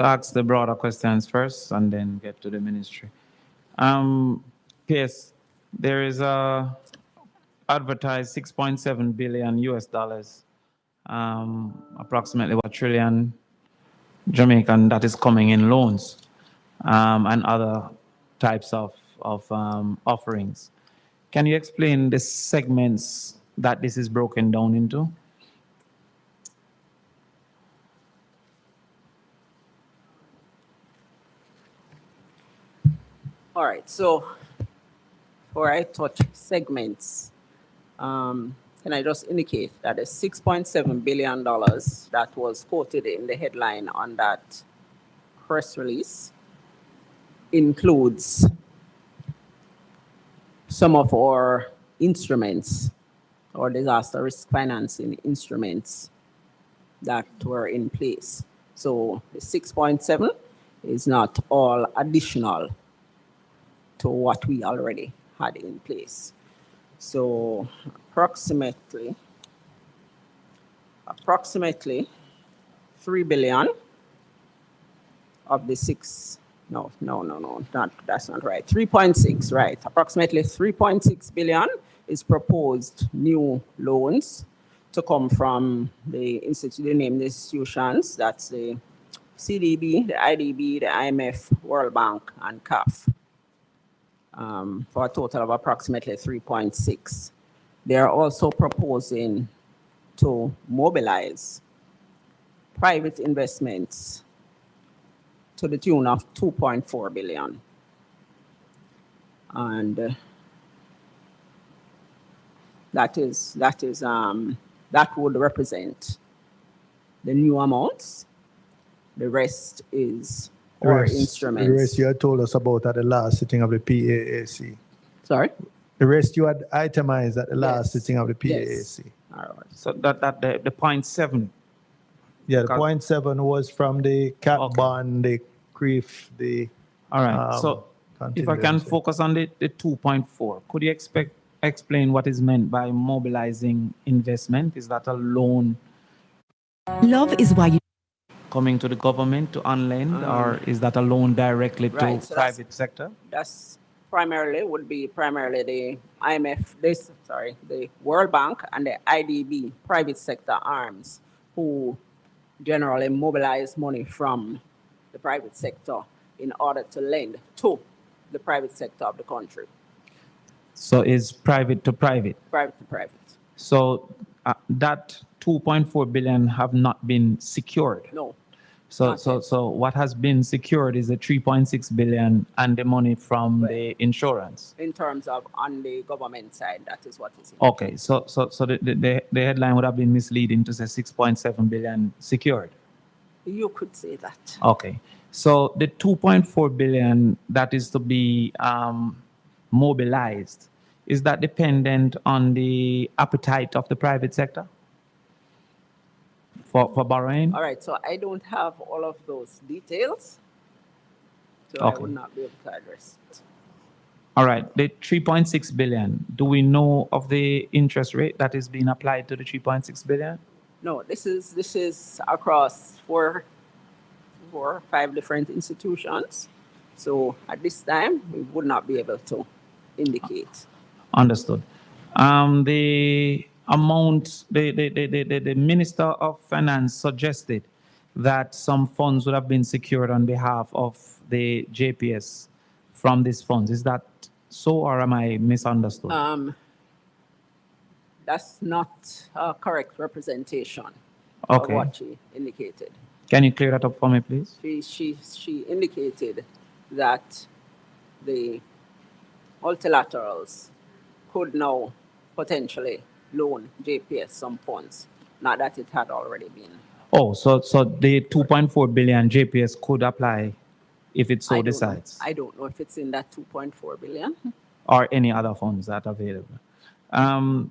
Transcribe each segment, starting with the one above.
Ask the broader questions first and then get to the ministry. Yes, there is a advertised 6.7 billion US dollars, approximately 1 trillion Jamaican that is coming in loans and other types of offerings. Can you explain the segments that this is broken down into? All right, so before I touch segments, can I just indicate that the $6.7 billion that was quoted in the headline on that press release includes some of our instruments or disaster risk financing instruments that were in place. So the 6.7 is not all additional to what we already had in place. So approximately 3 billion of the that's not right. 3.6, right. Approximately 3.6 billion is proposed new loans to come from the named institutions. That's the CDB, the IDB, the IMF, World Bank, and CAF. For a total of approximately 3.6. They are also proposing to mobilize private investments to the tune of 2.4 billion. And that would represent the new amounts. The rest is our instruments. The rest you had told us about at the last sitting of the PAAC. Sorry? The rest you had itemized at the last sitting of the PAAC. Yes. All right. So that the 0.7. Yeah, the 0.7 was from the CAT bond, the CRIF, the. All right. So if I can focus on the 2.4, could you explain what is meant by mobilizing investment? Is that a loan? Love is why you coming to the government to unlend, or is that a loan directly to private sector? That's would be primarily the IMF, the World Bank and the IDB, private sector arms, who generally mobilize money from the private sector in order to lend to the private sector of the country. So it's private to private? Private to private. So that 2.4 billion have not been secured? No. So what has been secured is the 3.6 billion and the money from the insurance. In terms of on the government side, that is what is. Okay, so the headline would have been misleading to say 6.7 billion secured. You could say that. Okay, so the 2.4 billion that is to be mobilized, is that dependent on the appetite of the private sector for borrowing? All right, so I don't have all of those details, so I would not be able to address it. All right, the 3.6 billion, do we know of the interest rate that is being applied to the 3.6 billion? No, this is across four or five different institutions. So at this time, we would not be able to indicate. Understood. The amount, the Minister of Finance suggested that some funds would have been secured on behalf of the JPS from these funds. Is that so, or am I misunderstood? That's not a correct representation of what she indicated. Can you clear that up for me, please? She indicated that the multilaterals could now potentially loan JPS some funds, not that it had already been. Oh, so the 2.4 billion JPS could apply if it so decides? I don't know if it's in that 2.4 billion. Or any other funds that are available.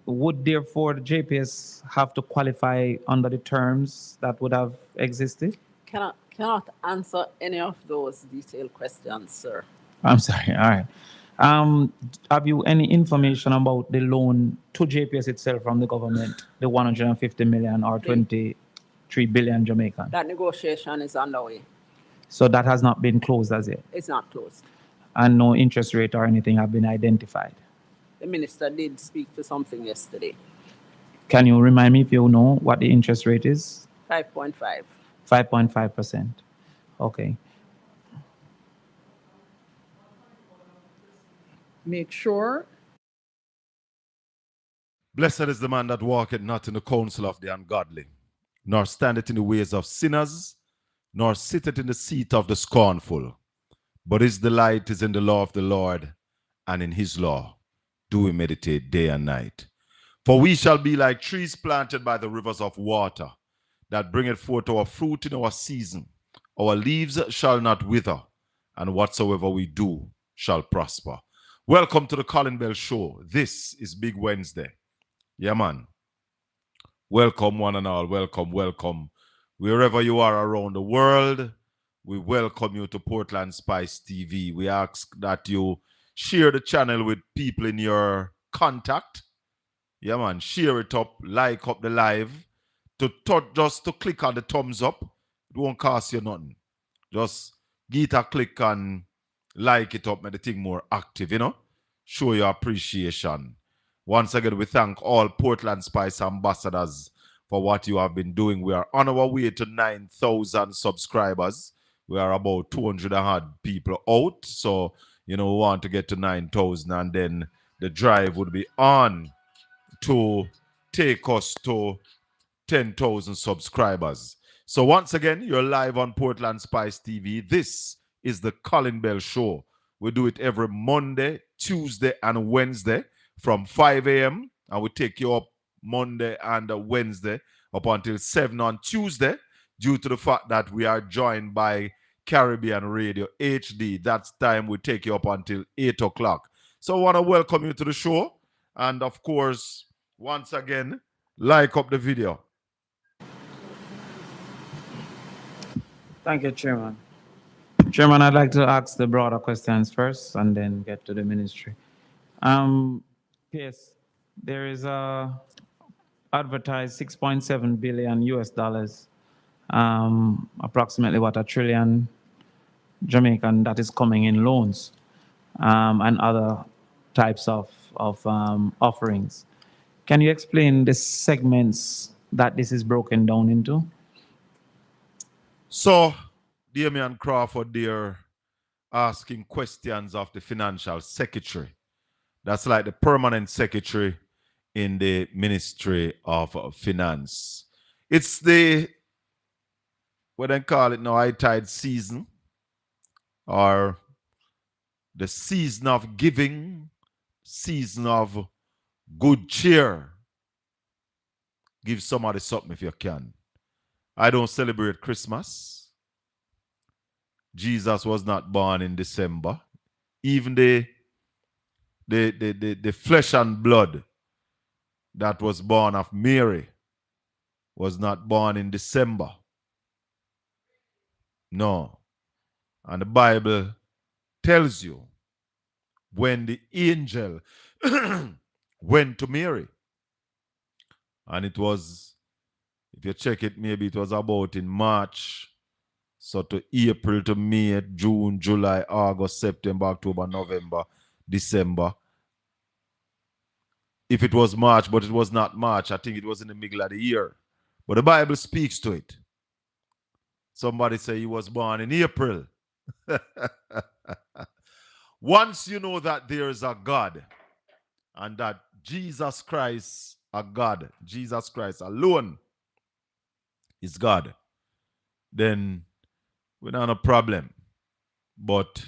Would therefore the JPS have to qualify under the terms that would have existed? Cannot answer any of those detailed questions, sir. I'm sorry. All right. Have you any information about the loan to JPS itself from the government, the 150 million or 23 billion Jamaican? That negotiation is underway. So that has not been closed as yet? It's not closed. And no interest rate or anything have been identified? The minister did speak to something yesterday. Can you remind me if you know what the interest rate is? 5.5. 5.5%. Okay. Make sure. Blessed is the man that walketh not in the counsel of the ungodly, nor standeth in the ways of sinners, nor sitteth in the seat of the scornful. But his delight is in the law of the Lord, and in his law do we meditate day and night. For we shall be like trees planted by the rivers of water, that bringeth forth our fruit in our season. Our leaves shall not wither, and whatsoever we do shall prosper. Welcome to the Colin Bell Show. This is Big Wednesday. Yeah, man. Welcome, one and all. Welcome, welcome. Wherever you are around the world, we welcome you to Portland Spice TV. We ask that you share the channel with people in your contact. Yeah, man. Share it up, like up the live. Just to click on the thumbs up. It won't cost you nothing. Just give it a click and like it up, make the thing more active, Show your appreciation. Once again, we thank all Portland Spice ambassadors for what you have been doing. We are on our way to 9,000 subscribers. We are about 200 and odd people out. So, we want to get to 9,000, and then the drive would be on to take us to 10,000 subscribers. So once again, you're live on Portland Spice TV. This is the Colin Bell Show. We do it every Monday, Tuesday, and Wednesday from 5 a.m. And we take you up Monday and Wednesday up until 7 on Tuesday, due to the fact that we are joined by Caribbean Radio HD. That's time we take you up until 8 o'clock. So I want to welcome you to the show. And of course, once again, like up the video. Thank you, Chairman. Chairman, I'd like to ask the broader questions first and then get to the ministry. Yes, there is advertised 6.7 billion US dollars, approximately what, $1 trillion Jamaican, that is coming in loans and other types of offerings. Can you explain the segments that this is broken down into? So, Damian Crawford there asking questions of the financial secretary. That's like the permanent secretary in the Ministry of Finance. It's what they call it now, high tide season, or the season of giving, season of good cheer. Give somebody something if you can. I don't celebrate Christmas. Jesus was not born in December. Even the flesh and blood that was born of Mary was not born in December. No. And the Bible tells you when the angel went to Mary, and it was, if you check it, maybe it was about in March, so to April to May, June, July, August, September, October, November, December. If it was March, but it was not March, I think it was in the middle of the year. But the Bible speaks to it. Somebody say he was born in April. Once you know that there is a God and that Jesus Christ, a God, Jesus Christ alone is God, then we don't have a problem. But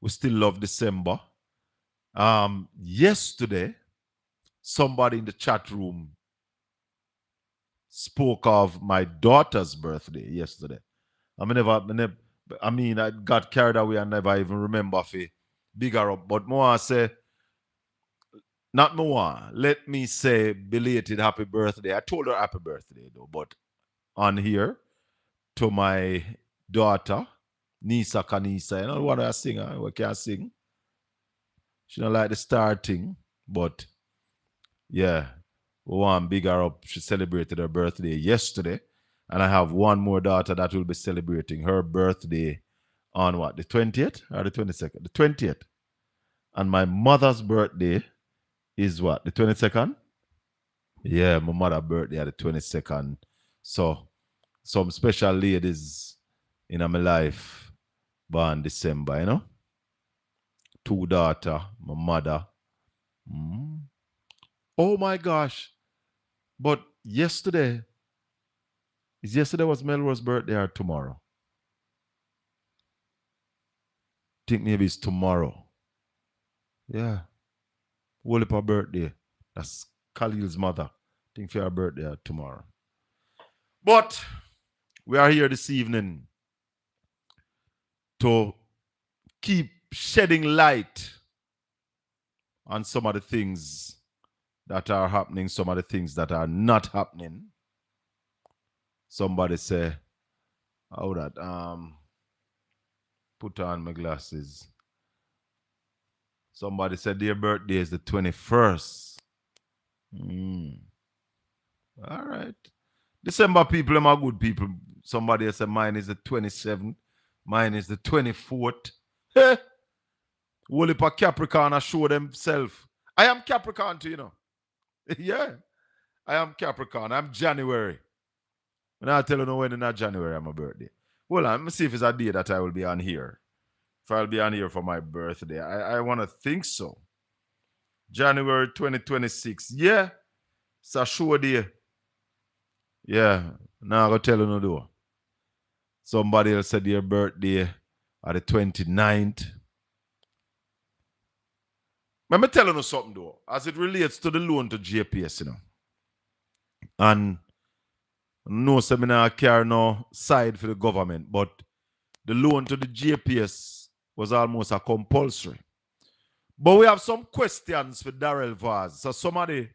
we still love December. Yesterday, somebody in the chat room spoke of my daughter's birthday yesterday. I got carried away and never even remember if I bigger up. But more say, not more, let me say belated happy birthday. I told her happy birthday though, but on here to my daughter, Nisa Kanisa. You know what I sing? What can I sing? She don't like the starting, but yeah, we want bigger up. She celebrated her birthday yesterday. And I have one more daughter that will be celebrating her birthday on what? The 20th or the 22nd? The 20th. And my mother's birthday is what? The 22nd? Yeah, my mother's birthday at the 22nd. So some special ladies in my life born December, you know? 2 daughters, my mother. Oh my gosh. But yesterday was Melrose's birthday or tomorrow? Think maybe it's tomorrow. Yeah. Whole her birthday. That's Khalil's mother. Think for her birthday or tomorrow. But we are here this evening to keep shedding light on some of the things that are happening, some of the things that are not happening. Somebody say, how that put on my glasses. Somebody said their birthday is the 21st. All right. December people are good people. Somebody said mine is the 27th. Mine is the 24th. Hey. Whole heap of Capricorn are show themselves. I am Capricorn too, you know. Yeah. I am Capricorn. I'm January. And I'll tell you when in January I'm my birthday. Well, let me see if it's a day that I will be on here. If I'll be on here for my birthday. I want to think so. January 2026. Yeah. It's a show day. Yeah. Now I'm going to tell you no do. Somebody else said their birthday are the 29th. Let me tell you something though. As it relates to the loan to JPS, you know. And no seminar carry no side for the government, but the loan to the JPS was almost a compulsory. But we have some questions for Darrell Vaz. So somebody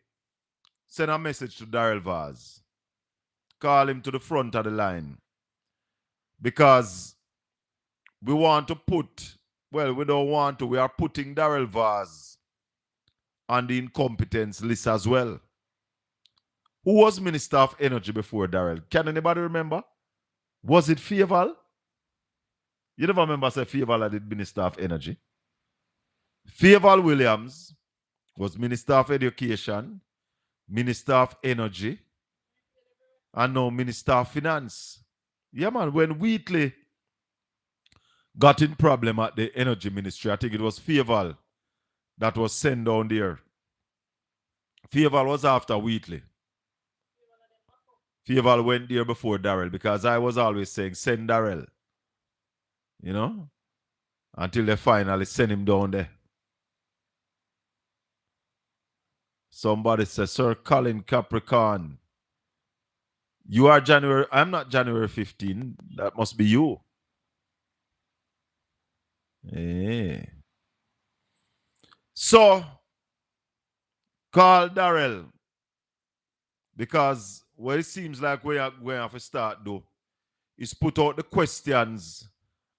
send a message to Darrell Vaz. Call him to the front of the line. Because we want to put, well, we don't want to, we are putting Darrell Vaz on the incompetence list as well. Who was Minister of Energy before Darrell? Can anybody remember? Was it Fieval? You never remember say Fieval had the Minister of Energy. Fieval Williams was Minister of Education, Minister of Energy, and now Minister of Finance. Yeah, man, when Wheatley got in problem at the Energy Ministry, I think it was Fieval that was sent down there. Fieval was after Wheatley. Fieval went there before Darrell because I was always saying, send Darrell. You know? Until they finally send him down there. Somebody says, Sir Colin Capricorn. You are January. I'm not January 15. That must be you. Eh. So, call Darrell. Because what it seems like we are going to have to start though is put out the questions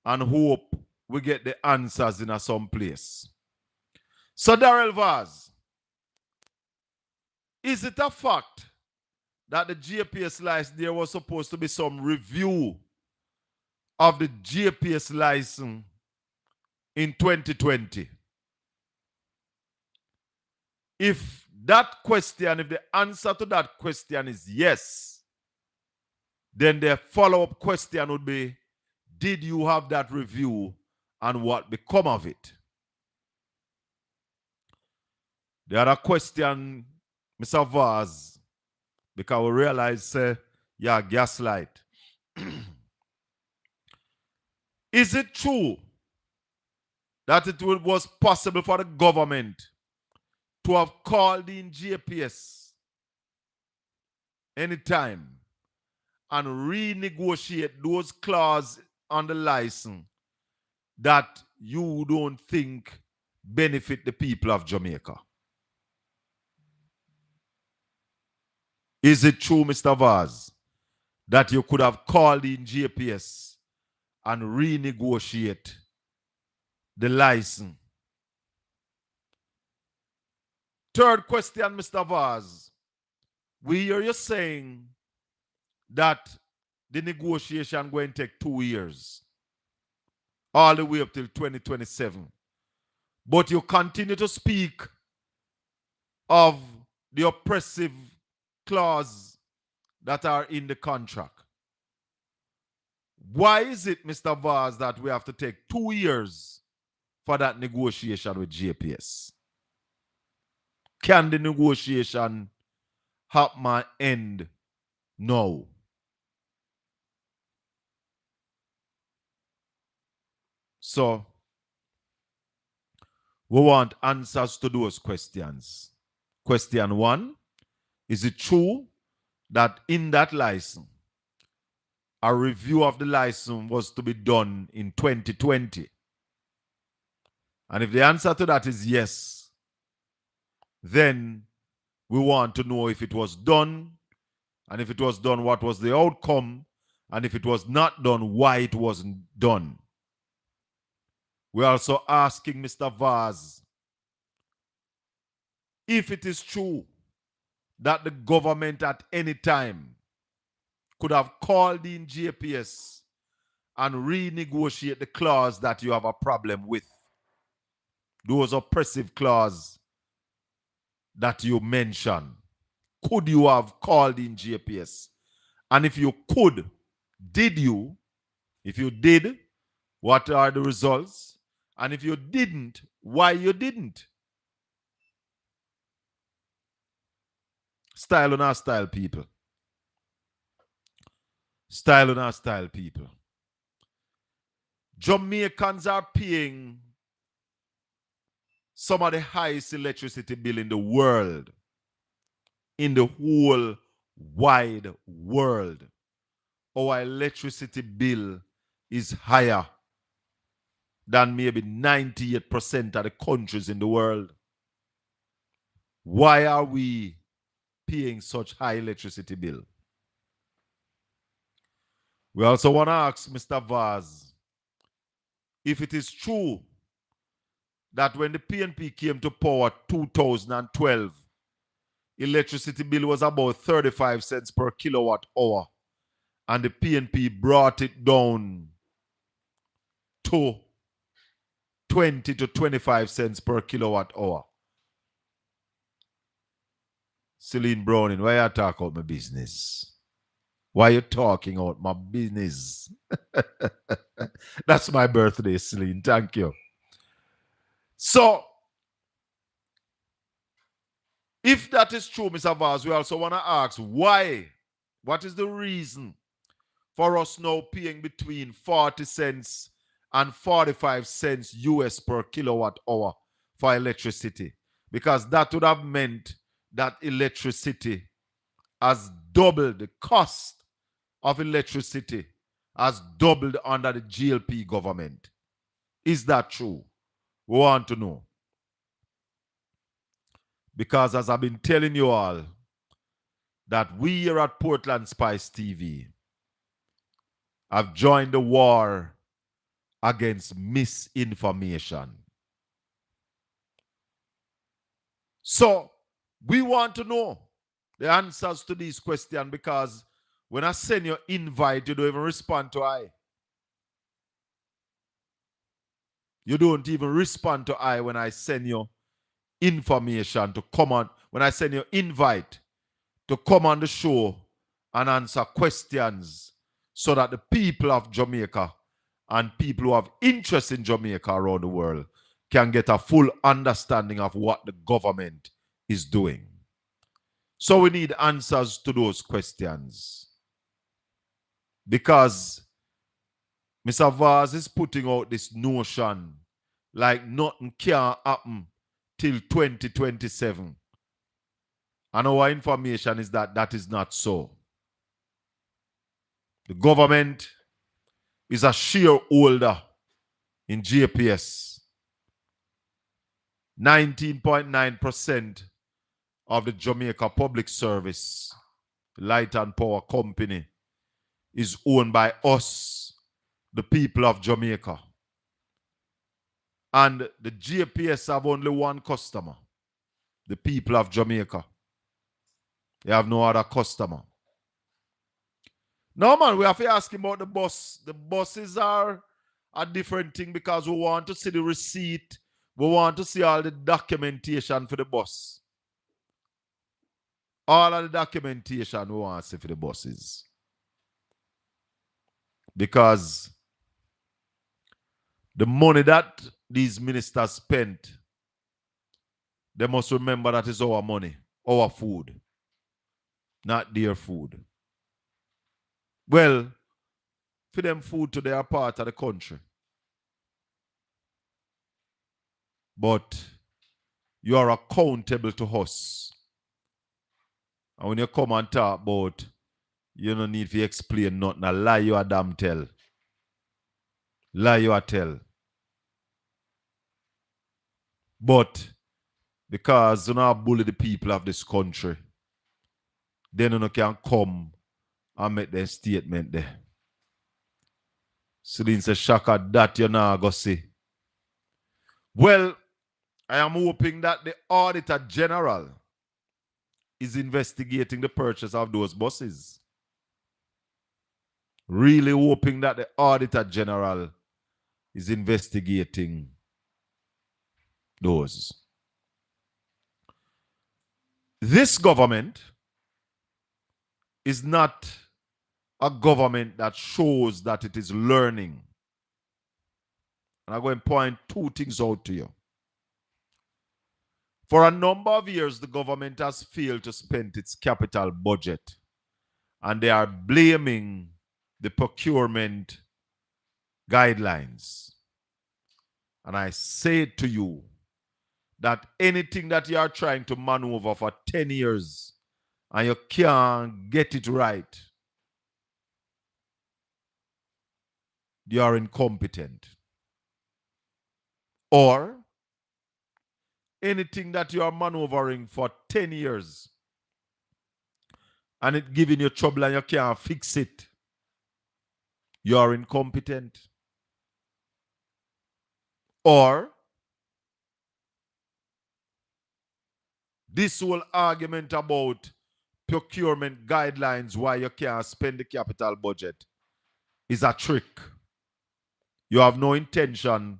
and hope we get the answers in some place. So Darrell Vaz, is it a fact that the JPS license, there was supposed to be some review of the JPS license in 2020? If that question, if the answer to that question is yes, then the follow-up question would be, did you have that review and what become of it? The other question, Mr. Vaz, because we realize, yeah, gaslight. Is it true that it was possible for the government to have called in JPS anytime and renegotiate those clauses on the license that you don't think benefit the people of Jamaica? Is it true, Mr. Vaz, that you could have called in JPS and renegotiate the license? Third question, Mr. Vaz. We hear you saying that the negotiation going to take 2 years. all the way up till 2027. But you continue to speak of the oppressive clause that are in the contract. Why is it, Mr. Vaz, that we have to take 2 years for that negotiation with JPS? Can the negotiation happen and end now? So, we want answers to those questions. Question 1, is it true that in that license, a review of the license was to be done in 2020? And if the answer to that is yes, then we want to know if it was done, and if it was done, what was the outcome, and if it was not done, why it wasn't done. We're also asking Mr. Vaz if it is true that the government at any time could have called in JPS and renegotiate the clause that you have a problem with. Those oppressive clause that you mentioned. Could you have called in JPS? And if you could, did you? If you did, what are the results? And if you didn't, why you didn't? Style on our style, people. Style on our style, people. Jamaicans are paying some of the highest electricity bill in the world. In the whole wide world. Our electricity bill is higher than maybe 98% of the countries in the world. Why are we paying such high electricity bill? We also want to ask Mr. Vaz if it is true that when the PNP came to power 2012, electricity bill was about 35 cents per kilowatt hour, and the PNP brought it down to 20 to 25 cents per kilowatt hour. Celine Browning, why you talk about my business? Why you talking about my business? That's my birthday, Celine. Thank you. So, if that is true, Mr. Vaz, we also want to ask why. What is the reason for us now paying between 40 cents and 45 cents US per kilowatt hour for electricity? Because that would have meant that electricity has doubled. The cost of electricity has doubled under the GLP government. Is that true? We want to know. Because as I've been telling you all, that we here at Portland Spice TV have joined the war against misinformation. So, we want to know the answers to these questions, because when I send you invite, you don't even respond to I. You don't even respond to I when I send you information to come on, when I send you invite to come on the show and answer questions so that the people of Jamaica and people who have interest in Jamaica around the world can get a full understanding of what the government is doing. So we need answers to those questions. Because Mr. Vaz is putting out this notion like nothing can happen till 2027. And our information is that that is not so. The government is a shareholder in JPS. 19.9% of the Jamaica Public Service, Light and Power Company, is owned by us, the people of Jamaica. And the JPS have only one customer, the people of Jamaica. They have no other customer. No, man, we have to ask him about the bus. The buses are a different thing because we want to see the receipt. We want to see all the documentation for the bus. All of the documentation we want to see for the buses. Because the money that these ministers spent, they must remember that is our money, our food, not their food. Well, for them food to their part of the country. But you are accountable to us. And when you come and talk about, you don't need to explain nothing. A lie you a damn tell. Lie you a tell. But because you know bully the people of this country, then you can come and make their statement there. So then say, Shaka, that you now go see. Well, I am hoping that the Auditor General is investigating the purchase of those buses. Really hoping that the Auditor General is investigating those. This government is not a government that shows that it is learning. And I'm going to point two things out to you. For a number of years, the government has failed to spend its capital budget. And they are blaming the procurement guidelines. And I say to you that anything that you are trying to maneuver for 10 years and you can't get it right, you are incompetent. Or anything that you are maneuvering for 10 years and it giving you trouble and you can't fix it, you are incompetent. Or this whole argument about procurement guidelines why you can't spend the capital budget is a trick. You have no intention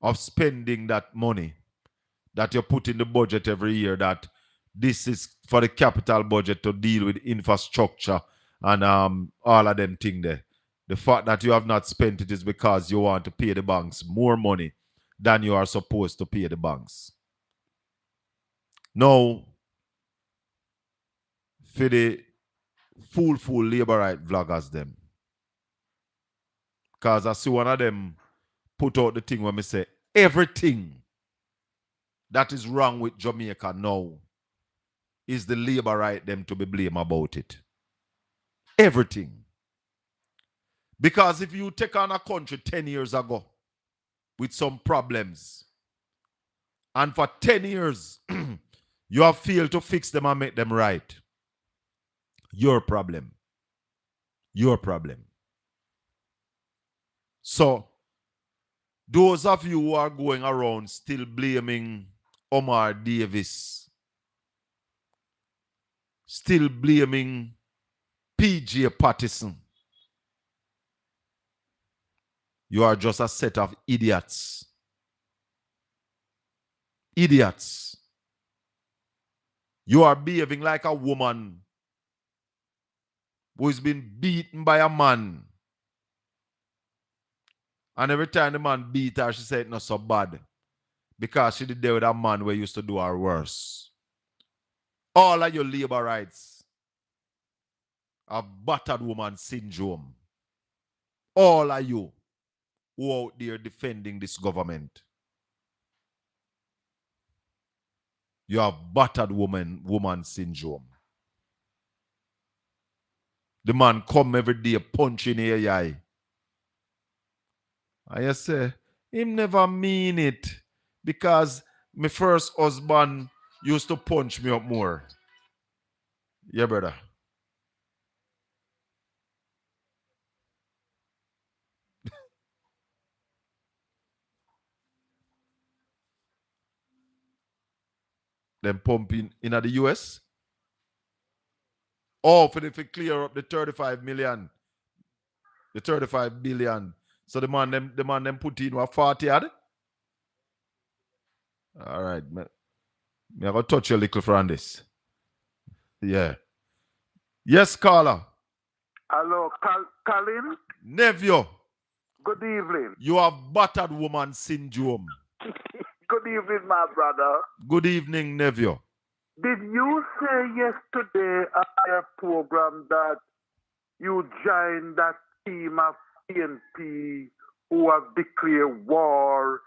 of spending that money that you put in the budget every year, that this is for the capital budget to deal with infrastructure and all of them things there. The fact that you have not spent it is because you want to pay the banks more money than you are supposed to pay the banks. Now, for the fool labor right vloggers them, because I see one of them put out the thing where me say, everything that is wrong with Jamaica now is the labor right them to be blamed about it. Everything. Because if you take on a country 10 years ago with some problems, and for 10 years you have failed to fix them and make them right, your problem. Your problem. So, those of you who are going around still blaming Omar Davis, still blaming PJ Patterson, you are just a set of idiots. Idiots. You are behaving like a woman who has been beaten by a man. And every time the man beat her, she said it's not so bad. Because she did there with a man who used to do her worse. All of your labor rights have battered woman syndrome. All of you who out there defending this government. You have battered woman syndrome. The man come every day punching your eye. And you say, him never mean it. Because my first husband used to punch me up more. Yeah, brother. Them pumping in the US. Oh, for the clear up the 35 million. The 35 billion. So the man them put in what 40 ad? All right, me I go touch you a little from this. Yeah. Yes, caller. Hello, Colin. Nephew, Good evening. you have battered woman syndrome. Good evening, my brother. Good evening, nephew. Did you say yesterday at your program that you joined that team of PNP who have declared war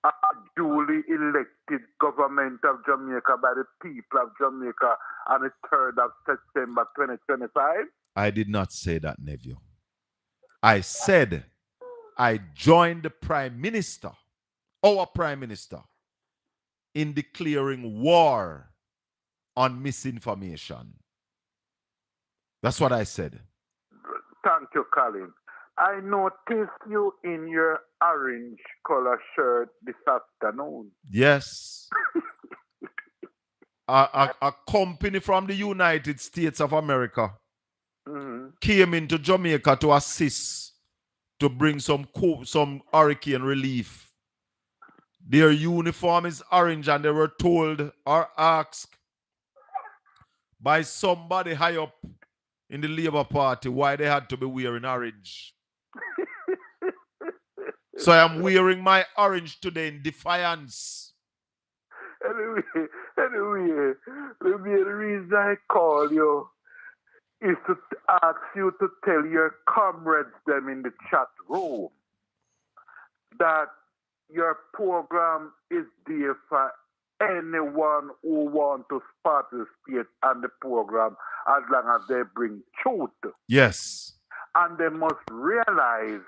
at the duly elected government of Jamaica by the people of Jamaica on the 3rd of September 2025? I did not say that, nephew. I said I joined the Prime Minister, our Prime Minister, in declaring war on misinformation. That's what I said. Thank you, Colin. I noticed you in your orange color shirt this afternoon. Yes. A company from the United States of America came into Jamaica to assist to bring some hurricane relief. Their uniform is orange, and they were told or asked by somebody high up in the Labour Party why they had to be wearing orange. So I'm wearing my orange today in defiance. Anyway, the main reason I call you is to ask you to tell your comrades them in the chat room that your program is there for anyone who want to participate on the program as long as they bring truth. Yes. And they must realize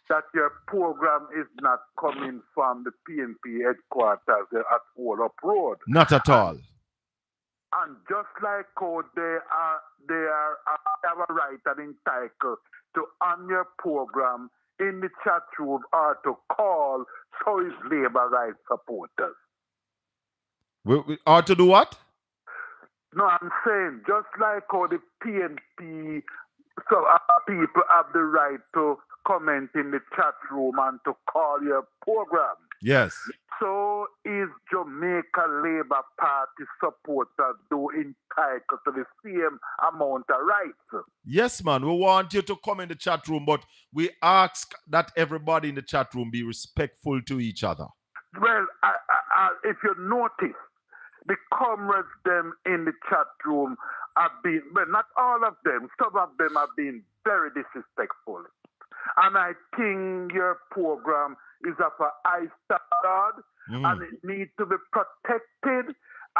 that your program is not coming from the PNP headquarters at All Up Road. Not at all. And just like how they have a right and entitled to on your program in the chat room or to call so is labor rights supporters. Or to do what? No, I'm saying just like how the PNP people have the right to comment in the chat room and to call your program. Yes. So is Jamaica Labour Party supporters do entitled to the same amount of rights? Yes, man. We want you to come in the chat room, but we ask that everybody in the chat room be respectful to each other. Well, if you notice, the comrades them in the chat room have been, well, not all of them, some of them have been very disrespectful. And I think your program is of a high standard and it needs to be protected.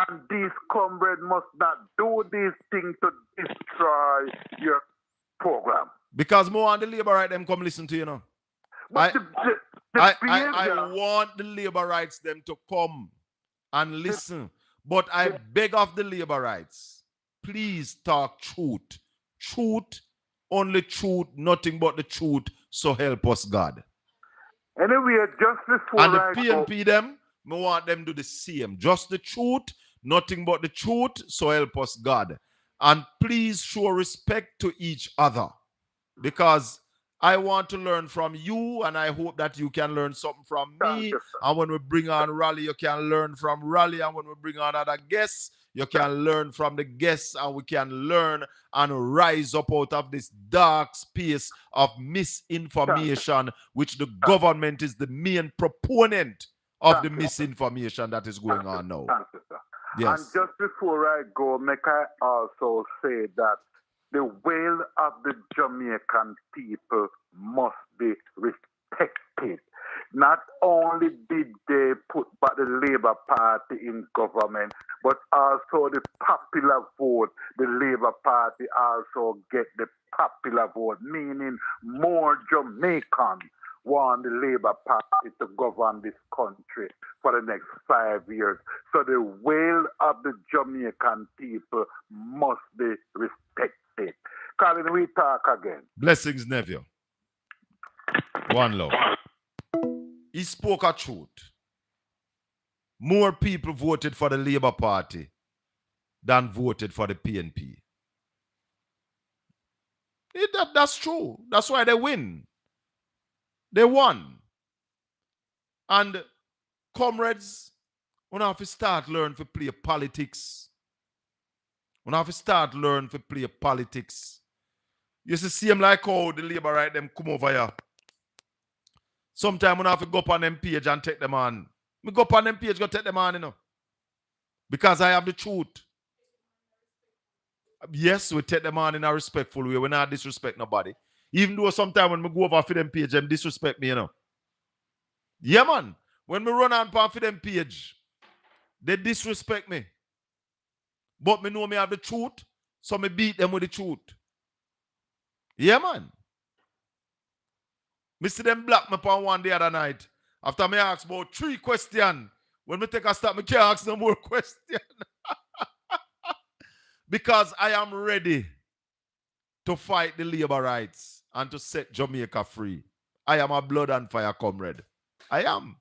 And these comrades must not do these things to destroy your program. Because more on the labor right them come listen to you know. But I want the labor rights them to come and listen. But I beg of the labor rights, please talk truth. Truth, only truth, nothing but the truth. So help us, God. Anyway, just before and the PNP them, me want them do the same. Just the truth, nothing but the truth. So help us, God. And please show respect to each other. Because I want to learn from you, and I hope that you can learn something from me. And when we bring on Raleigh, you can learn from Raleigh. And when we bring on other guests, you can learn from the guests, and we can learn and rise up out of this dark space of misinformation, which the government is the main proponent of the misinformation that is going on now. Yes. And just before I go, may I also say that the will of the Jamaican people must be respected. Not only did they put back the Labour Party in government, but also the popular vote. The Labour Party also get the popular vote, meaning more Jamaicans want the Labour Party to govern this country for the next 5 years. So the will of the Jamaican people must be respected. Colin, we talk again. Blessings, nephew. One love. He spoke a truth. More people voted for the Labour Party than voted for the PNP. That's true. That's why they win. They won. And comrades, we have to start learn to play politics. We have to start learn to play politics. You see them like how the labor right them come over here. Sometimes we have to go up on them page and take them on. We go up on them page, go take them on, you know. Because I have the truth. Yes, we take them on in a respectful way. We not disrespect nobody. Even though sometimes when we go over for them page, them disrespect me, you know. Yeah, man. When we run on for them page, they disrespect me. But me know me have the truth, so me beat them with the truth. Yeah, man. Me see them block me upon one the other night. After me ask about 3 questions, when me take a stop, me can't ask no more questions. Because I am ready to fight the labor rights and to set Jamaica free. I am a blood and fire comrade. I am.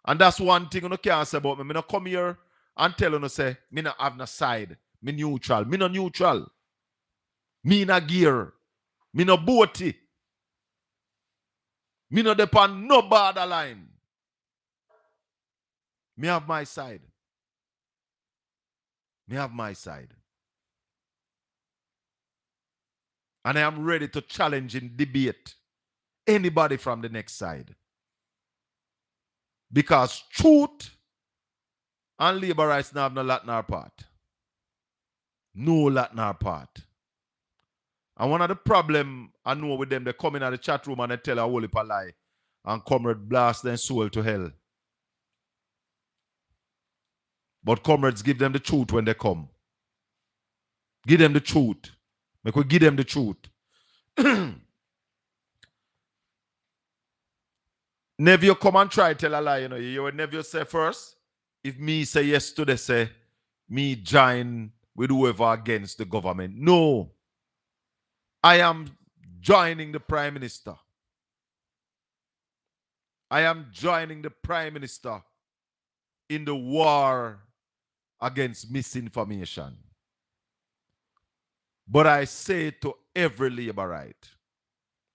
And that's one thing you can't say about me. Me not come here and tell you, say, me not have no side. Me neutral. Me not neutral. Me not gear. Me not boaty. Me not depend no borderline. Me have my side. Me have my side. And I am ready to challenge in debate anybody from the next side. Because truth and labor rights now have no lot in our part. No lot in our part. And one of the problem I know with them, they come in at the chat room and they tell a whole heap of lie and comrade blast their soul to hell. But comrades, give them the truth when they come. Give them the truth. Make we give them the truth. Never you come and try tell a lie, you know. You will never say first. If me say yes to they say, me join with whoever against the government. No. I am joining the Prime Minister. I am joining the Prime Minister in the war against misinformation. But I say to every laborite,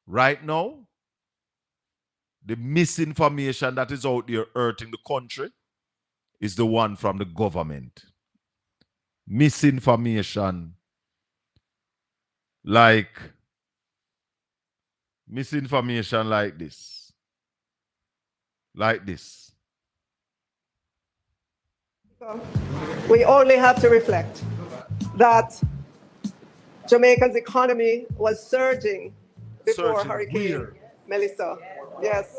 right now, the misinformation that is out there hurting the country is the one from the government. Misinformation like this. Like this. We only have to reflect that Jamaica's economy was surging before Surging Hurricane where? Melissa. Yes,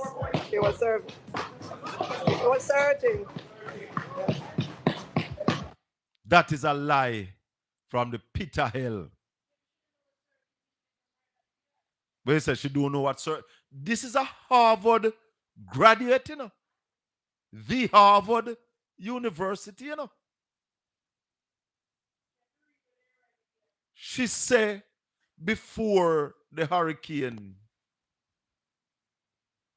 it was surging. It was surging. That is a lie from the pit of hell. Where says she don't know what sir. This is a Harvard graduate, you know. The Harvard University, you know. She said before the hurricane,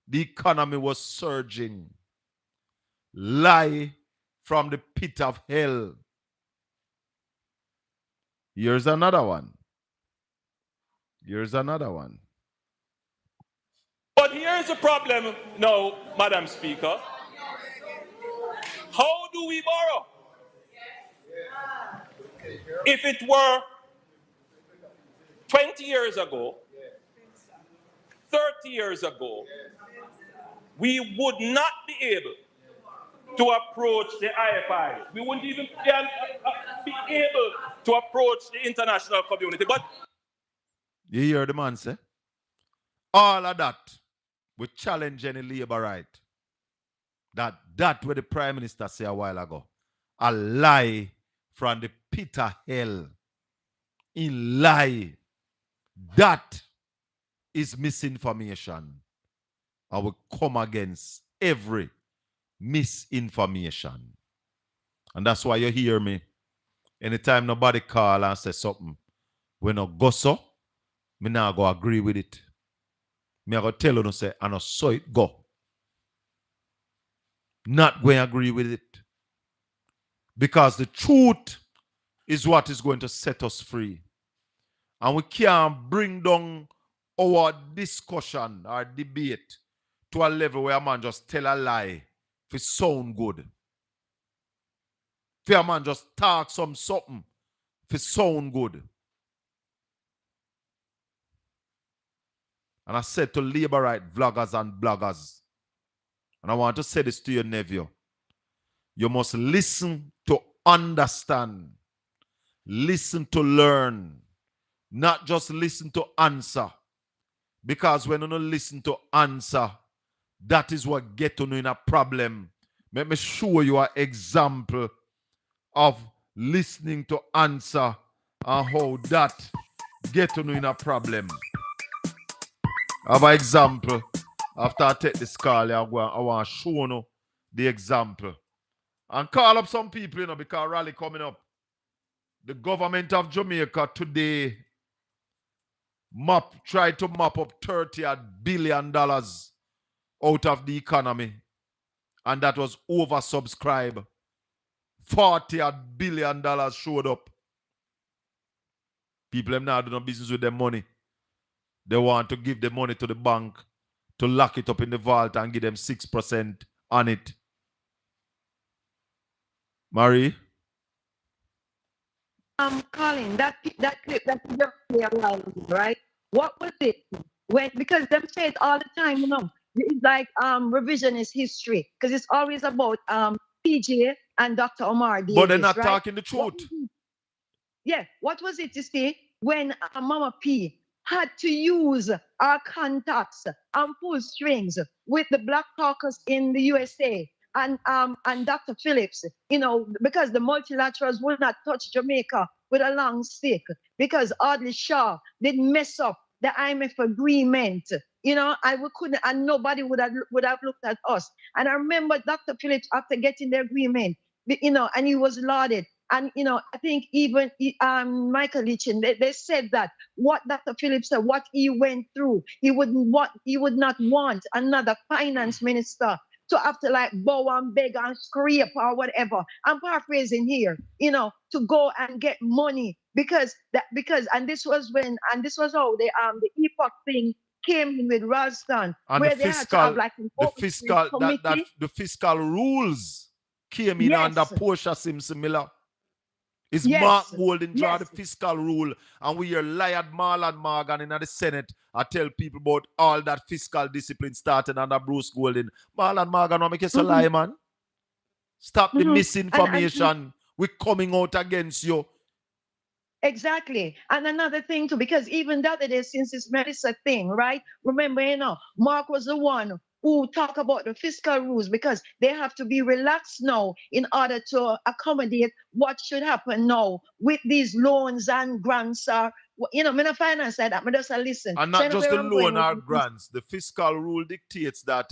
the economy was surging. Lie from the pit of hell. Here's another one. Here's another one. But here's the problem now, Madam Speaker. How do we borrow? If it were 20 years ago, 30 years ago, we would not be able to approach the IFI. We wouldn't even be able to approach the international community. But you hear the man say? All of that we challenge any labor right. That what the Prime Minister said a while ago. A lie from the pit of hell. In lie. That is misinformation. I will come against every misinformation. And that's why you hear me. Anytime nobody call and say something, when I go so, me not go agree with it. Me I go tell you, say, I know so it go. Not going to agree with it. Because the truth is what is going to set us free. And we can't bring down our discussion or debate to a level where a man just tell a lie for sound good. For a man just talk something for sound good. And I said to labor right vloggers and bloggers, and I want to say this to your nephew, you must listen to understand, listen to learn, not just listen to answer. Because when you don't listen to answer, that is what get you in a problem. Let me show you an example of listening to answer and how that get you in a problem. I have an example. After I take this call, I want to show you the example. And call up some people, because rally coming up. The government of Jamaica today tried to mop up $30 billion out of the economy. And that was oversubscribed. $40 billion showed up. People have now doing business with their money. They want to give the money to the bank to lock it up in the vault and give them 6% on it. Marie? Colin, that clip that you just played a while ago, right? What was it? Because them say it all the time, It's like revisionist history, because it's always about PJ and Dr. Omar Davis, But they're not right? talking the truth. Yeah, what was it, you see, when Mama P had to use our contacts and pull strings with the Black Caucus in the USA and Dr. Phillips, because the multilaterals would not touch Jamaica with a long stick, because Audley Shaw did mess up the IMF agreement, and we couldn't, and nobody would have looked at us. And I remember Dr. Phillips, after getting the agreement, and he was lauded. And I think even Michael Lichin, they said that what Dr. Phillips said, what he went through, he would not want another finance minister to have to like bow and beg and scrape or whatever. I'm paraphrasing here, to go and get money because and this was how the epoch thing came in with Ralston, And where they had to have like an oversight committee. the fiscal rules came in under Portia Simpson Miller. It's Mark Golding draw the fiscal rule, and we hear Liard Marlon Morgan in the Senate. I tell people about all that fiscal discipline started under Bruce Golding. Marlon Morgan, I make you a lie, man. Stop the misinformation. We're coming out against you. Exactly. And another thing too, because even the other day, since it's Melissa thing, right? Remember, Mark was the one who talked about the fiscal rules, because they have to be relaxed now in order to accommodate what should happen now with these loans and grants. I'm not finance that, I'm just listen. And not just the loan or grants. The fiscal rule dictates that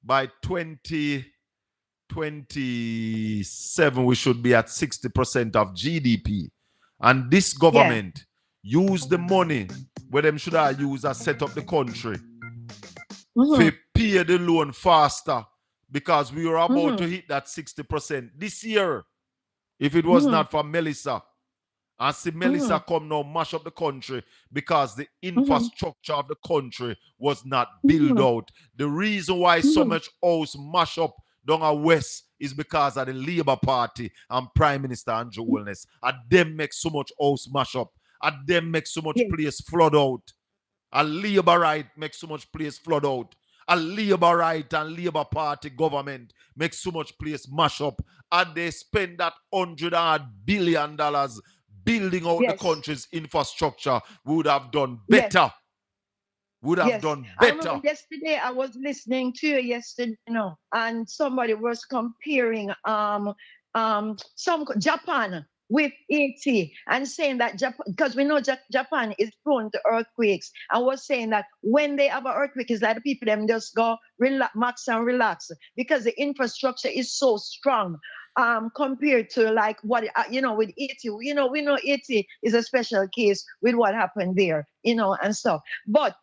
by 2027, we should be at 60% of GDP. And this government use the money where them should have used to set up the country to pay the loan faster, because we were about to hit that 60% this year if it was not for Melissa. And see Melissa come now mash up the country because the infrastructure of the country was not built out. The reason why so much house mash up down a west is because of the Labour Party and Prime Minister Andrew Holness. And them make so much house mash up. And them make so much place flood out. A Labour right makes so much place flood out. A Labour right and Labour Party government makes so much place mash up. And they spend that $100 billion building out the country's infrastructure. We would have done better. Would have done better. I remember yesterday I was listening to you and somebody was comparing some Japan with Haiti and saying that Japan, because we know Japan is prone to earthquakes, and was saying that when they have an earthquake, it's like the people them just go relax and relax because the infrastructure is so strong. Compared to like what with Haiti, we know Haiti is a special case with what happened there, and stuff. But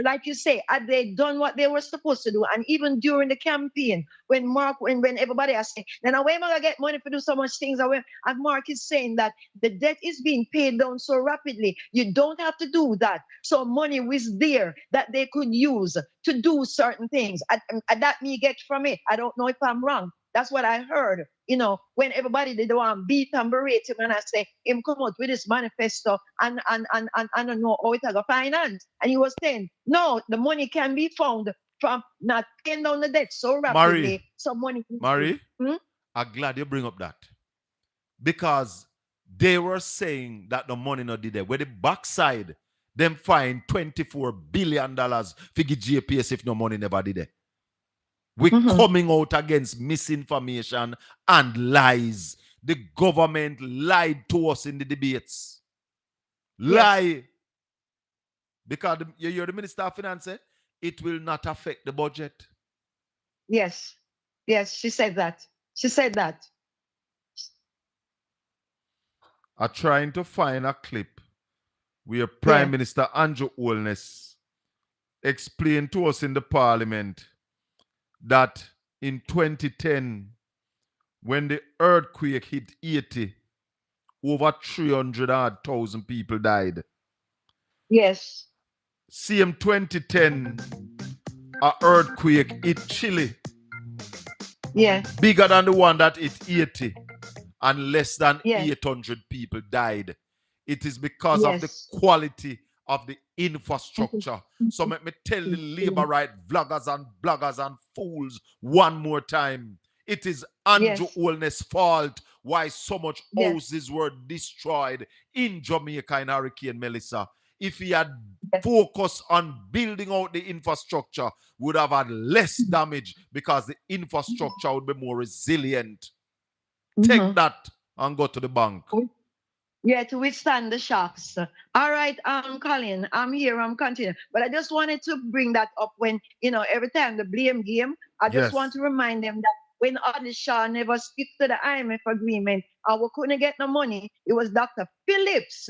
like you say, had they done what they were supposed to do, and even during the campaign, when when everybody is saying, then away am I gonna get money to do so much things, and Mark is saying that the debt is being paid down so rapidly, you don't have to do that. So money was there that they could use to do certain things. And that me get from it. I don't know if I'm wrong. That's what I heard. When everybody did want beat and berate him, and I say him come out with this manifesto and I don't know how it has a finance. And he was saying, no, the money can be found from not paying down the debt so rapidly. Marie, So money. Marie, I'm glad you bring up that. Because they were saying that the money not did there. Where the backside, them find $24 billion for the GPS if no money never did there. We're coming out against misinformation and lies. The government lied to us in the debates. Lie. Yes. Because you're the Minister of Finance, it will not affect the budget. Yes. Yes, she said that. She said that. I'm trying to find a clip where Prime Minister Andrew Holness explained to us in the Parliament that in 2010, when the earthquake hit Haiti, over 300,000 people died. Yes. Same 2010, an earthquake hit Chile. Yeah. Bigger than the one that hit Haiti. And less than 800 people died. It is because of the quality of the infrastructure. So let me tell the labor right vloggers and bloggers and fools one more time. It is Andrew Holness' fault why so much houses were destroyed in Jamaica in Hurricane Melissa. If he had focused on building out the infrastructure, would have had less damage because the infrastructure would be more resilient. Take that and go to the bank. Yeah, to withstand the shocks. All right, Colin, I'm here, I'm continuing. But I just wanted to bring that up when, every time the blame game, I just want to remind them that when Audley Shaw never stuck to the IMF agreement and we couldn't get no money, it was Dr. Phillips,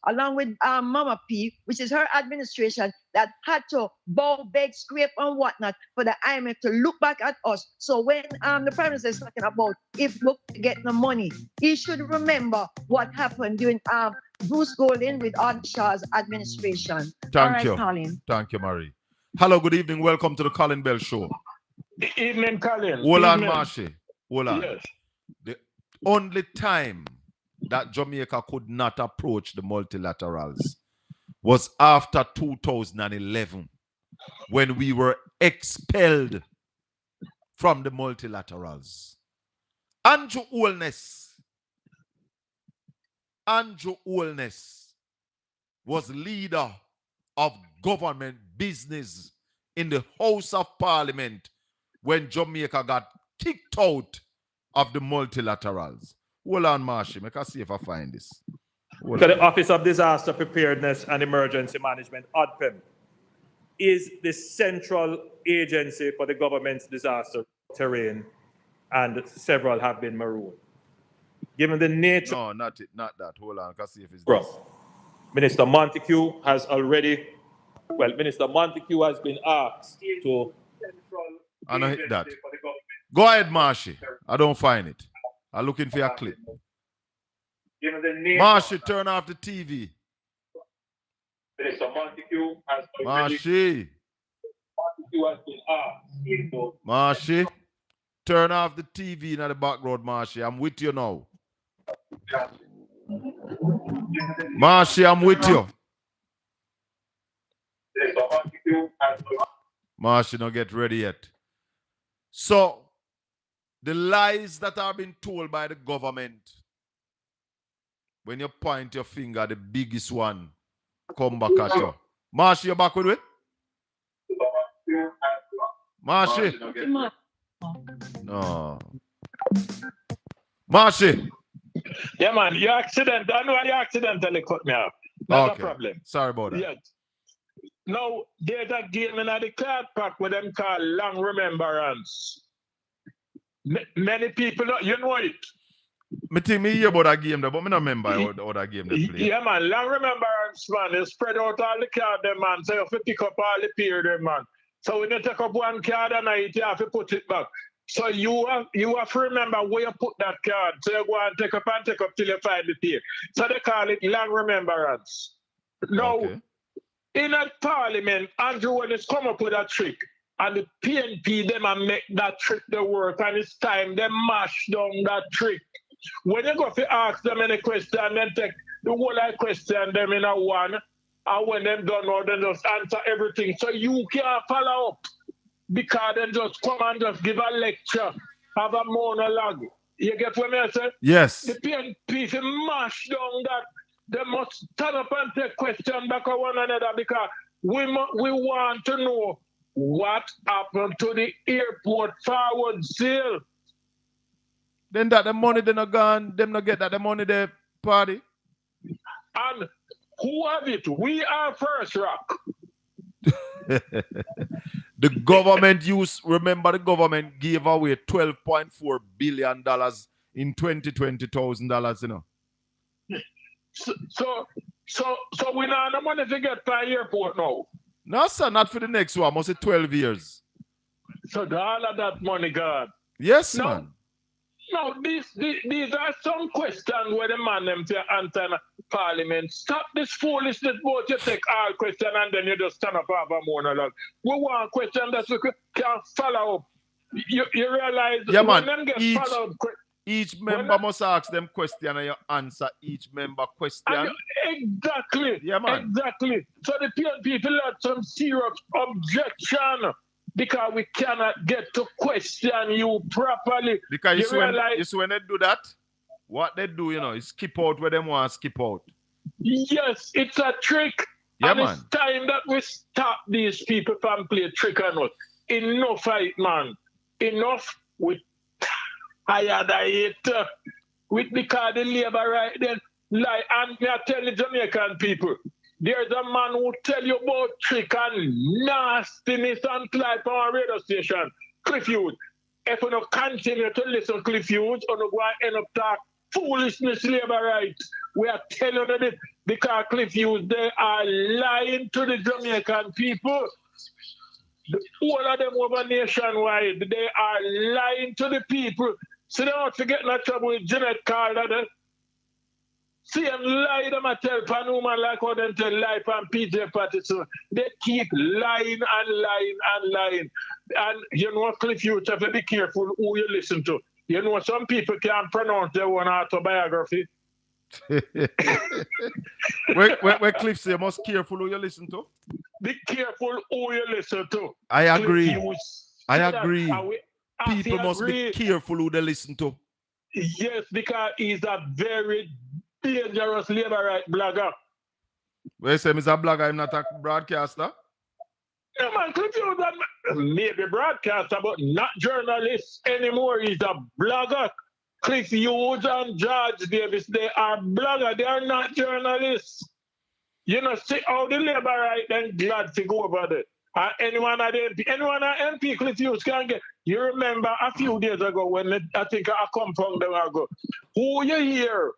along with Mama P, which is her administration, that had to bow, beg, scrape, and whatnot for the IMF to look back at us. So when the Prime Minister is talking about if we get the money, he should remember what happened during Bruce Golding with Audley Shaw's administration. Thank you. Colin. Thank you, Marie. Hello, good evening. Welcome to the Colin Bell Show. Good evening, Colin. Hold on, Marshy. Hold on. Yes. The only time that Jamaica could not approach the multilaterals was after 2011 when we were expelled from the multilaterals. Andrew Holness was leader of government business in the House of Parliament when Jamaica got kicked out of the multilaterals. Hold on, Marshy. Make us see if I find this. The Office of Disaster Preparedness and Emergency Management, ODPEM, is the central agency for the government's disaster terrain, and several have been marooned. Given the nature... No, not that. Hold on, let's see if it's this. Minister Montague has already... Well, Minister Montague has been asked to... I don't hit that. Go ahead, Marshy. I don't find it. I'm looking for a clip. Marshy, turn off the TV. Minister Montague has Marshy. Marshy, turn off the TV in the background, Marshy. I'm with you now. Marshy, I'm with you. Marshy, don't get ready yet. So, the lies that are being told by the government, when you point your finger, the biggest one come back at you. Marshy, you back with it? Marshy? No. Marshy? Yeah, man, you accidentally cut me off. Not a problem. Sorry about that. Yeah. Now, there's a game in the card pack with them call Long Remembrance. Many people, you know it. Me think me hear about that game there, but me not remember how that game they play. Yeah, man. Long remembrance, man. You spread out all the card, them, man. So you have to pick up all the pair, them, man. So when you take up one card a night, you have to put it back. So you have to remember where you put that card. So you go and take up till you find the pair. So they call it long remembrance. Now, Okay. in a parliament, Andrew when it's come up with a trick, and the PNP them and make that trick the work, and it's time they mash down that trick. When you go to ask them any question, then take the whole I question them in a one, and when them done now, they just answer everything. So you can't follow up because they just come and just give a lecture, have a monologue. You get what I say? Yes. The PNP if you mash down that, they must stand up and take question back on one another because we want to know what happened to the airport forward sale. Then that the money they not gone, them not get that the money they party. And who have it? We are First Rock. The government remember the government gave away $12.4 billion in $20,000, you know. So we now have no money to get for airport now. No, sir, not for the next one. Must say 12 years. So all of that money gone. Yes, No, man. No, these are some questions where the man them to answer in Parliament. Stop this foolishness, both you take all questions and then you just stand up and have a monologue. We want question that we can follow up. You realize Yeah, when man. them get follow up. Each member must ask them question and you answer each member question. Exactly. Yeah, man. Exactly. So the people had some serious objection because we cannot get to question you properly. Because you see when they do that, what they do, you know, is skip out where they want to skip out. Yes, it's a trick. Yeah, and man. It's time that we stop these people from playing trick on us. Enough fight, man. Enough with tired of it. Because the labor right then, like, and I tell the Jamaican people, there's a man who tell you about trick and nastiness and type on radio station. Cliff Hughes. If you don't continue to listen to Cliff Hughes, you're going to end up talking foolishness labor rights. We are telling you this because Cliff Hughes, they are lying to the Jamaican people. All of them over nationwide, they are lying to the people. So they don't forget no trouble with Jeanette Carter. See them lie them I tell Panuma like how them tell lie from PJ Patterson. They keep lying and lying and lying. And you know, Cliff, you have to be careful who you listen to. You know, some people can't pronounce their own autobiography. where Cliff say, must careful who you listen to? Be careful who you listen to. I agree. I agree. People must be careful who they listen to. Yes, because he's a very dangerous labor right blogger. Where you say he's a blogger, I'm not a broadcaster? Yeah, man, Cliff Hughes maybe broadcaster, but not journalist anymore. He's a blogger. Cliff Hughes and George Davis, they are bloggers. They are not journalists. You know, see how the labor right then glad to go over there. Anyone at MP, Cliff Hughes can get. You remember a few days ago when I think I come from them ago. Who you hear?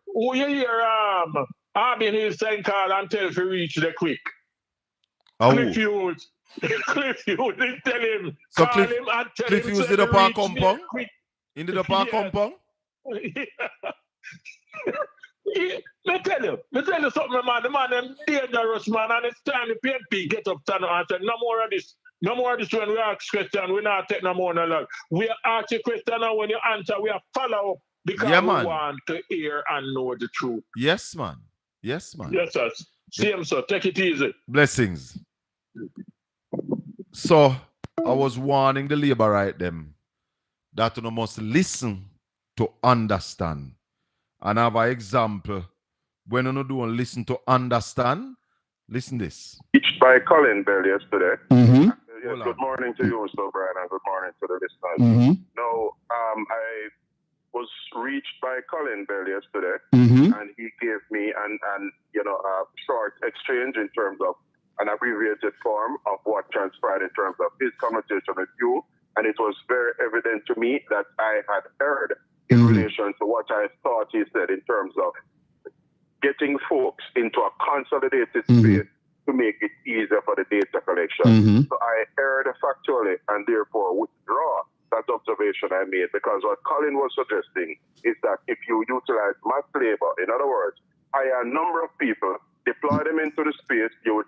I've been here saying call and tell if you reach the quick. Oh. Cliff Hughes. Cliff Hughes, they tell him. So call him and tell Cliff him. Hughes did a park compound? In the park compound? Let tell you something, man. The man is dangerous, man, and it's time the PNP get up and say, no more of this. No more of this when we ask question, we not take no more monologue. We ask a question and when you answer, we follow up because we want to hear and know the truth. Yes, man. Yes, man. Yes, sir. Same, sir. Take it easy. Blessings. So, I was warning the labor right them that you must listen to understand. And I have an example. When you don't listen to understand, listen this. Reached by Colin Bell yesterday. Mm-hmm. Yes, good morning to you, Mr. Brian, and good morning to the listeners. Mm-hmm. No, I was reached by Colin Bell yesterday, and he gave me a short exchange in terms of an abbreviated form of what transpired in terms of his conversation with you, and it was very evident to me that I had heard in relation to what I thought he said in terms of getting folks into a consolidated space to make it easier for the data collection. So I erred factually and therefore withdraw that observation I made, because what Colin was suggesting is that if you utilize mass labor, in other words, hire a number of people, deploy them into the space, you would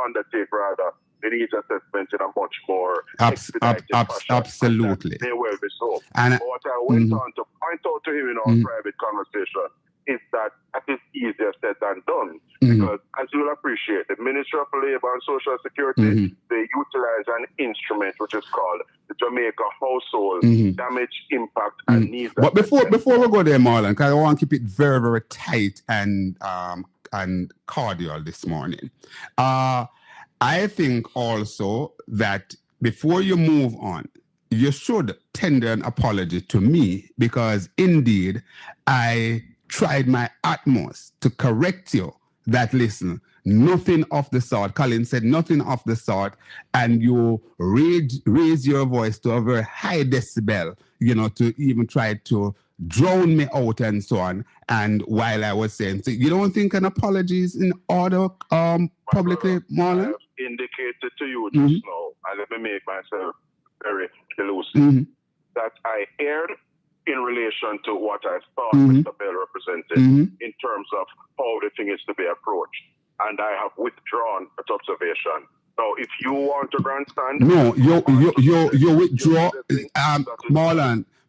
undertake rather the needs assessment in a much more expedited fashion. Absolutely. May well be so. And but what I went on to point out to him in our private conversation is that is easier said than done. Because as you'll appreciate, the Ministry of Labor and Social Security, they utilize an instrument which is called the Jamaica Household Damage, Impact and Needs. But before we go there, Marlon, because I want to keep it very, very tight and cordial this morning. I think also that before you move on, you should tender an apology to me, because indeed I tried my utmost to correct you that, listen, nothing of the sort. Colin said nothing of the sort, and you raise your voice to a very high decibel, to even try to drown me out and so on. And while I was saying, so you don't think an apology is in order publicly, Marlon? I have indicated to you just now, and let me make myself very elusive, that I erred in relation to what I thought Mr. Bell represented in terms of how the thing is to be approached. And I have withdrawn that observation. Now, if you want to grandstand... No, you withdraw...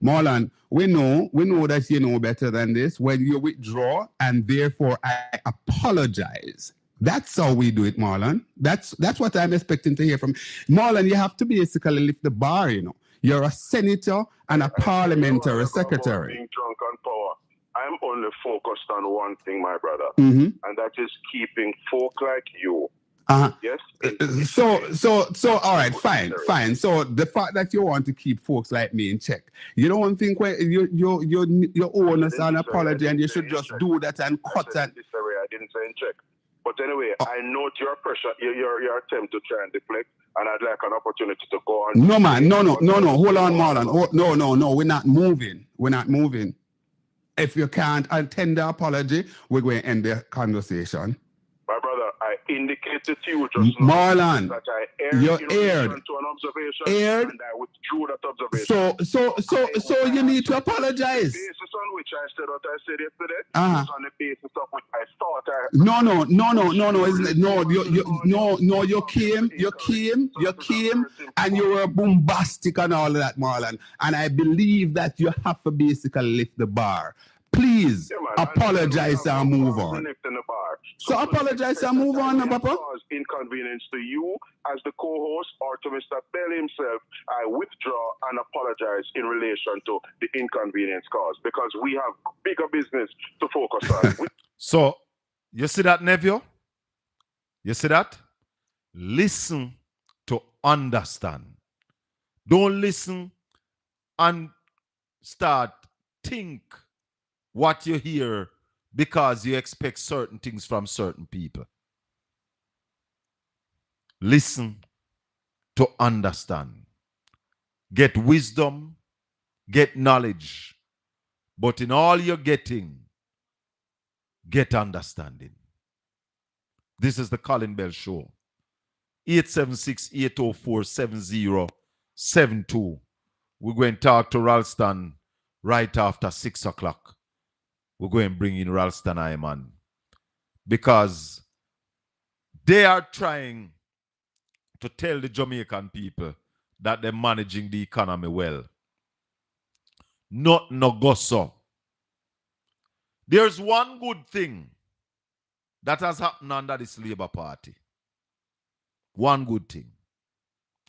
Marlon, we know that you know better than this. When you withdraw, and therefore I apologize. That's how we do it, Marlon. That's what I'm expecting to hear from Marlon. You have to basically lift the bar, You're a senator and a parliamentary secretary. Being drunk on power. I'm only focused on one thing, my brother, and that is keeping folk like you. Yes. So all right, fine. So the fact that you want to keep folks like me in check, you don't think you owe us an apology, and you should just do that and cut that. I didn't say in check. But anyway, I note your pressure, your attempt to try and deflect, and I'd like an opportunity to go on. No, man, no. Hold on, Marlon. No. We're not moving. If you can't attend the apology, we're going to end the conversation. My brother, I indicated to you just now Marlon, that I erred in relation to an observation, and I withdrew that observation. So you need to apologize. The basis on which I said what I said yesterday was on the basis of which I thought I... No, you came, and you were bombastic and all of that, Marlon. And I believe that you have to basically lift the bar. Please apologize and move on. So apologize and move on, Papa. Inconvenience to you as the co-host or to Mr. Bell himself, I withdraw and apologize in relation to the inconvenience caused, because we have bigger business to focus on. So, you see that, nephew? You see that? Listen to understand. Don't listen and start think what you hear because you expect certain things from certain people. Listen to understand. Get wisdom, get knowledge, but in all you're getting, get understanding. This is the Colin Bell Show. 876-804-7072. We're going to talk to Ralston right after 6 o'clock. We're going to bring in Ralston Iman, because they are trying to tell the Jamaican people that they're managing the economy well. Not no go so. There's one good thing that has happened under this Labour Party. One good thing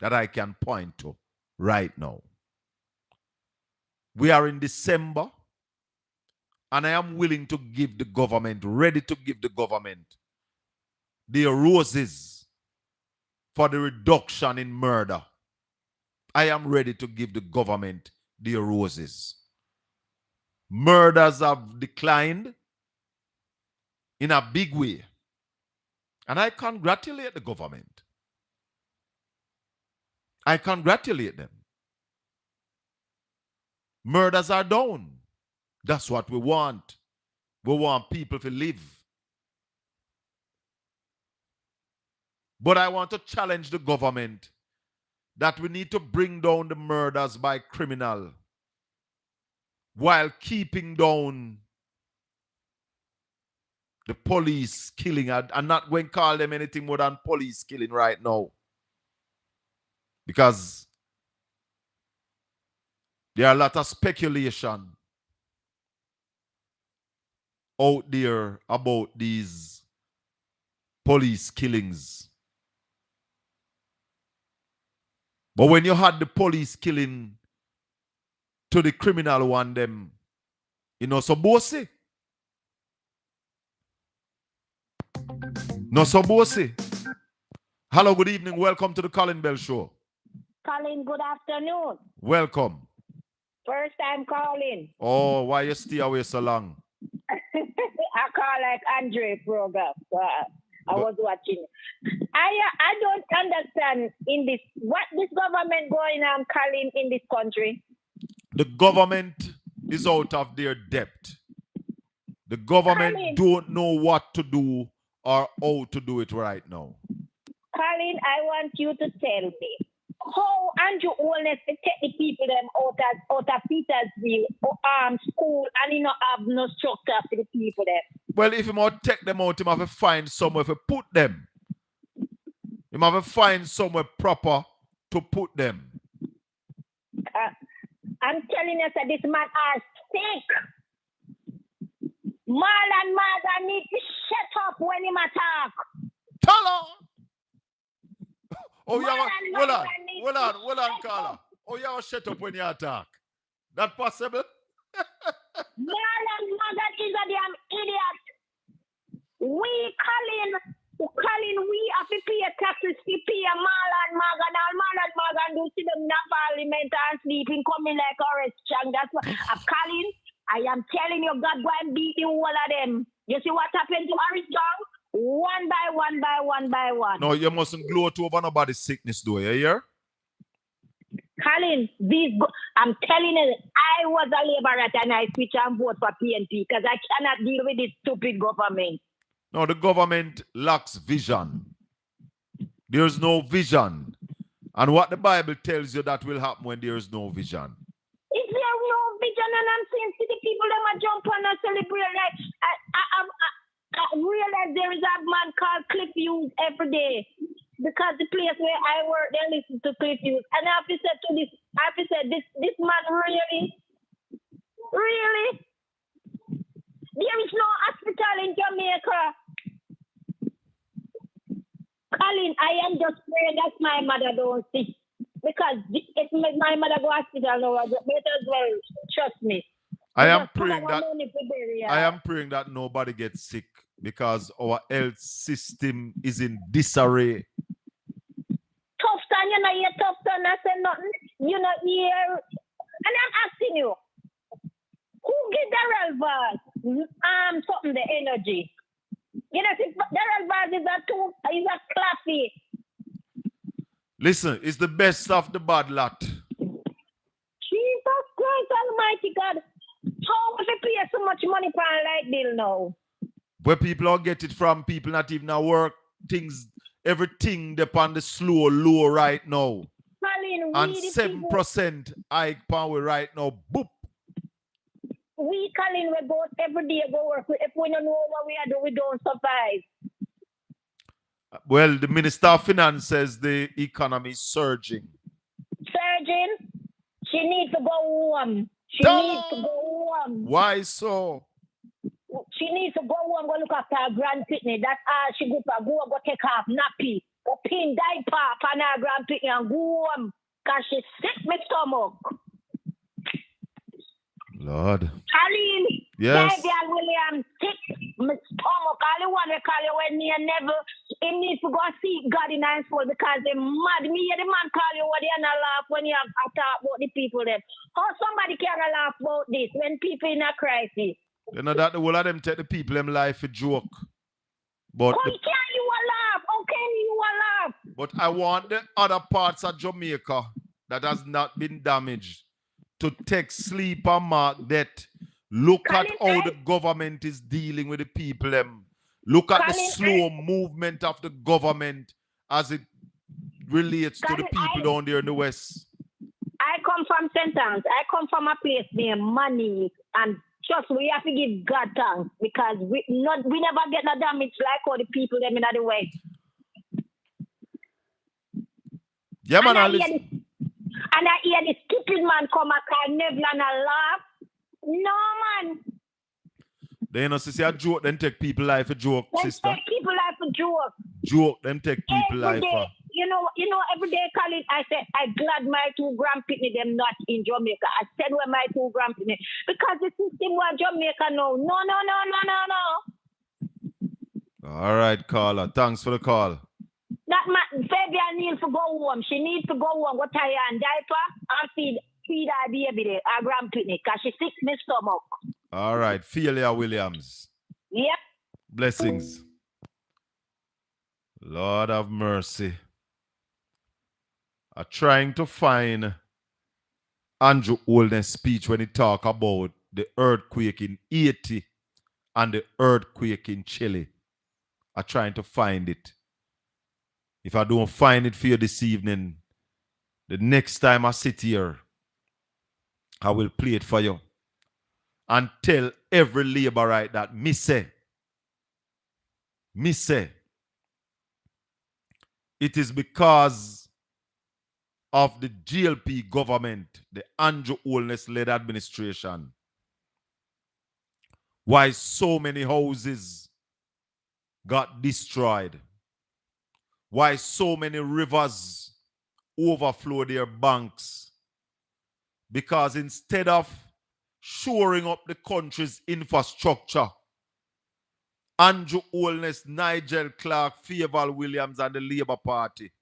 that I can point to right now. We are in December, and I am willing to give the government, ready to give the government the roses for the reduction in murder. I am ready to give the government the roses. Murders have declined in a big way. And I congratulate the government. I congratulate them. Murders are down. That's what we want. We want people to live. But I want to challenge the government that we need to bring down the murders by criminal while keeping down the police killing. I'm not going to call them anything more than police killing right now. Because there are a lot of speculation out there about these police killings. But when you had the police killing to the criminal one, them, you know, so bossy. No, so bossy. Hello, good evening. Welcome to the Colin Bell Show. Colin, good afternoon. Welcome. First time calling. Oh, why you stay away so long? I call like Andre program. So I was watching. I don't understand in this what this government going on, Colin, in this country. The government is out of their depth. The government don't know what to do or how to do it right now. Colin, I want you to tell me how Andrew Holness to take the people them out of Petersville school and you know have no structure for the people them. Well, if you want to take them out, you have to find somewhere to put them. You have to find somewhere proper to put them. I'm telling you that this man are sick. Marlon Marga need to shut up when he attack. Tell her. Oh, yeah, hold on, Carla. Oh, yeah, shut up when you attack. That possible? Marlon Marga is a damn idiot. We Colin, we have to pay taxes to pay Marlon Marga. Now Marlon Marga do see them in the parliament and sleeping coming like Orange Chang. That's what Colin, I am telling you, God go and beat the whole of them. You see what happened to Orange Chang? One by one. No, you mustn't gloat over nobody's sickness, though, you hear? Colin, I'm telling you, I was a laborer and I switch and vote for PNP because I cannot deal with this stupid government. No, the government lacks vision. There's no vision. And what the Bible tells you that will happen when there is no vision. If there's no vision, and I'm saying to the people that might jump on and celebrate, like, I realize there is a man called Cliff Hughes every day. Because the place where I work, they listen to Cliff Hughes. And I have to say this man really? There is no hospital in Jamaica. Colin, I am just praying that my mother don't sick. Because if my mother go to hospital now, better as well, trust me. I am praying that nobody gets sick because our health system is in disarray. Tough time, you know, you're tough time, I said nothing. You know, here. And I'm asking you, who give Darrell Vaz something the energy? You know, Darrell Vaz is a classy. Listen, it's the best of the bad lot. Jesus Christ Almighty God. How much they pay so much money for a light bill now? Where people all get it from, people not even at work, everything depend the slow low right now. Colin, and 7% hike power right now. Boop. We, Colin, we go every day go work. If we don't know what we are doing, we don't survive. Well, the Minister of Finance says the economy is surging. Surging? She needs to go home. She needs to go home. Why so? She needs to go home, go look after her grand pitney. That's all she go for. Go take off nappy. Go pin diaper for her grand pitney and go home. Because she's sick with stomach. Lord. Colin. Yes. Baby, William, sick with stomach. All the one we call you when you never, he needs to go see God in his soul because they mad. Me, the man call you when you not laugh when you talk about the people there. How somebody can laugh about this when people in a crisis? You know that the whole of them take the people in life a joke. But how can you laugh? How can you laugh? But I want the other parts of Jamaica that has not been damaged to take sleep and mark debt. Look at how the government is dealing with the people. Look at the slow movement of the government as it relates to the people down there in the West. I come from St. Anne's. I come from a place named Money, and just we have to give God thanks because we never get no damage like all the people them in the West. Yeah, man. And I hear the stupid man come a call Neville and a laugh. No, man. They you know, see a joke, then take people life a joke, sister. Take people life a joke. Joke, them take people life. You know, every day, Colin, I said, I glad my 2 grandpitney them not in Jamaica. I said, where my 2 grandpitney? Because the system was Jamaica now. No. All right, caller. Thanks for the call. That man, Fabian needs to go home. She needs to go home, go tie her and diaper, and feed her baby there, her grandpitney, because she sick in the stomach. All right, Felia Williams. Yep. Blessings. Lord have mercy. I'm trying to find Andrew Holden's speech when he talk about the earthquake in Haiti and the earthquake in Chile. I'm trying to find it. If I don't find it for you this evening, the next time I sit here, I will play it for you and tell every laborite that me say, it is because of the GLP government, the Andrew Holness-led administration, why so many houses got destroyed, why so many rivers overflow their banks. Because instead of shoring up the country's infrastructure, Andrew Holness, Nigel Clark, Favour Williams and the Labour Party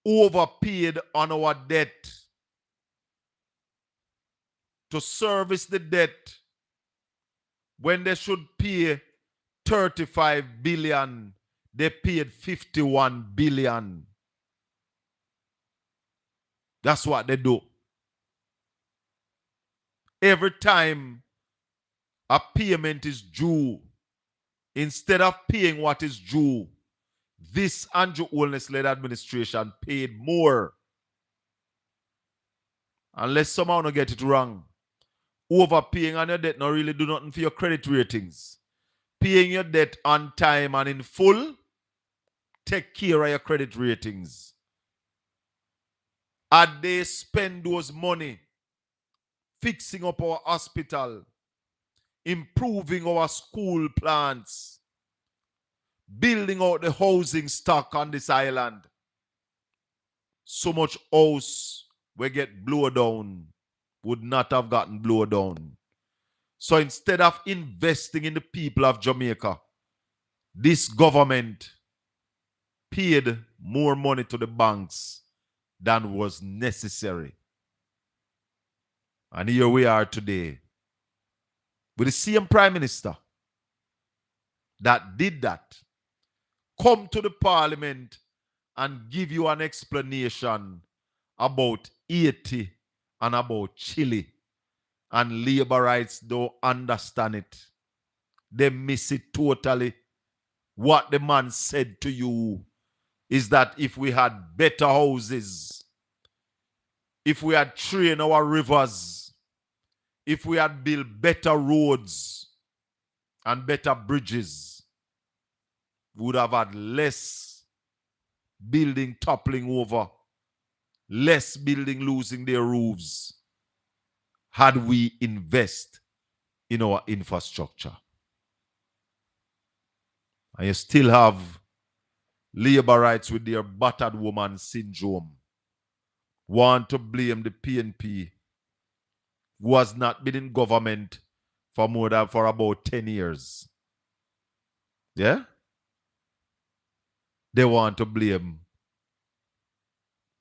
overpaid on our debt. To service the debt when they should pay 35 billion, they paid 51 billion. That's what they do. Every time a payment is due, instead of paying what is due, this Andrew Holness-led administration paid more. Unless somehow not get it wrong. Overpaying on your debt not really do nothing for your credit ratings. Paying your debt on time and in full, take care of your credit ratings. And they spend those money fixing up our hospital, improving our school plants, building out the housing stock on this island. So much house we get blown down would not have gotten blown down. So instead of investing in the people of Jamaica, this government paid more money to the banks than was necessary. And here we are today with the same Prime Minister that did that. Come to the Parliament and give you an explanation about Haiti and about Chile. And labor rights don't understand it. They miss it totally. What the man said to you is that if we had better houses, if we had trained our rivers, if we had built better roads and better bridges, we would have had less building toppling over, less building losing their roofs, had we invest in our infrastructure. And you still have labor rights with their battered woman syndrome. Want to blame the PNP, who has not been in government for about 10 years. Yeah? They want to blame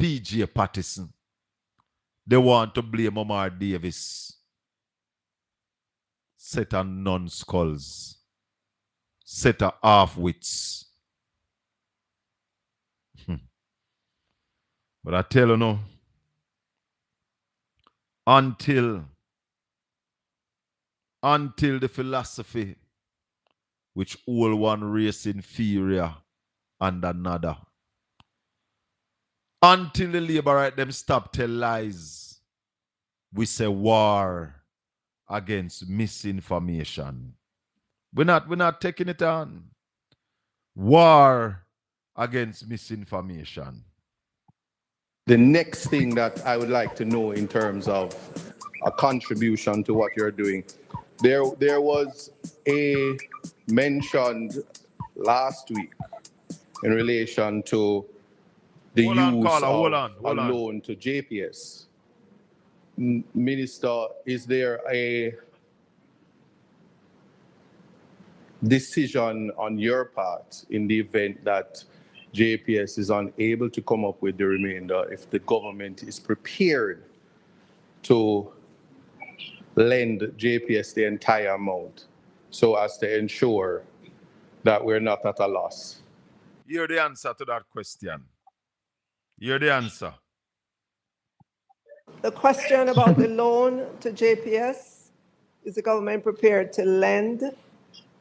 PJ Patterson. They want to blame Omar Davis. Set of numbskulls. Set of half-wits. But I tell you no, until the philosophy which all one race inferior and another. Until the labor right them stop tell lies, we say war against misinformation. We're not taking it on. War against misinformation. The next thing that I would like to know in terms of a contribution to what you're doing, there was a mentioned last week in relation to the use of a loan to JPS. Minister, is there a decision on your part in the event that JPS is unable to come up with the remainder, if the government is prepared to lend JPS the entire amount so as to ensure that we're not at a loss? Hear the answer to that question. Hear the answer. The question about the loan to JPS, is the government prepared to lend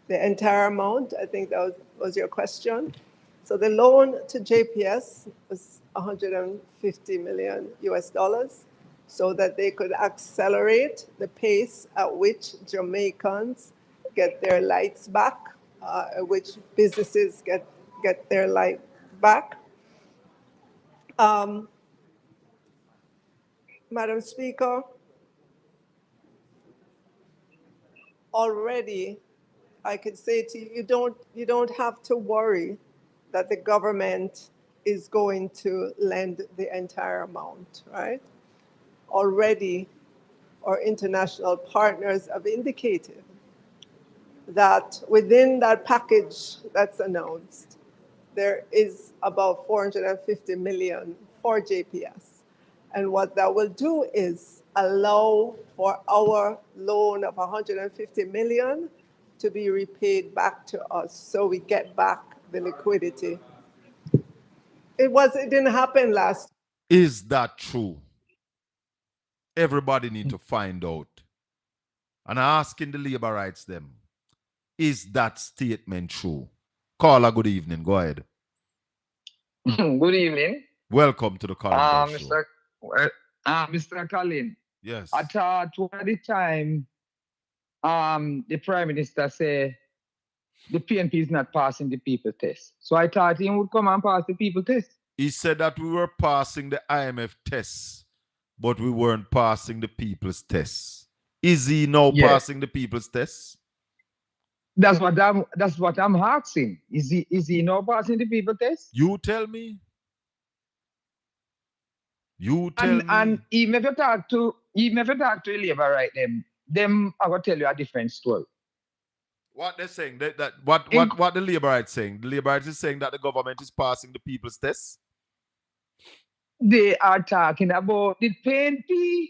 the entire amount? I think that was your question. So the loan to JPS was 150 million US dollars so that they could accelerate the pace at which Jamaicans get their lights back, which businesses get their light back. Madam Speaker, already I could say to you, you don't have to worry that the government is going to lend the entire amount, right? Already our international partners have indicated that within that package that's announced, there is about 450 million for JPS. And what that will do is allow for our loan of 150 million to be repaid back to us, so we get back the liquidity. It didn't happen last. Is that true? Everybody need to find out. And asking the labor rights them, is that statement true? Caller, good evening. Go ahead. Good evening. Welcome to the Colin Bell Show. Mr. Colin. Yes. I thought at the time the Prime Minister said the PNP is not passing the people test. So I thought he would come and pass the people test. He said that we were passing the IMF tests, but we weren't passing the people's tests. Is he now passing the people's tests? That's what I'm asking. Is he now passing the people test? You tell me. You tell me. And even if you talk to labor right them I will tell you a different story. What they're saying, what the labor rights saying? The labor rights is saying that the government is passing the people's tests. They are talking about the PNP.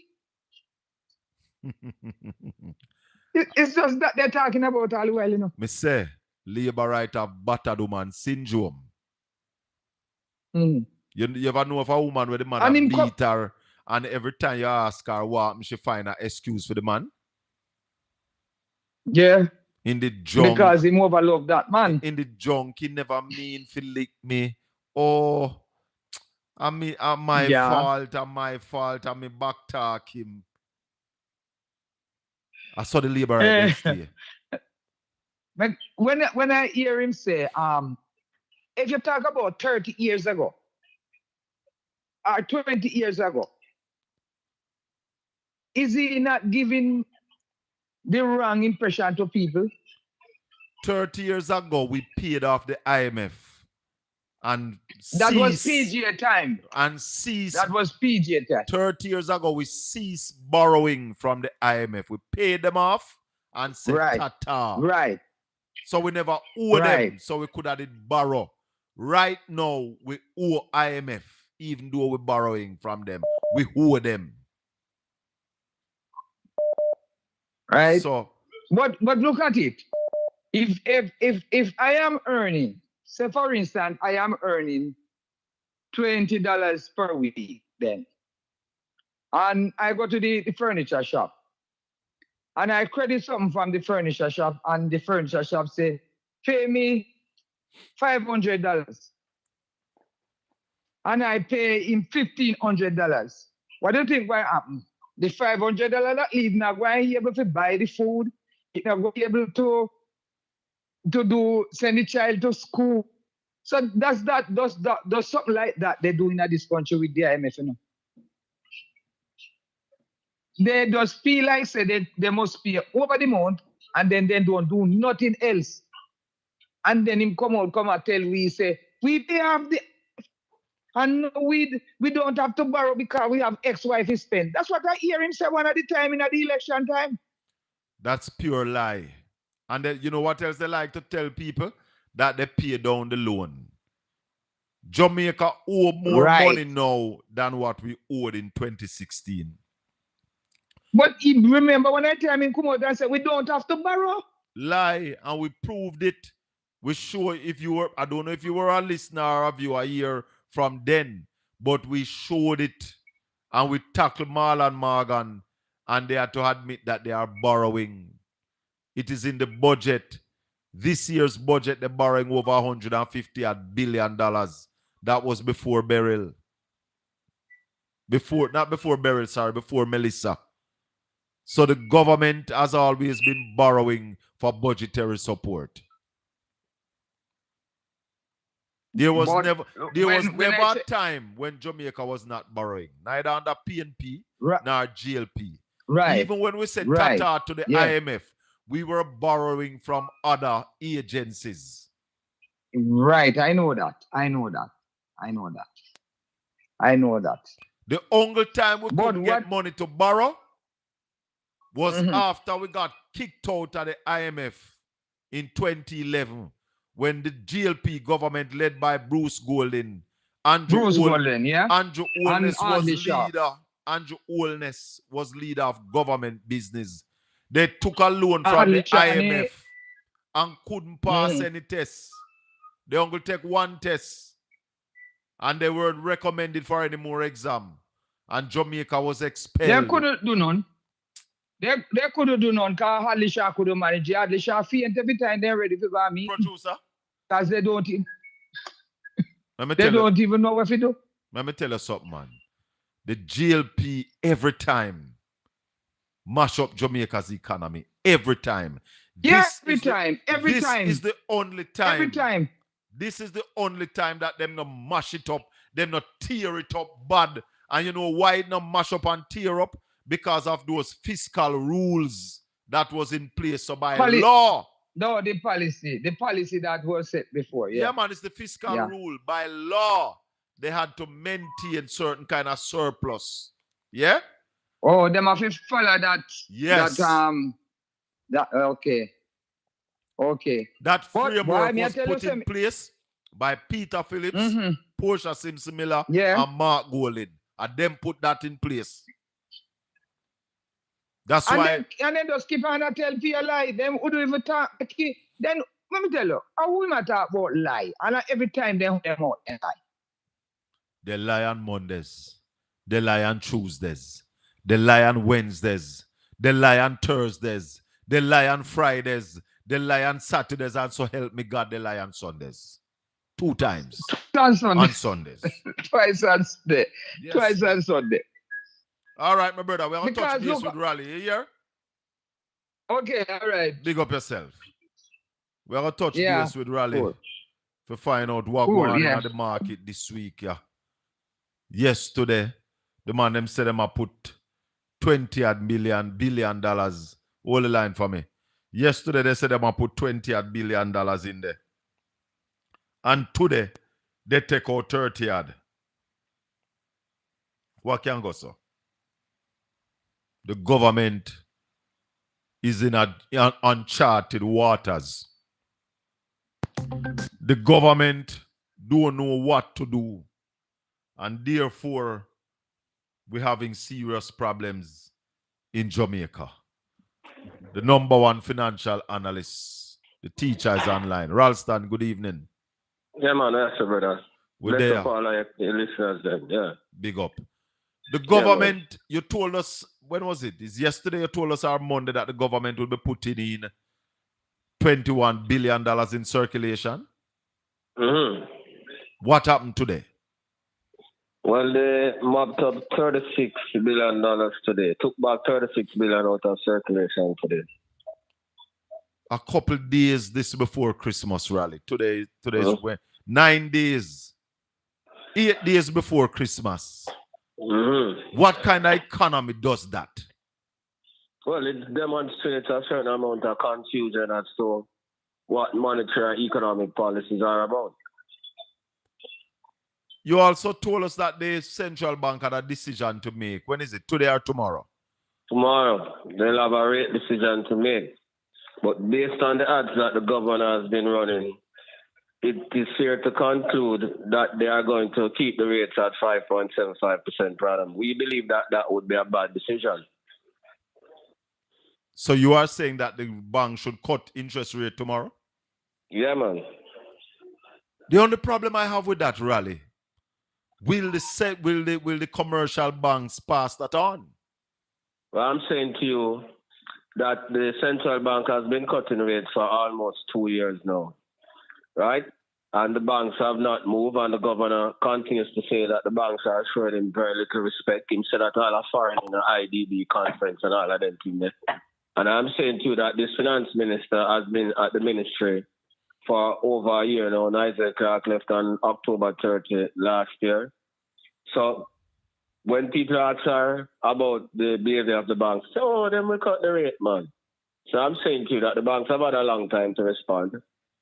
It's just that they're talking about all the while, you know. Me say, labor right have battered woman syndrome. Mm. You ever know of a woman where the man beat her, and every time you ask her what, she find an excuse for the man? Yeah. In the junk. Because he overloved that man. In the junk, he never mean to lick me. Oh, my fault, and me back talk him. I saw the labor right yesterday. When I hear him say, if you talk about 30 years ago or 20 years ago, is he not giving the wrong impression to people? 30 years ago, we paid off the IMF. And that was PGA time. And ceased. That was PGA time. 30 years ago, we ceased borrowing from the IMF. We paid them off and said ta-ta. Right. So we never owe them, so we could have did borrow. Right now, we owe IMF, even though we're borrowing from them. We owe them. Right. So, but look at it. If I am earning, say for instance, I am earning $20 per week, then And I go to the furniture shop. And I credit something from the furniture shop. And the furniture shop say, pay me $500. And I pay him $1,500. What do you think will happen? The $500 that leave not going to be able to buy the food. It's not going to be able to send the child to school. So does something like that they do in this country with the IMF, you know? They just feel like say they must pay over the month and then they don't do nothing else. And then him come and tell we say, we have the and we don't have to borrow because we have ex-wife to spend. That's what I hear him say one at the time in the election time. That's pure lie. And then, you know what else they like to tell people? That they pay down the loan. Jamaica owe more money now than what we owed in 2016. But remember when I tell him come out and say we don't have to borrow? Lie, and we proved it. We show if you were, I don't know if you were a listener or a viewer here from then, but we showed it and we tackled Marlon Morgan and they had to admit that they are borrowing. It is in the budget. This year's budget, they're borrowing over $150 billion. That was before Beryl. Not before Beryl, sorry, before Melissa. So the government has always been borrowing for budgetary support. There was never a time when Jamaica was not borrowing, neither under PNP nor GLP. Right. Even when we said Tata to the IMF, we were borrowing from other agencies. Right, I know that. The only time we couldn't get money to borrow was after we got kicked out of the IMF in 2011 when the GLP government led by Bruce Golding, Andrew Holness was leader of government business. They took a loan from the IMF and couldn't pass any tests. They only take one test and they weren't recommended for any more exam. And Jamaica was expelled. They couldn't do none. They couldn't do none because Hadley Shah couldn't manage it. Hadley Shah faint every time they're ready to go meet. Producer? Because they don't even know what to do. Let me tell you something, man. The GLP every time mash up Jamaica's economy. Every time. This is the only time. Every time. This is the only time that them not mash it up. Them not tear it up bad. And you know why it not mash up and tear up? Because of those fiscal rules that was in place. So by law. No, the policy that was set before. Yeah, man, it's the fiscal rule. By law, they had to maintain certain kind of surplus. Yeah? Oh, them have to follow that. Yes. Okay. That framework was put in place by Peter Phillips, Portia Simpson Miller, and Mark Golding. And them put that in place. That's why. And then just keep on and tell people lie. Them who don't even talk. Then let me tell you, how we not talk about lie? And every time they them out and lie. They lie on Mondays. They lie on Tuesdays. They lie on Wednesdays. They lie on Thursdays. They lie on Fridays. They lie on Saturdays. And so help me God, they lie on Sundays. 2 times. On Sundays. Twice on Sunday. Yes. Twice on Sunday. All right, my brother. We're going to touch base with Raleigh. You hear? Okay, all right. Big up yourself. We're going to touch base with Raleigh to find out what going on in the market this week. Yeah. Yesterday, the man them said them put $20 billion. Hold the line for me. Yesterday, they said them put $20 billion in there. And today, they take out 30 odd. What can go so? The government is in uncharted waters. The government don't know what to do. And therefore, we're having serious problems in Jamaica. The #1 financial analyst, the teacher is online. Ralston, good evening. Yeah, man, that's a brother. We're there. Up all your listeners then, yeah. Big up. The government, you told us, when was it? It's yesterday you told us or Monday that the government will be putting in $21 billion in circulation. What happened today? Well, they mopped up $36 billion today. Took back $36 billion out of circulation today. A couple days this before Christmas rally. Today's when 9 days. 8 days before Christmas. What kind of economy does that? Well, it demonstrates a certain amount of confusion as to what monetary and economic policies are about. You also told us that the central bank had a decision to make. When is it? Today or tomorrow? Tomorrow. They'll have a rate decision to make. But based on the ads that the governor has been running, it is fair to conclude that they are going to keep the rates at 5.75% per annum. We believe that that would be a bad decision. So you are saying that the bank should cut interest rate tomorrow? Yeah, man. The only problem I have with that rally, will the commercial banks pass that on? Well, I'm saying to you that the central bank has been cutting rates for almost 2 years now, right? And the banks have not moved, and the governor continues to say that the banks are showing him very little respect. He said that all are foreign in the IDB conference and all of them things. And I'm saying to you that this finance minister has been at the ministry for over a year now. Nigel Clark left on October 30 last year. So when people ask her about the behavior of the banks, say, oh, then we cut the rate, man. So I'm saying to you that the banks have had a long time to respond.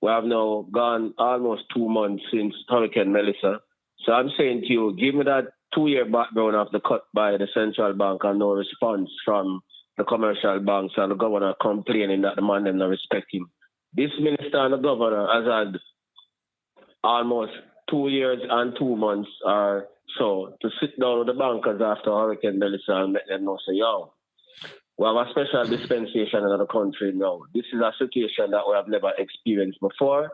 We have now gone almost 2 months since Hurricane Melissa. So I'm saying to you, give me that 2-year background of the cut by the central bank and no response from the commercial banks and the governor complaining that the man didn't respect him. This minister and the governor has had almost 2 years and 2 months or so to sit down with the bankers after Hurricane Melissa and let them know, say, yo, we have a special dispensation in the country now. This is a situation that we have never experienced before,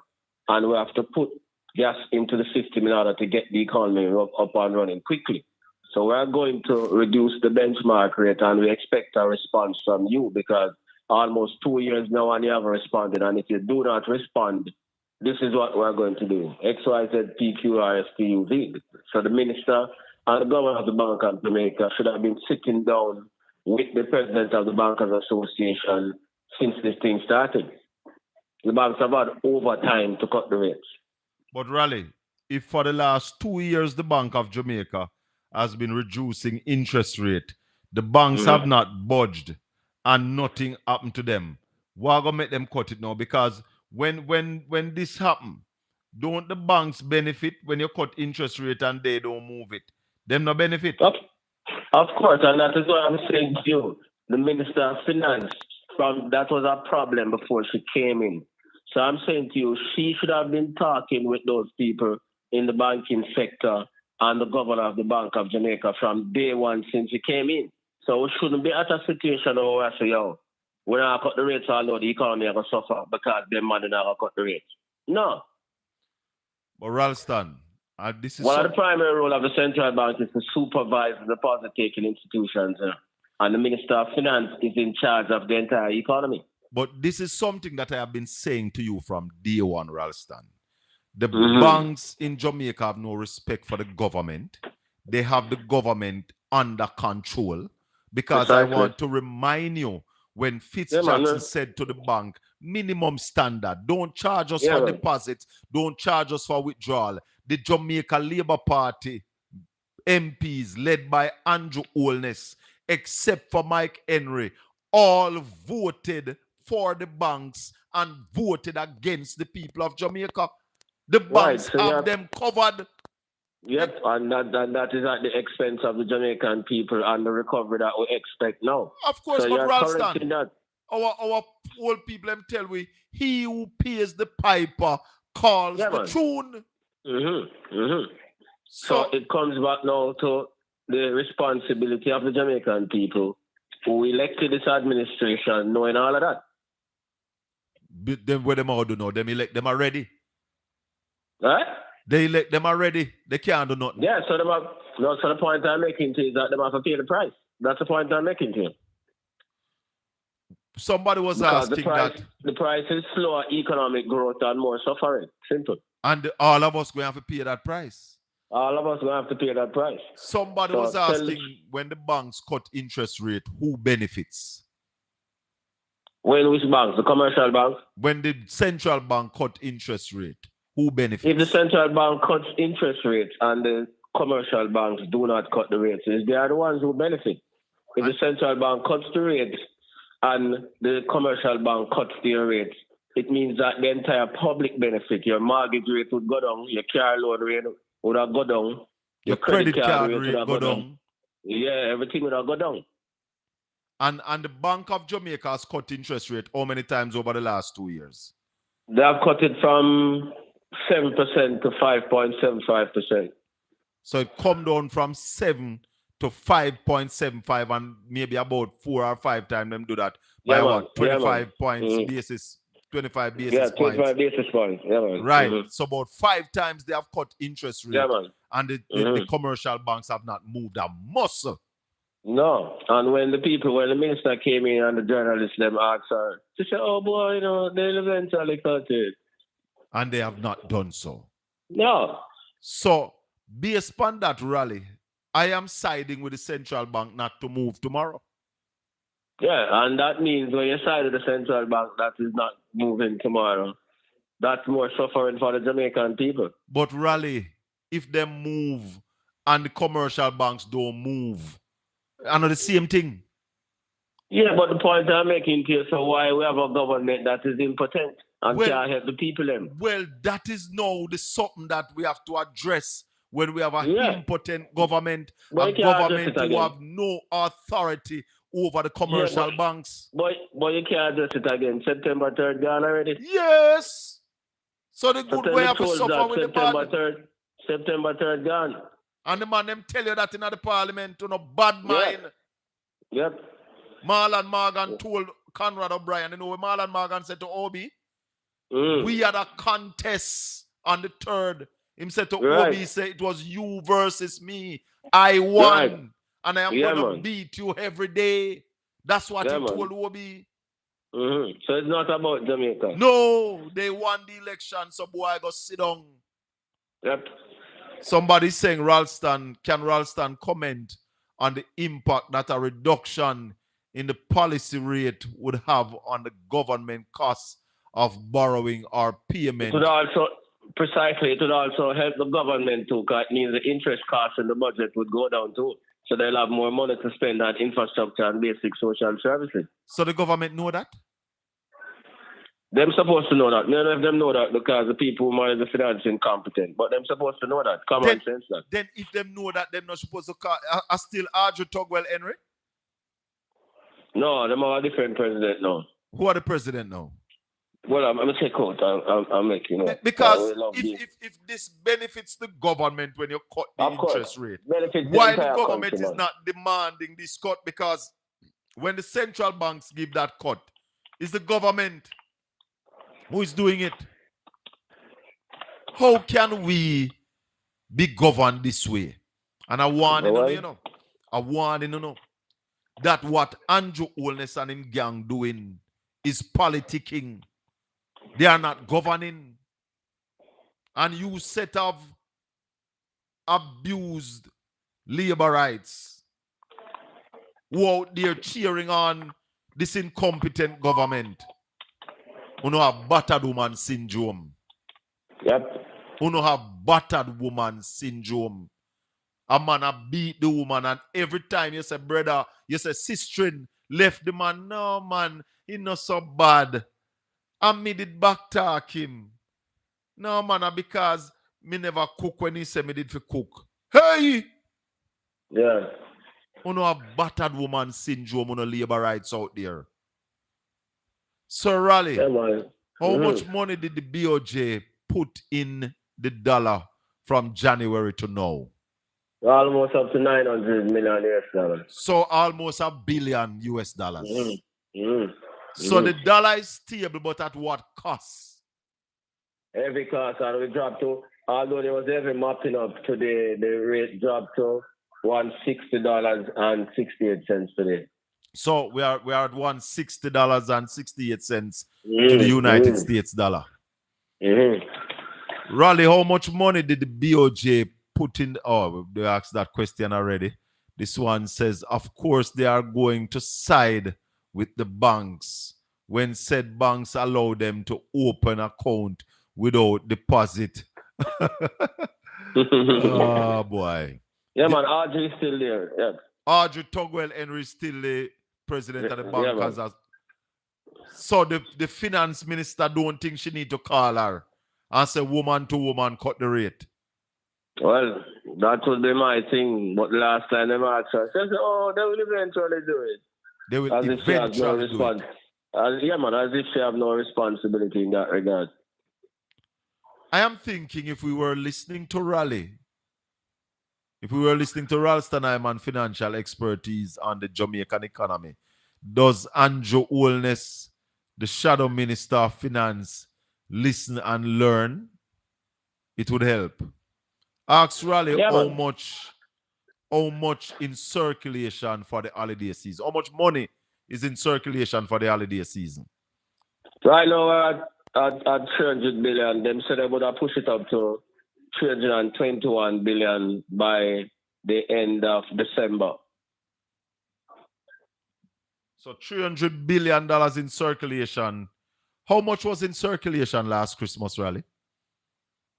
and we have to put gas into the system in order to get the economy up and running quickly. So we're going to reduce the benchmark rate, and we expect a response from you because almost 2 years now and you haven't responded. And if you do not respond, this is what we're going to do. XYZ, PQ, RSTUV. So the minister and the governor of the Bank of Jamaica should have been sitting down with the president of the Bankers Association since this thing started. The banks have had overtime to cut the rates. But Raleigh, if for the last 2 years the Bank of Jamaica has been reducing interest rate, the banks have not budged and nothing happened to them, why gonna make them cut it now? Because when this happen, don't the banks benefit when you cut interest rate and they don't move it? Them no benefit? Of course, and that is what I'm saying to you. The Minister of Finance, that was a problem before she came in. So I'm saying to you, she should have been talking with those people in the banking sector and the governor of the Bank of Jamaica from day one since she came in. So we shouldn't be at a situation where I say, yo, we're not going to cut the rates, although the economy is going to suffer because them man are not going to cut the rates. No. But Ralston, this is one of the primary role of the central bank is to supervise the deposit-taking institutions, and the Minister of Finance is in charge of the entire economy. But this is something that I have been saying to you from day one, Ralston. The banks in Jamaica have no respect for the government. They have the government under control. Because I want to remind you, when Fitzjackson said to the bank, minimum standard, don't charge us for deposits, don't charge us for withdrawal. The Jamaica Labour Party MPs led by Andrew Holness, except for Mike Henry, all voted for the banks and voted against the people of Jamaica. The banks have them covered. Yep, and that is at the expense of the Jamaican people and the recovery that we expect now. Of course, so but Ralston, our old people them tell we, he who pays the piper calls the tune. So it comes back now to the responsibility of the Jamaican people who elected this administration knowing all of that. But then what them all do now? Them elect them already. Right? They elect them already. They can't do nothing. Yeah, so the point I'm making to you is that they have to pay the price. That's the point I'm making to you. Somebody was Because asking that. The price is slower economic growth and more suffering. Simple. And all of us going to have to pay that price. All of us going to have to pay that price. Somebody was asking when the banks cut interest rate, who benefits? When which banks? The commercial banks? When the central bank cut interest rate, who benefits? If the central bank cuts interest rates and the commercial banks do not cut the rates, they are the ones who benefit. If the central bank cuts the rates and the commercial bank cuts their rates, it means that the entire public benefit. Your mortgage rate would go down, your car loan rate would have go down, your credit card rate would go down. Yeah, everything would have go down. And the Bank of Jamaica has cut interest rate how many times over the last 2 years? They have cut it from 7% to 5.75%. So it come down from 7 to 5.75 and maybe about 4 or 5 times them do that by what? 25 points basis. 25 basis points. 25 basis points. Yeah, man. Right. So about 5 times they have cut interest rate. Yeah, man. And the commercial banks have not moved a muscle. No. And when the minister came in and the journalists them asked her, she said, oh boy, they'll eventually cut it. And they have not done so. No. So based upon that rally, I am siding with the central bank not to move tomorrow. Yeah, and that means when you side with the central bank that is not moving tomorrow, that's more suffering for the Jamaican people. But rally, if they move and the commercial banks don't move, I know the same thing. Yeah, but the point I'm making to you, so why we have a government that is impotent and can't help the people them? Well, that is now the something that we have to address when we have an impotent government, a government who have no authority over the commercial banks. But you can't address it again. September 3rd gone already? Yes. So the good way have to suffer with the bad. September 3rd gone. And the man them tell you that in the parliament, bad mind. Yep. Marlon Morgan told Conrad O'Brien, what Marlon Morgan said to Obi? We had a contest on the 3rd. Him said to Obi, say it was you versus me. I won. And I am going to beat you every day. That's what he told Obi. So it's not about Jamaica. No, they won the election, so boy, go sit down. Yep. Somebody saying can Ralston comment on the impact that a reduction in the policy rate would have on the government costs of borrowing or payment? It would also help the government too, because it means the interest costs in the budget would go down too. So they'll have more money to spend on infrastructure and basic social services. So the government know that? Them supposed to know that. None of them know that because the people who manage the finance incompetent. But them supposed to know that. Common sense that. Then if them know that, them not supposed to call, are still Audrey Tugwell Henry? No, them are a different president now. Who are the president now? Well, I'm going to check out. I'll make you know. Because if this benefits the government when you cut the interest rate, why the government is not demanding this cut? Because when the central banks give that cut, it's the government who is doing it. How can we be governed this way? And I want to know that what Andrew Holness and him gang doing is politicking. They are not governing. And you set of abused labor rights who out there cheering on this incompetent government. Who know have battered woman syndrome. Yep. Who know have battered woman syndrome. A man a beat the woman, and every time you say, brother, you say, sister left the man. No, man, he not so bad. And me did back talk him. No, man, because me never cook when he said me did for cook. Hey! Yeah. You know have battered woman syndrome on the labor rights out there. So, Raleigh, how much money did the BOJ put in the dollar from January to now? Almost up to 900 million US dollars. So almost $1 billion US dollars. So the dollar is stable, but at what cost? Every cost, and we drop to although there was every mopping up today, the rate dropped to $160.68 today. So we are at $160.68 to the United States dollar. Raleigh, how much money did the BOJ put in? Oh, they asked that question already. This one says, of course, they are going to side with the banks when said banks allow them to open account without deposit. Oh, boy. Yeah, man, Audrey is still there. Yeah. Audrey Tugwell Henry is still the president of the bank. So the finance minister don't think she need to call her and say woman to woman cut the rate. Well, that would be my thing. But last time they asked her, she said, oh, they will eventually do it. They will as if she has no eventually do it. Yeah, man, as if she have no responsibility in that regard. I am thinking if we were listening to Raleigh, if we were listening to Ralston Hyman financial expertise on the Jamaican economy, does Andrew Holness, the shadow minister of finance, listen and learn? It would help. Ask Raleigh how much in circulation for the holiday season. How much money is in circulation for the holiday season? Right now we're at 300 billion. Them said they would have pushed it up to 321 billion by the end of December. So $300 billion in circulation. How much was in circulation last Christmas rally?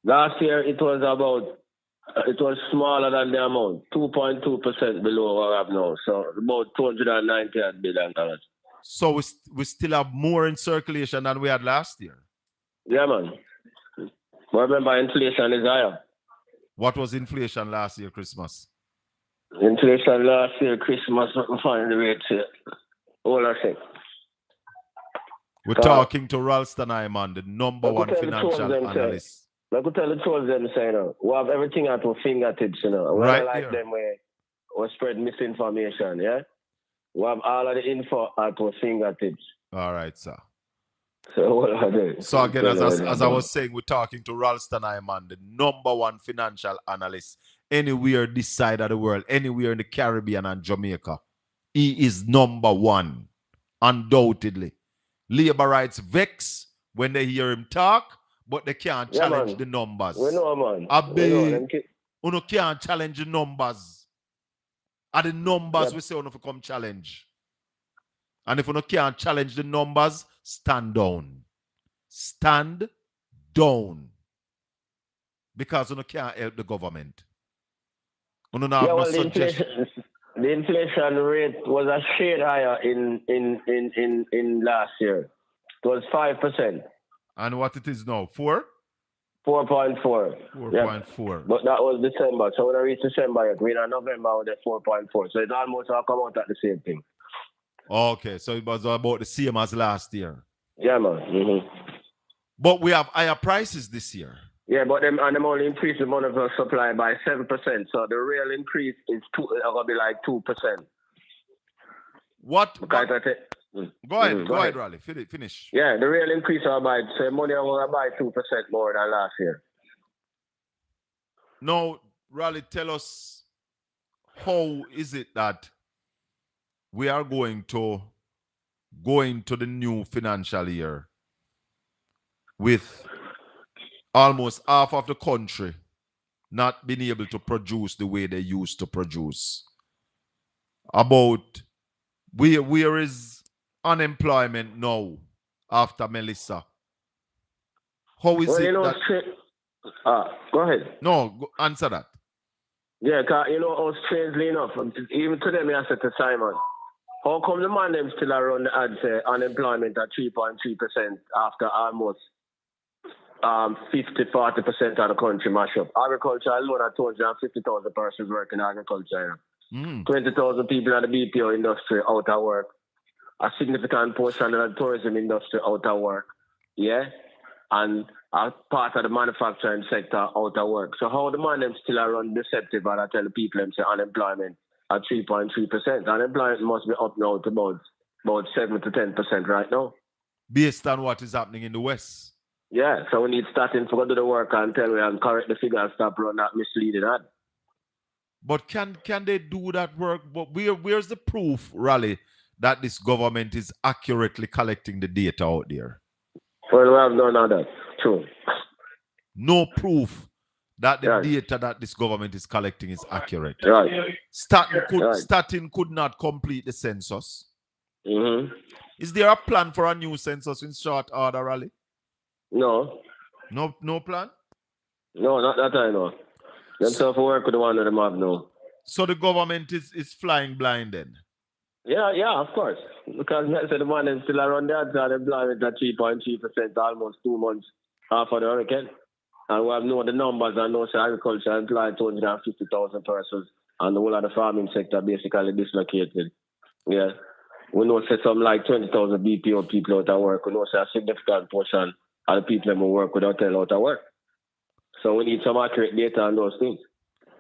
Last year it was smaller than the amount, 2.2% below what we have now. So about $298 billion. So we still have more in circulation than we had last year. Yeah, man. But remember, inflation is higher. What was inflation last year, Christmas? Inflation last year, Christmas, find the rates here. All I say. We're talking to Ralston Hyman, the number one financial analyst. I could tell the trolls them say, you know, we have everything at our fingertips, you know. We don't like them we spread misinformation, yeah? We have all of the info at our fingertips. All right, sir. So again, as I was saying, we're talking to Ralston Hyman, the number one financial analyst anywhere this side of the world, anywhere in the Caribbean and Jamaica. He is number one, undoubtedly. Labor rights vex when they hear him talk, but they can't challenge the numbers. We know, man. You can't challenge the numbers. Are the numbers we say you come challenge. And if you can't challenge the numbers, stand down. Stand down. Because you can't help the government. You don't have no suggestion. The inflation rate was a shade higher in last year. It was 5%. And what it is now? 4? 4.4. 4.4. Yep. But that was December. So when I reach December, we're in November with 4.4. So it almost all come out at the same thing. Okay, so it was about the same as last year. Yeah, man. But we have higher prices this year. Yeah, but them only increase the amount of supply by 7%. So the real increase is gonna be like 2%. What? Go ahead, Raleigh. Finish. Yeah, the real increase are by money are gonna buy 2% more than last year. Now, Raleigh, tell us how is it that we are going to go into the new financial year with almost half of the country not being able to produce the way they used to produce. Where is unemployment now after Melissa? How is it that... go ahead. No, answer that. Yeah, because, strangely enough, even today I said to Simon, how come the man them still around the ad say unemployment at 3.3% after almost 50-40% of the country mash up? Agriculture alone at 250,000 persons working in agriculture. 20,000 people in the BPO industry out of work. A significant portion of the tourism industry out of work. Yeah? And a part of the manufacturing sector out of work. So how the man them still around deceptive and I tell the people them say unemployment at 3.3%. Unemployment must be up now to about 7 to 10% right now. Based on what is happening in the West. Yeah, so we need starting to go do the work and tell me and correct the figure and stop running that misleading ad. But can they do that work? But where's the proof, Raleigh, that this government is accurately collecting the data out there? Well, we have none of that. True. No proof that the Right. data that this government is collecting is accurate. Right. Statin could not complete the census. Mm-hmm. Is there a plan for a new census in short order, Raleigh? No. No plan? No, not that I know. Them self work with the one that them have now. So the government is flying blind then? Yeah, of course. Because I said the man is still around there, and employment at 3.3% almost 2 months after the hurricane. And we have know the numbers and know agriculture employed 250,000 persons, and the whole of the farming sector basically dislocated. Yeah. We know say some like 20,000 BPO people out of work. We know say a significant portion of the people who work without tell out of work. So we need some accurate data on those things.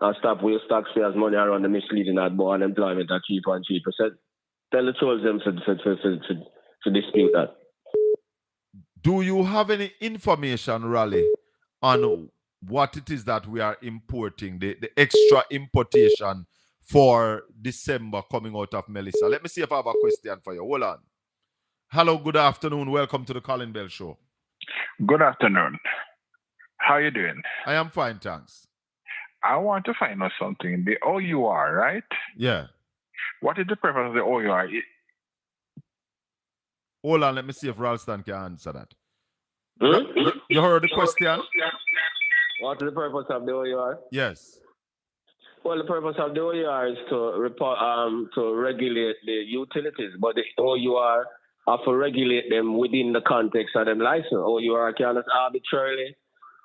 And stop waste taxpayers' money around the misleading about unemployment at 3.3%. Tell the trolls them to dispute that. Do you have any information, Raleigh, on what it is that we are importing, the extra importation for December coming out of Melissa? Let me see if I have a question for you. Hold on. Hello, good afternoon. Welcome to the Colin Bell Show. Good afternoon. How are you doing? I am fine, thanks. I want to find out something. The OUR, right? Yeah. What is the purpose of the OUR? Hold on, let me see if Ralston can answer that. You heard the question? What is the purpose of the OUR? Yes. Well, the purpose of the OUR is to regulate the utilities, but the OUR have to regulate them within the context of them license. OUR cannot arbitrarily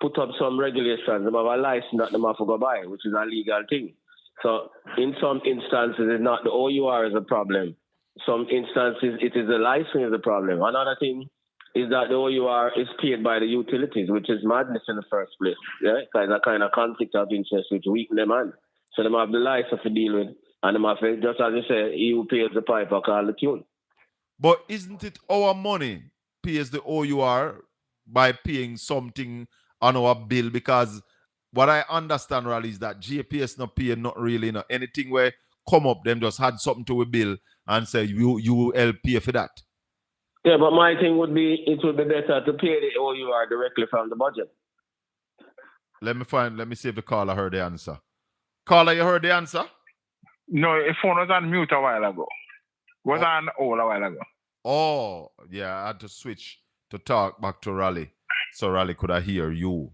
put up some regulations. They have a license that they have to go by, which is a legal thing. So in some instances, it's not the OUR is a problem. Some instances, it is the license is a problem. Another thing is that the OUR is paid by the utilities, which is madness in the first place. Yeah, because a kind of conflict of interest which weaken them on. So they have the license to deal with, and they have to, just as you say, he who pays the piper call the tune. But isn't it our money pays the OUR by paying something on our bill? Because what I understand, Raleigh, is that JPS not paying not really anything where come up, them just had something to a bill and say you help pay for that. Yeah, but my thing would be it would be better to pay the OUR directly from the budget. Let me see if the caller heard the answer. Caller, you heard the answer? No, the phone was on mute a while ago. Was on hold a while ago. Oh, yeah, I had to switch to talk back to Raleigh so Raleigh could hear you.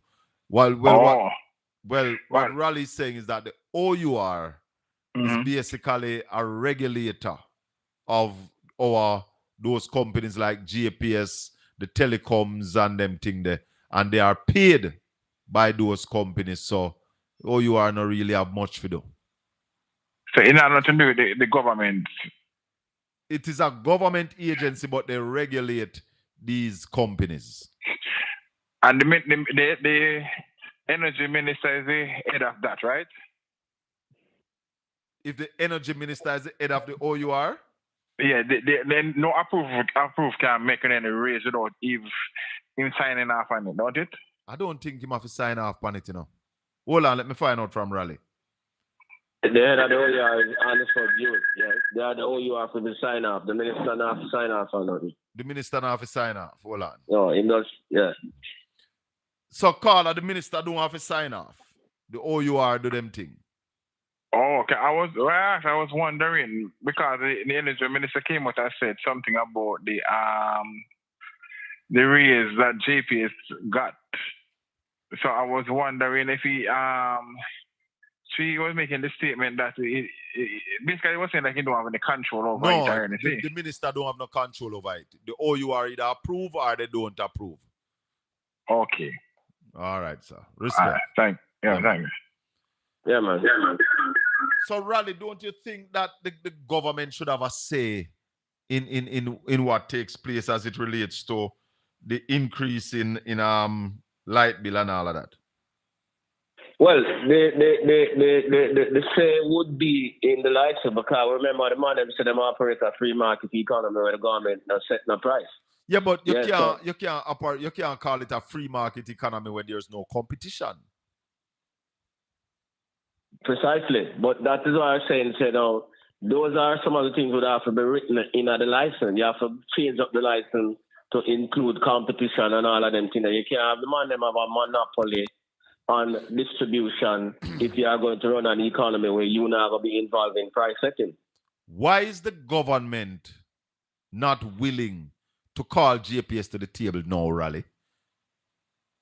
What Raleigh is saying is that the OUR is basically a regulator of those companies like GPS, the telecoms and them thing there. And they are paid by those companies. So OUR not really have much to do. So it has nothing to do with the government. It is a government agency, but they regulate these companies. And the energy minister is the head of that, right? If the energy minister is the head of the OUR? Yeah, then no approve can make any raise without him signing off on it, don't it? I don't think him have to sign off on it, you know. Hold on, let me find out from Raleigh. The head of the OUR is honest for you. Yeah, they are the OUR for the sign off. The minister not have to sign off on nothing. The minister not have to sign off. Hold on. No, he does. Yeah. So, caller, the minister don't have to sign off. The OUR do them thing. Oh, okay. I was wondering because the energy minister came out and said something about the raise that JPS got. So I was wondering if she was making the statement that basically was saying that he don't have any control over it or anything. The minister don't have no control over it. The OUR either approve or they don't approve. Okay. All right, sir. Respect. Thank you. Yeah, man. So, Raleigh, don't you think that the government should have a say in what takes place as it relates to the increase in light bill and all of that? Well, the say would be in the likes of because remember the man them say them operate a free market economy where the government not set no price. Yeah, but you Yes, you can't call it a free market economy when there's no competition. Precisely. But that is why I'm saying, those are some of the things that have to be written in the license. You have to change up the license to include competition and all of them things. You can't have the man them have a monopoly on distribution if you are going to run an economy where you're not going to be involved in price setting. Why is the government not willing to call JPS to the table now, Raleigh?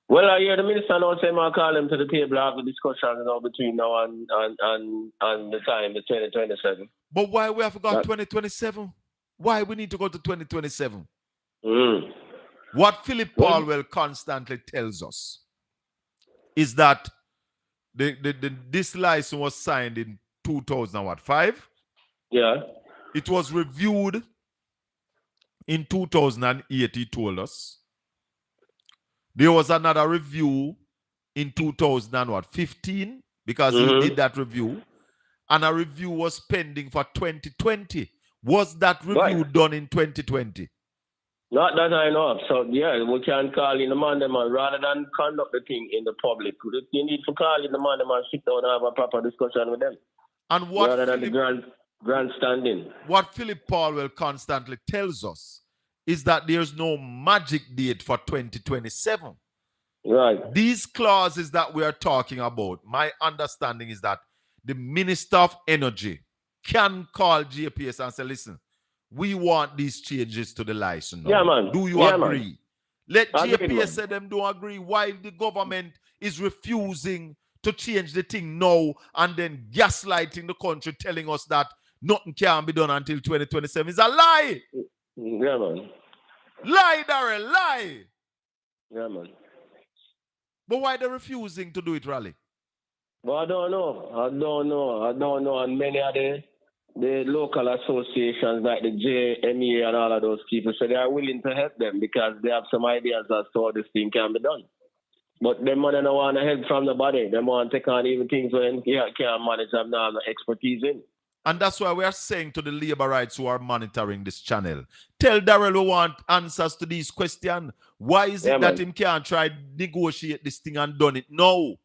Well, I hear the minister now say I'll call him to the table have the discussion between now and the time, the 2027. But why we have got 2027? Why we need to go to 2027? What Philip Palwell constantly tells us is that this license was signed in 2005. Yeah. It was reviewed in 2008, he told us. There was another review in 2015 because he did that review. And a review was pending for 2020. Was that review done in 2020? Not that I know of. So, yeah, we can call in the man them rather than conduct the thing in the public. You need to call in the man them and sit down and have a proper discussion with them. And what rather than the grandstanding. What Philip Palwell constantly tells us is that there's no magic date for 2027. Right. These clauses that we are talking about, my understanding is that the Minister of Energy can call JPS and say, listen, we want these changes to the license. Yeah, man. Do you agree? Let JPS say them don't agree while the government is refusing to change the thing now and then gaslighting the country, telling us that nothing can be done until 2027. It's a lie. Yeah, man. Lie, Darrell, lie. Yeah, man. But why they're refusing to do it, Raleigh? Well, I don't know. And many of the local associations like the JME and all of those people, so they are willing to help them because they have some ideas as to how this thing can be done. But them money don't want to help from the body. They want to take on even things when you can't manage them now, the expertise in. And that's why we are saying to the labor rights who are monitoring this channel, tell Darrell we want answers to these questions. Why is it that him can't try negotiate this thing and done it now?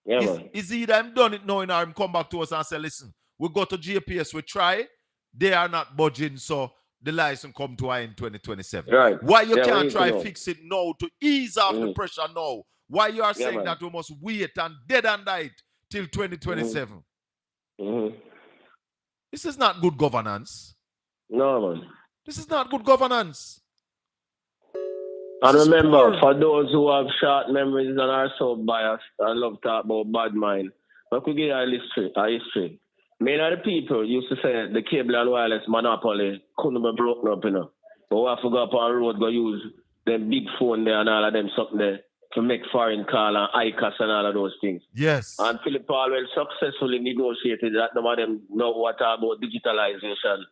Is either him done it now or him come back to us and say, listen, we go to JPS, we try, they are not budging, so the license come to in 2027. Right. Why you can't try fix it now to ease off the pressure now? Why you are saying that we must wait and dead and die till 2027? This is not good governance. No, man. This is not good governance. And remember, for those who have short memories and are so biased, I love to talk about bad mind. But we give you a history. Many of the people used to say the cable and wireless monopoly couldn't be broken up, you know. But we have to go up on the road, go use them big phone there and all of them something there to make foreign call and ICAS and all of those things. Yes. And Philip Palwell successfully negotiated that. None of them know what about digitalization.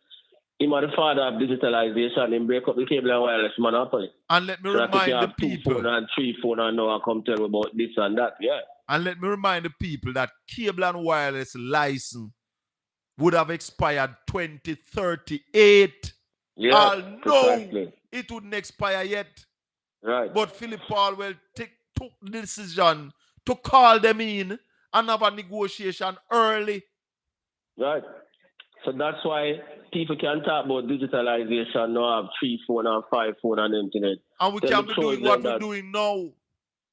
Him are the father of digitalization and break up the cable and wireless monopoly. And let me remind the people. 2 phone and 3 phone and now I come tell you about this and that, yeah. And let me remind the people that cable and wireless license would have expired 2038. Yeah, no, it wouldn't expire yet. Right. But Philip Palwell took the decision to call them in and have a negotiation early. Right. So that's why people can talk about digitalization now, have 3 phone and 5 phone and internet. And we can be doing what we're doing now.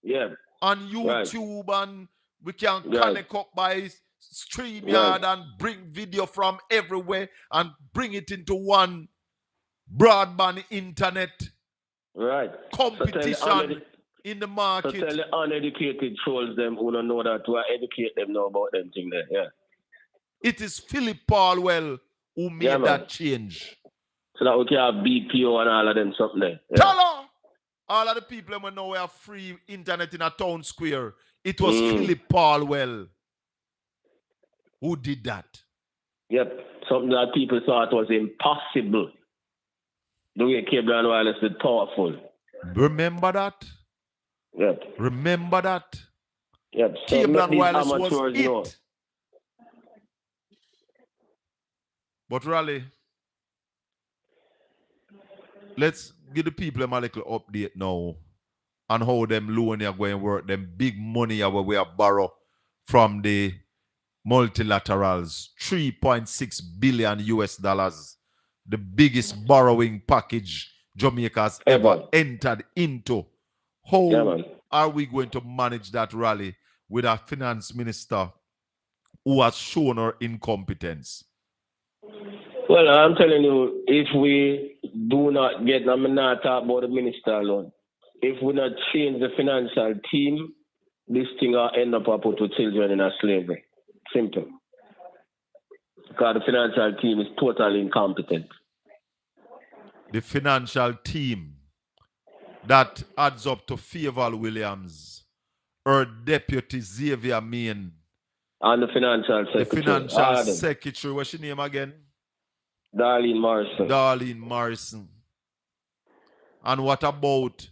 Yeah. On YouTube, and we can connect up by StreamYard and bring video from everywhere and bring it into one broadband internet. Right. Competition in the market. So tell the uneducated trolls them who don't know that to educate them know about them thing there. Yeah. It is Philip Palwell who made that change. So that we can have BPO and all of them something there. Yeah. Tell her! All of the people who know we have free internet in a town square. It was Philip Palwell who did that. Yep. Something that people thought was impossible. The way cable and wireless is powerful. Remember that? Yep. Remember that? Yep. So cable and wireless was it. Know. But Raleigh, let's give the people a little update now on how them loan are going to work, them big money where we are borrow from the multilaterals, 3.6 billion US dollars, the biggest borrowing package Jamaica has ever entered into. How are we going to manage that rally with a finance minister who has shown her incompetence? Well, I'm telling you, if we do not get, I'm not talking about the minister alone. If we not change the financial team, this thing will end up put with children in a slavery. Simple. Because the financial team is totally incompetent. The financial team that adds up to Faval Williams, her deputy Xavier Main, and the financial secretary. The financial secretary, what's your name again? Darlene Morrison. Darlene Morrison. And what about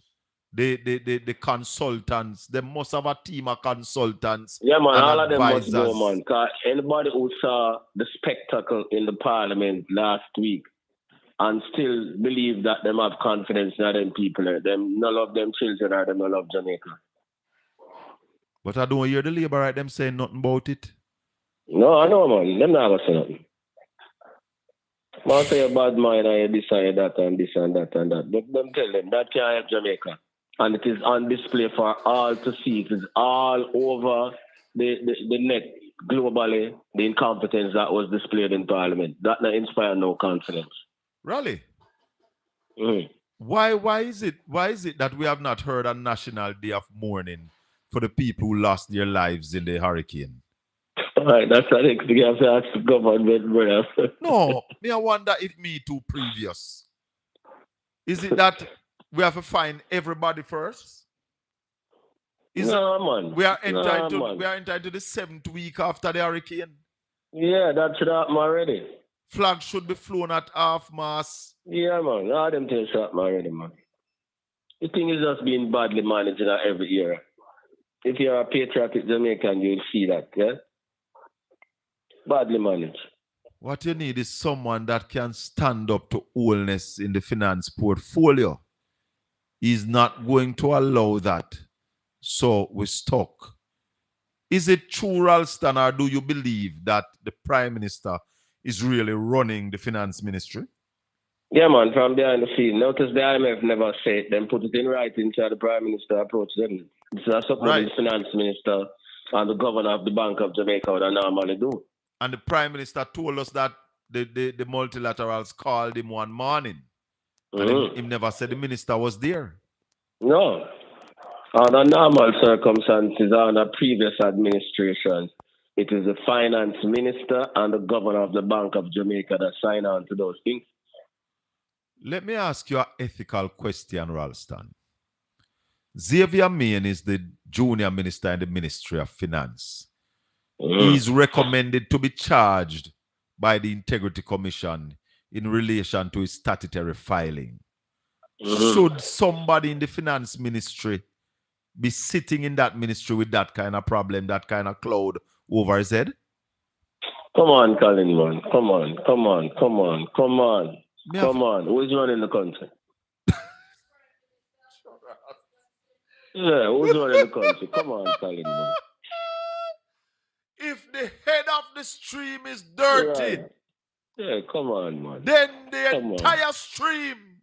the consultants? They must have a team of consultants. Yeah, man, all advisors. of them must go, man. Because anybody who saw the spectacle in the parliament last week and still believe that them have confidence in them people, them none of them children or them none of Jamaica. But I don't hear the Labour right them saying nothing about it. No, I know, man. Them not going to say nothing. Man say a bad mind and you decide that and this and that and that. But them tell them that can't help Jamaica. And it is on display for all to see. It is all over the net globally, the incompetence that was displayed in Parliament. That not inspire no confidence. Really? Mm. Why is it that we have not heard a national day of mourning for the people who lost their lives in the hurricane? All right, that's the next thing you have to ask the government, brother. No, me I wonder if me too previous. Is it that we have to find everybody first? Man. We are entitled to the 7th week after the hurricane. Yeah, that should happen already. Flag should be flown at half mast. Yeah, man. All them things should happen already, man. The thing is just being badly managed in every era. If you're a patriotic Jamaican, you'll see that, yeah? Badly managed. What you need is someone that can stand up to wholeness in the finance portfolio. He's not going to allow that. So we're stuck. Is it true, Ralston, or do you believe that the Prime Minister is really running the finance ministry? Yeah, man, from behind the scene. Notice the IMF never said them put it in writing to the Prime Minister approach them. It's not something the finance minister and the governor of the Bank of Jamaica would normally do. And the Prime Minister told us that the multilaterals called him one morning. And he never said the minister was there. No. Under normal circumstances, under previous administrations, it is the finance minister and the governor of the Bank of Jamaica that sign on to those things. Let me ask you an ethical question, Ralston. Xavier Main is the junior minister in the Ministry of Finance. He's recommended to be charged by the Integrity Commission in relation to his statutory filing. Should somebody in the finance ministry be sitting in that ministry with that kind of problem, that kind of cloud over his head? Come on, Colin, man. Come on. Who's running the country? Yeah, who's running the country? Come on, Colin, man. If the head of the stream is dirty, yeah, come on, man. Then the entire stream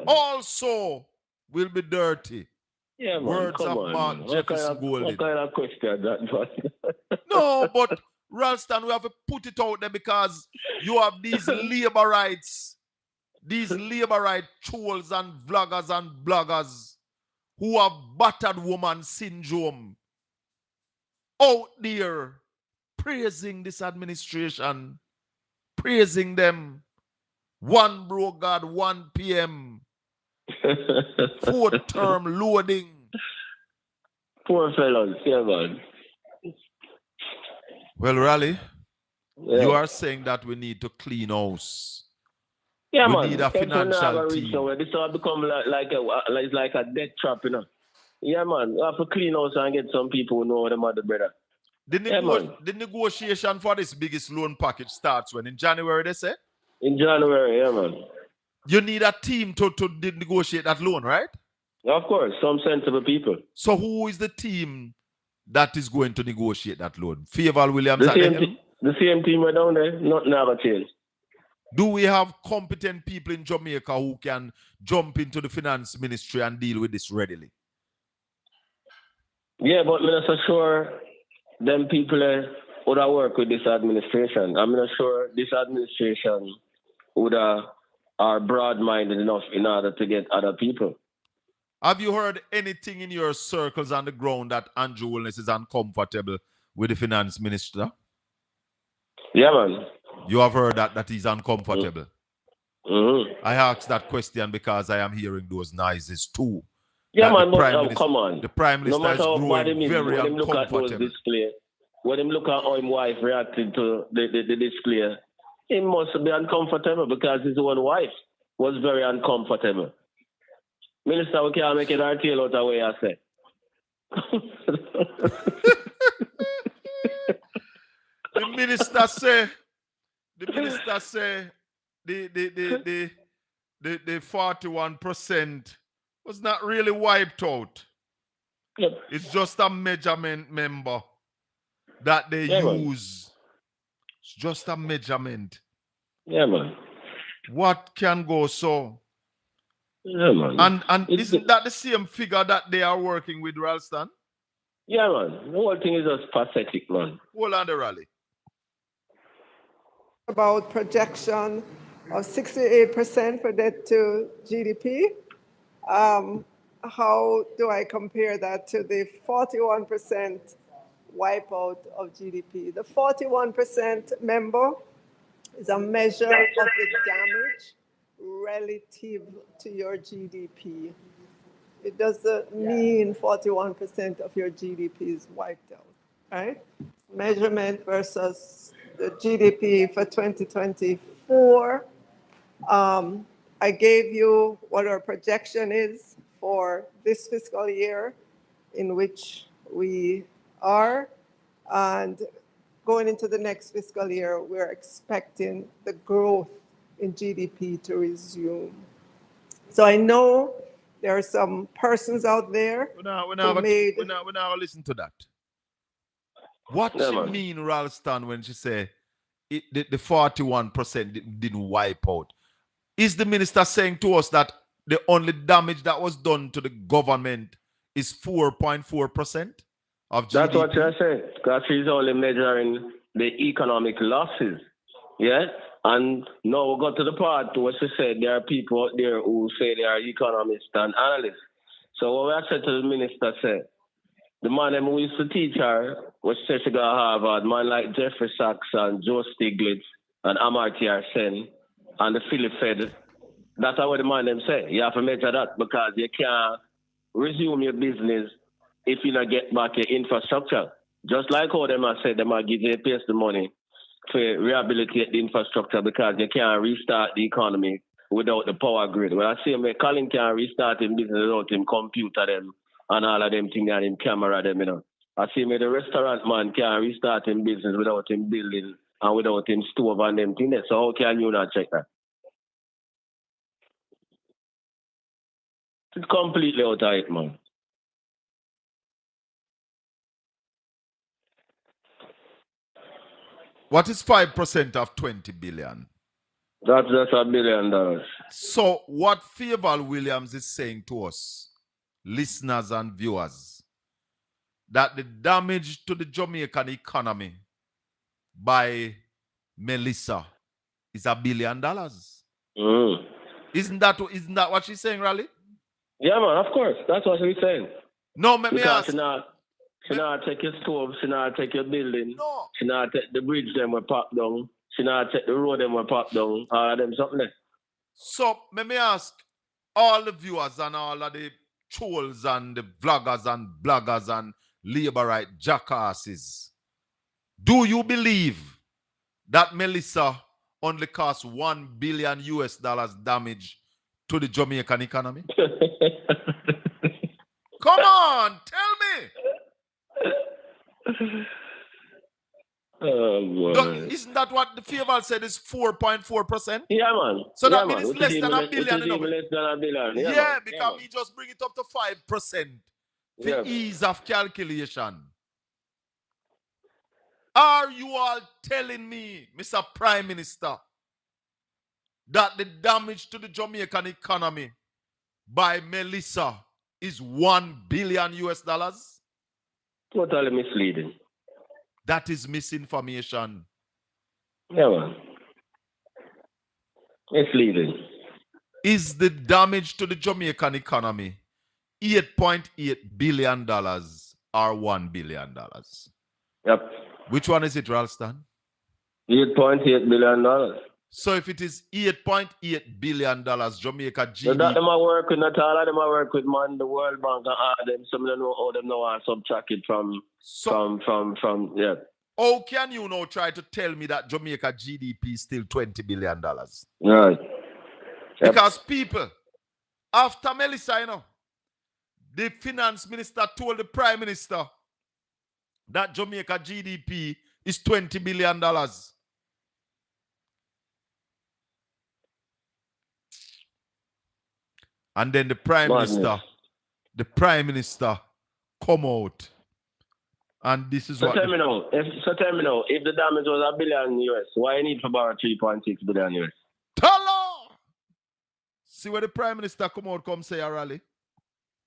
also will be dirty. Yeah, man. Words of Mark Jefferson Golden. What kind of question that was? No, but Ralston, we have to put it out there because you have these labor rights trolls and vloggers and bloggers who have battered woman syndrome out there praising this administration, praising them. One bro God, 1 p.m. 4th term loading. Poor fellows, yeah, man. Well, Raleigh, you are saying that we need to clean house. Yeah, we man. need a financial team. This will become like a death trap, you know. Yeah, man. We have to clean house and get some people who know them other brother. The negotiation for this biggest loan package starts when? In January, they say? In January, yeah, man. You need a team to negotiate that loan, right? Of course, some sensible people. So who is the team that is going to negotiate that loan? Fayeval Williams The at the same, helm? the same team are down there. Nothing ever changed. Do we have competent people in Jamaica who can jump into the finance ministry and deal with this readily? Yeah, but I'm not so sure them people would have worked with this administration. I'm not sure this administration would are broad-minded enough in order to get other people. Have you heard anything in your circles on the ground that Andrew Wilness is uncomfortable with the finance minister? Yeah, man. You have heard that he's uncomfortable? Mm-hmm. I asked that question because I am hearing those noises too. Yeah, man, but come on. The Prime Minister no matter is how growing bad him is, very when him look at those uncomfortable. display, when him look at how his wife reacted to the display, he must be uncomfortable because his own wife was very uncomfortable. Minister, we can't make it our tail out of way, I say. The minister say the 41% was not really wiped out. Yep. It's just a measurement member that they use. It's just a measurement. Yeah, man. What can go so? Yeah, man. And isn't that the same figure that they are working with, Ralston? Yeah, man. The whole thing is just pathetic, man. Hold on the rally. About projection of 68% for debt to GDP. How do I compare that to the 41% wipeout of GDP? The 41% member is a measure of the damage relative to your GDP. It doesn't mean 41% of your GDP is wiped out, right? Measurement versus the GDP for 2024. I gave you what our projection is for this fiscal year in which we are. And going into the next fiscal year, we're expecting the growth in GDP to resume. So I know there are some persons out there We're not listen to that. What she mean, Ralston, when she say the 41% didn't wipe out? Is the minister saying to us that the only damage that was done to the government is 4.4% of GDP? That's what you're saying, because she's only measuring the economic losses. Yeah? And now we got to the part where she said there are people out there who say they are economists and analysts. So what I said to the minister said, the man who used to teach her, was said she got Harvard, man like Jeffrey Sachs and Joe Stiglitz and Amartya Sen and the Philip Fed, that's what the man them say. You have to measure that because you can't resume your business if you don't get back your infrastructure. Just like how them have said, they might give you a piece of the money to rehabilitate the infrastructure because you can't restart the economy without the power grid. Well, I say, Colin can't restart his business without him computer them and all of them things and him camera them, you know. I see the restaurant man can't restart his business without him building and without him stove and them things. So how can you not check that? It's completely out of it, man. What is 5% of 20 billion? That's just $1 billion. So what Fayeval Williams is saying to us, listeners and viewers, that the damage to the Jamaican economy by Melissa is $1 billion. Mm. Isn't that what she's saying, Raleigh? Yeah, man, of course. That's what she's saying. No, me ask. She not take your stove, she not take your building. No. She not take the bridge them were popped down. She not take the road them were popped down. All of them something there. So, me ask all the viewers and all of the trolls and the vloggers and bloggers and laborite jackasses, do you believe that Melissa only cost $1 billion damage to the Jamaican economy? Come on, tell me. Isn't that what the Faval said is 4.4%? Yeah, man. So yeah, that means man. it's less than a billion. It is even less than a billion. Yeah, Yeah, man. because yeah, me just bring it up to 5% for Yeah. ease of calculation. Are you all telling me, Mr. Prime Minister, that the damage to the Jamaican economy by Melissa is $1 billion US dollars? Totally misleading. That is misinformation. Yeah, man. Misleading. Is the damage to the Jamaican economy $8.8 billion or $1 billion? Yep. Which one is it, Ralston? $8.8 billion. So if it is $8.8 billion, Jamaica GDP. So that them are work with not all of them are work with man, the World Bank and all them. Some don't know how them know and subtract it from yeah. How can you now try to tell me that Jamaica GDP is still $20 billion? Right. Because people, after Melissa, you know, the finance minister told the prime minister that Jamaica GDP is $20 billion. And then the prime minister come out. And this is so what... Tell me now, if the damage was $1 billion US, why you need to borrow $3.6 billion US? Hello! See where the prime minister come say a rally?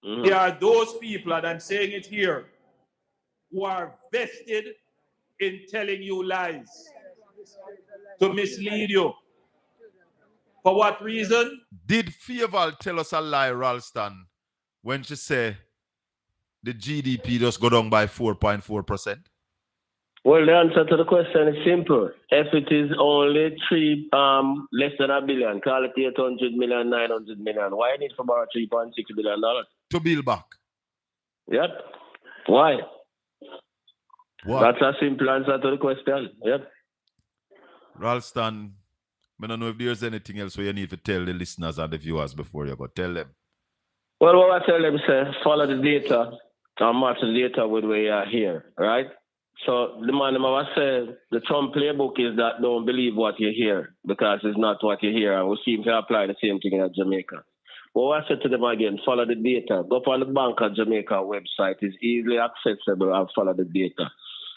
Mm-hmm. There are those people, and I'm saying it here, who are vested in telling you lies to mislead you. For what reason? Did Faval tell us a lie, Ralston, when she said the GDP just go down by 4.4%? Well, the answer to the question is simple. If it is only less than $1 billion, call it 800 million, 900 million, why need to borrow $3.6 billion? To build back. Yep. Why? What? That's a simple answer to the question. Yep. Ralston, I don't know if there's anything else where you need to tell the listeners and the viewers before you go. Tell them. Well, what I tell them is follow the data and match the data with where you are here, right? So the man I said the Trump playbook is that don't believe what you hear because it's not what you hear, and we seem to apply the same thing in Jamaica. But what I said to them again, follow the data. Go up on the Bank of Jamaica website, it's easily accessible, and follow the data.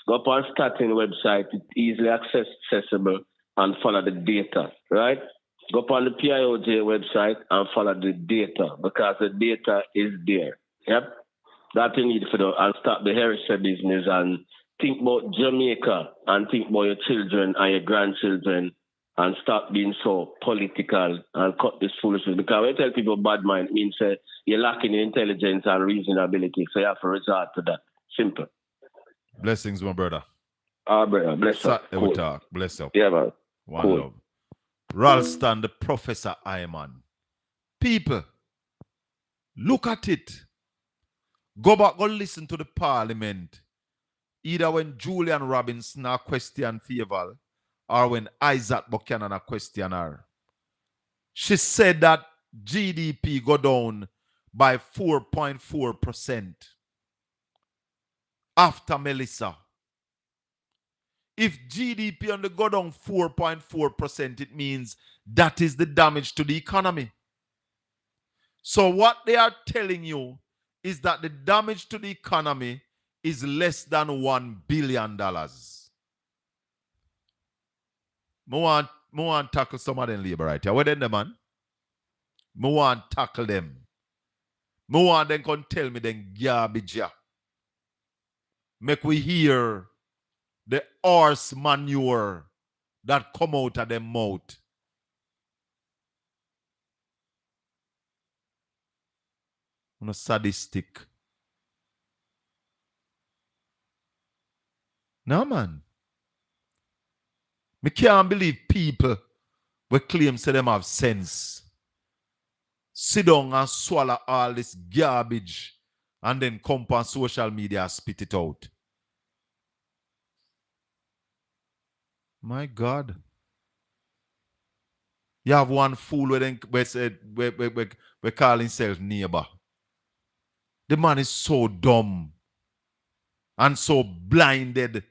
Go up on Statin website, it's easily accessible, and follow the data, right? Go up on the PIOJ website and follow the data because the data is there. Yep. That you need for the and stop the heresy business and think about Jamaica and think about your children and your grandchildren and stop being so political and cut this foolishness. Because when you tell people bad mind, it means you're lacking in intelligence and reasonability. So you have to resort to that. Simple. Blessings, my brother. Brother. Bless you. Cool. We talk. Bless you. Yeah, man. One cool. Love. Ralston, the Professor Iman. People, look at it. Go back, go listen to the parliament. Either when Julian Robinson question Faval or when Isaac Buchanan question her. She said that GDP go down by 4.4% after Melissa. If GDP on the go down 4.4%, it means that is the damage to the economy. So what they are telling you is that the damage to the economy is less than $1 billion. I want to tackle some of them labor right here. Where then the man? I want to tackle them. I want them to tell me them garbage. Make we hear the horse manure that come out of them mouth. No sadistic. No, man. Me can't believe people will claim say them have sense. Sit down and swallow all this garbage and then come on social media and spit it out. My God. You have one fool we call himself neighbor. The man is so dumb and so blinded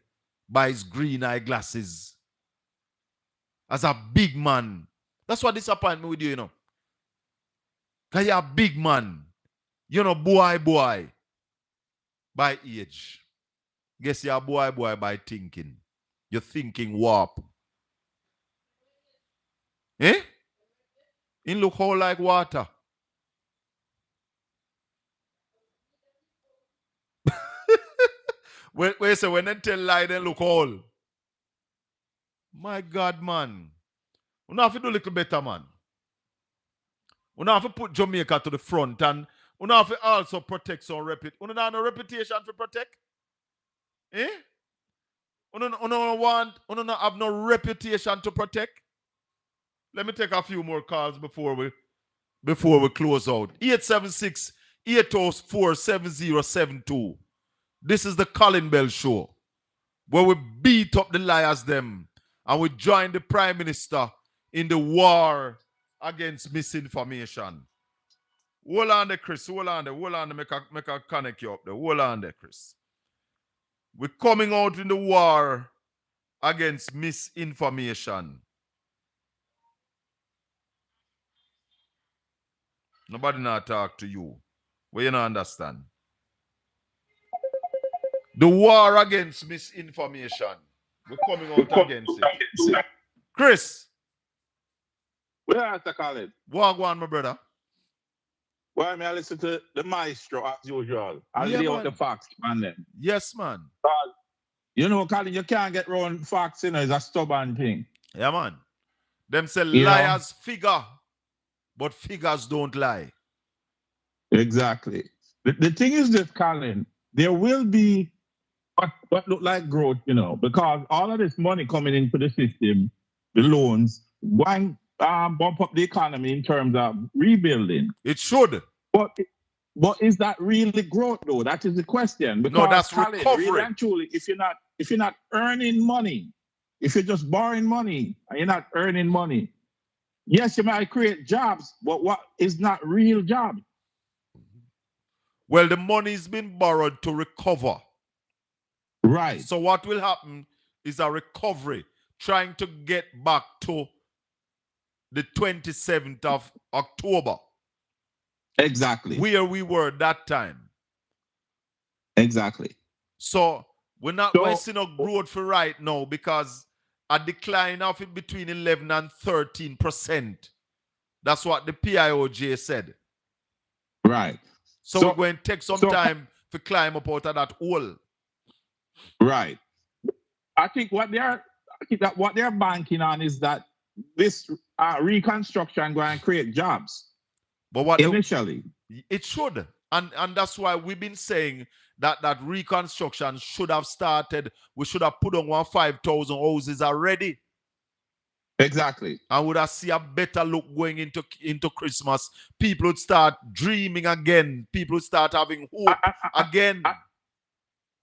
by his green eyeglasses. As a big man. That's what disappoints me with you, you know. Because you're a big man. You're not boy by age. Guess you're a boy by thinking. You're thinking warp. Eh? It look whole like water. When they tell lie, they look whole. My God, man. We have to do a little better, man. We have to put Jamaica to the front and we have to also protect some reputation. We don't have no reputation to protect. Eh? We don't have no reputation to protect. Let me take a few more calls before we close out. 876-804-7072. This is the Colin Bell Show, where we beat up the liars them and we join the Prime Minister in the war against misinformation. Hold on there, Chris. Hold on there. Make a connect you up there. Hold on there, Chris. We're coming out in the war against misinformation. Nobody not talk to you. Well, you don't understand. The war against misinformation. We're coming out against it. Chris. Where are you, Colin? Walk on, my brother. Why may I listen to the maestro as usual? I'll lay out the facts, man. Then. Yes, man. You know, Colin, you can't get around facts, you know, it's a stubborn thing. Yeah, man. Them say liars figure, but figures don't lie. Exactly. The thing is this, Colin, there will be what look like growth, you know, because all of this money coming into the system, the loans, one bump up the economy in terms of rebuilding. It should. But is that really growth though? That is the question. Because no, that's Colin, recovery. Really and truly, if you're not earning money, if you're just borrowing money and you're not earning money, yes, you might create jobs, but what is not real job? Well, the money's been borrowed to recover. Right. So what will happen is a recovery, trying to get back to the 27th of October. Exactly. Where we were that time. Exactly. So we're not wasting a growth for right now because a decline of it between 11 and 13%. That's what the PIOJ said. Right. So we're going to take some time to climb up out of that hole. Right. I think what they're banking on is that this reconstruction going to create jobs. But what initially it should, and that's why we've been saying that reconstruction should have started. We should have put on 5,000 houses already. Exactly. And would have see a better look going into Christmas. People would start dreaming again. People would start having hope again.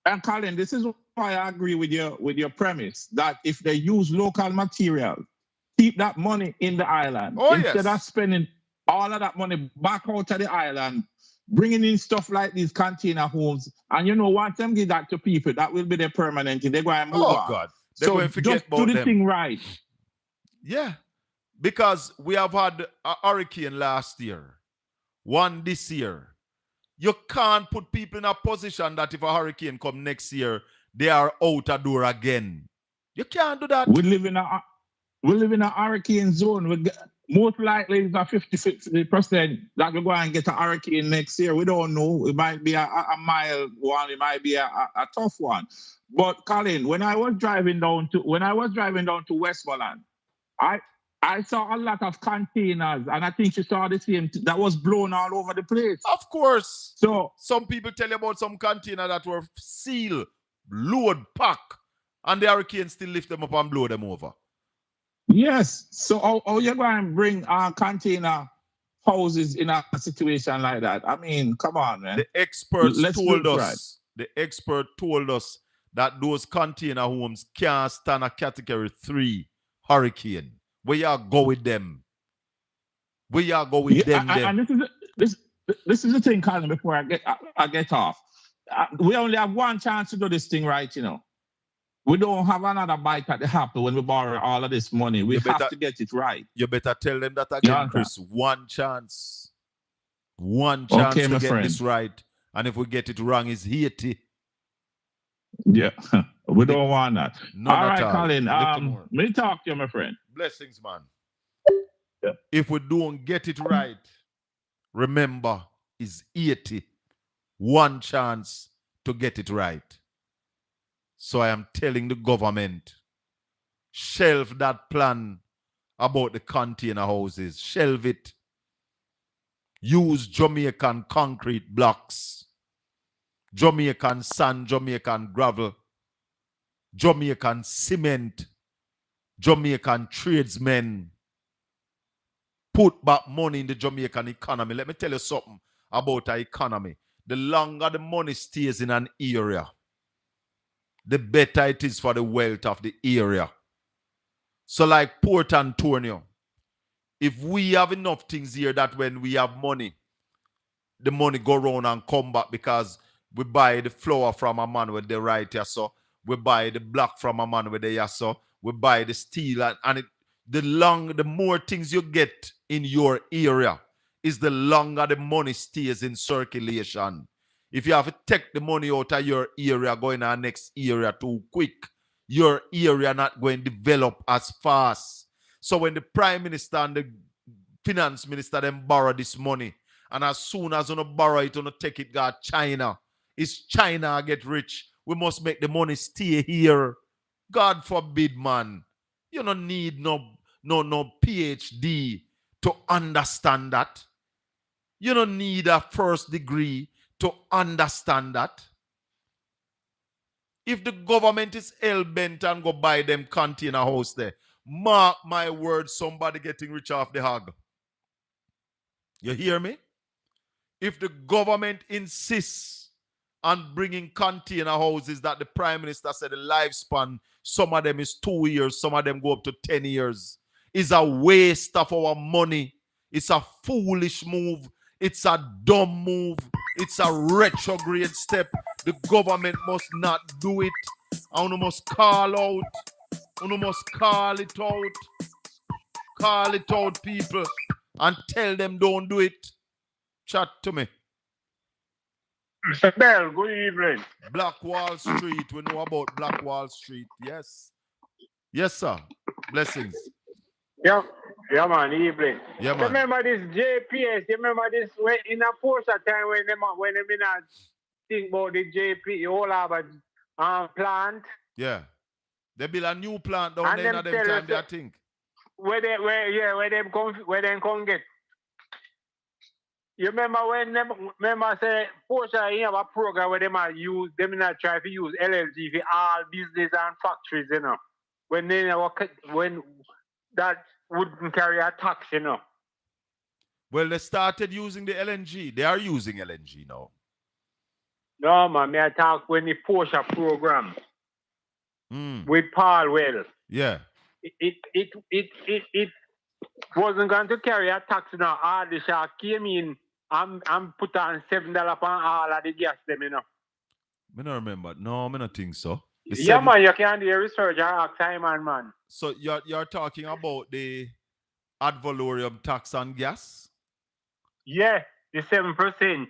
And Colin, this is why I agree with your premise that if they use local material, keep that money in the island instead of spending all of that money back out of the island, bringing in stuff like these container homes. And you know, once them give that to people, that will be their permanent thing. They're going to move on. God. They're going to forget just about do the thing right. Yeah. Because we have had a hurricane last year. One this year. You can't put people in a position that if a hurricane come next year, they are out a door again. You can't do that. We live in a hurricane zone. Most likely it's a 50% that we're going to get a hurricane next year. We don't know. It might be a mild one. It might be a tough one. But Colin, when I was driving down to Westmoreland, I saw a lot of containers, and I think you saw the same that was blown all over the place. Of course. So some people tell you about some container that were sealed, load, pack, and the hurricane still lift them up and blow them over. Yes. So how you going to bring container houses in a situation like that? I mean, come on, man. The expert told us that those container homes can't stand a Category 3 hurricane. Where you go with them? Where you go with them? And this is the thing, Colin. Before I get off, we only have one chance to do this thing right, you know. We don't have another bite at the apple when we borrow all of this money. We have to get it right. You better tell them that again, Chris. One chance. One chance Okay, to my get friend. this right. And if we get it wrong, it's Haiti. Yeah, we don't want that. None All at right, all. Colin. Little more. Let me talk to you, my friend. Blessings, man. Yeah. If we don't get it right, remember, it's 80. One chance to get it right. So I am telling the government, shelve that plan about the container houses. Shelve it. Use Jamaican concrete blocks, Jamaican sand, Jamaican gravel, Jamaican cement, Jamaican tradesmen. Put back money in the Jamaican economy. Let me tell you something about our economy. The longer the money stays in an area, the better it is for the wealth of the area. So like Port Antonio, if we have enough things here that when we have money, the money go round and come back because we buy the flour from a man with the right here, so we buy the block from a man with the here, so we buy the steel and the more things you get in your area is the longer the money stays in circulation. If you have to take the money out of your area going to our next area too quick, your area not going to develop as fast. So when the Prime Minister and the Finance Minister them borrow this money, and as soon as you borrow it, you take it to China. It's China get rich. We must make the money stay here. God forbid, man. You don't need no PhD to understand that. You don't need a first degree to understand that. If the government is hell-bent and go buy them container house there, mark my word, somebody getting rich off the hog. You hear me? If the government insists on bringing container houses that the Prime Minister said the lifespan, some of them is 2 years, some of them go up to 10 years, is a waste of our money. It's a foolish move. It's a dumb move. It's a retrograde step. The government must not do it. And we must call out. We must call it out. Call it out, people, and tell them don't do it. Chat to me. Mr. Bell, good evening. Black Wall Street. We know about Black Wall Street. Yes. Yes, sir. Blessings. Yeah, man, evening. Yeah, man. Remember this JPS? You remember this in a Porsche time when they not think about the JP, all have a plant? Yeah. They build a new plant down there in them time, I think. Where they come get. You remember when remember say Porsche you have a program where they might use them not try to use LLG for all business and factories, you know. When that wouldn't carry a tax, you know. Well, they started using the LNG. They are using LNG now. No, man, I talk when the Porsche program with Paul Well. Yeah. It wasn't going to carry a tax now. All the shark came in and put on $7 on all of the gas them, you know. I don't remember. No, I don't think so. Yeah, man, you can do your research and ask Simon, man. So you're talking about the ad valorem tax on gas? Yeah, the 7%.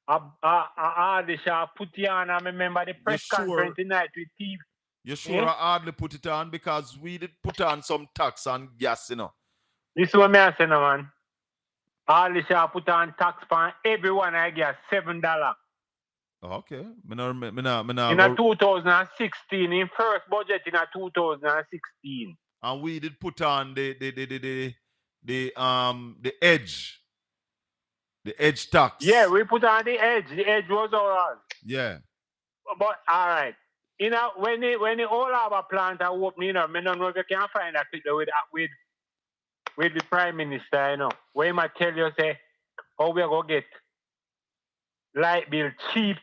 The shark put you on. I remember the press conference tonight with TV. You sure I hardly put it on because we did put on some tax on gas, you know. This is what I say, no, man. All the shall put on tax on everyone, I guess, $7. Okay. In a 2016, in first budget in a 2016. And we did put on the edge. The edge tax. Yeah, we put on the edge. The edge was ours. Yeah. But all right. You know, when the all our plant are opening, you know, I don't know if you can find that with the Prime Minister, you know. Where he might tell you, say, how we going to get light bill cheap.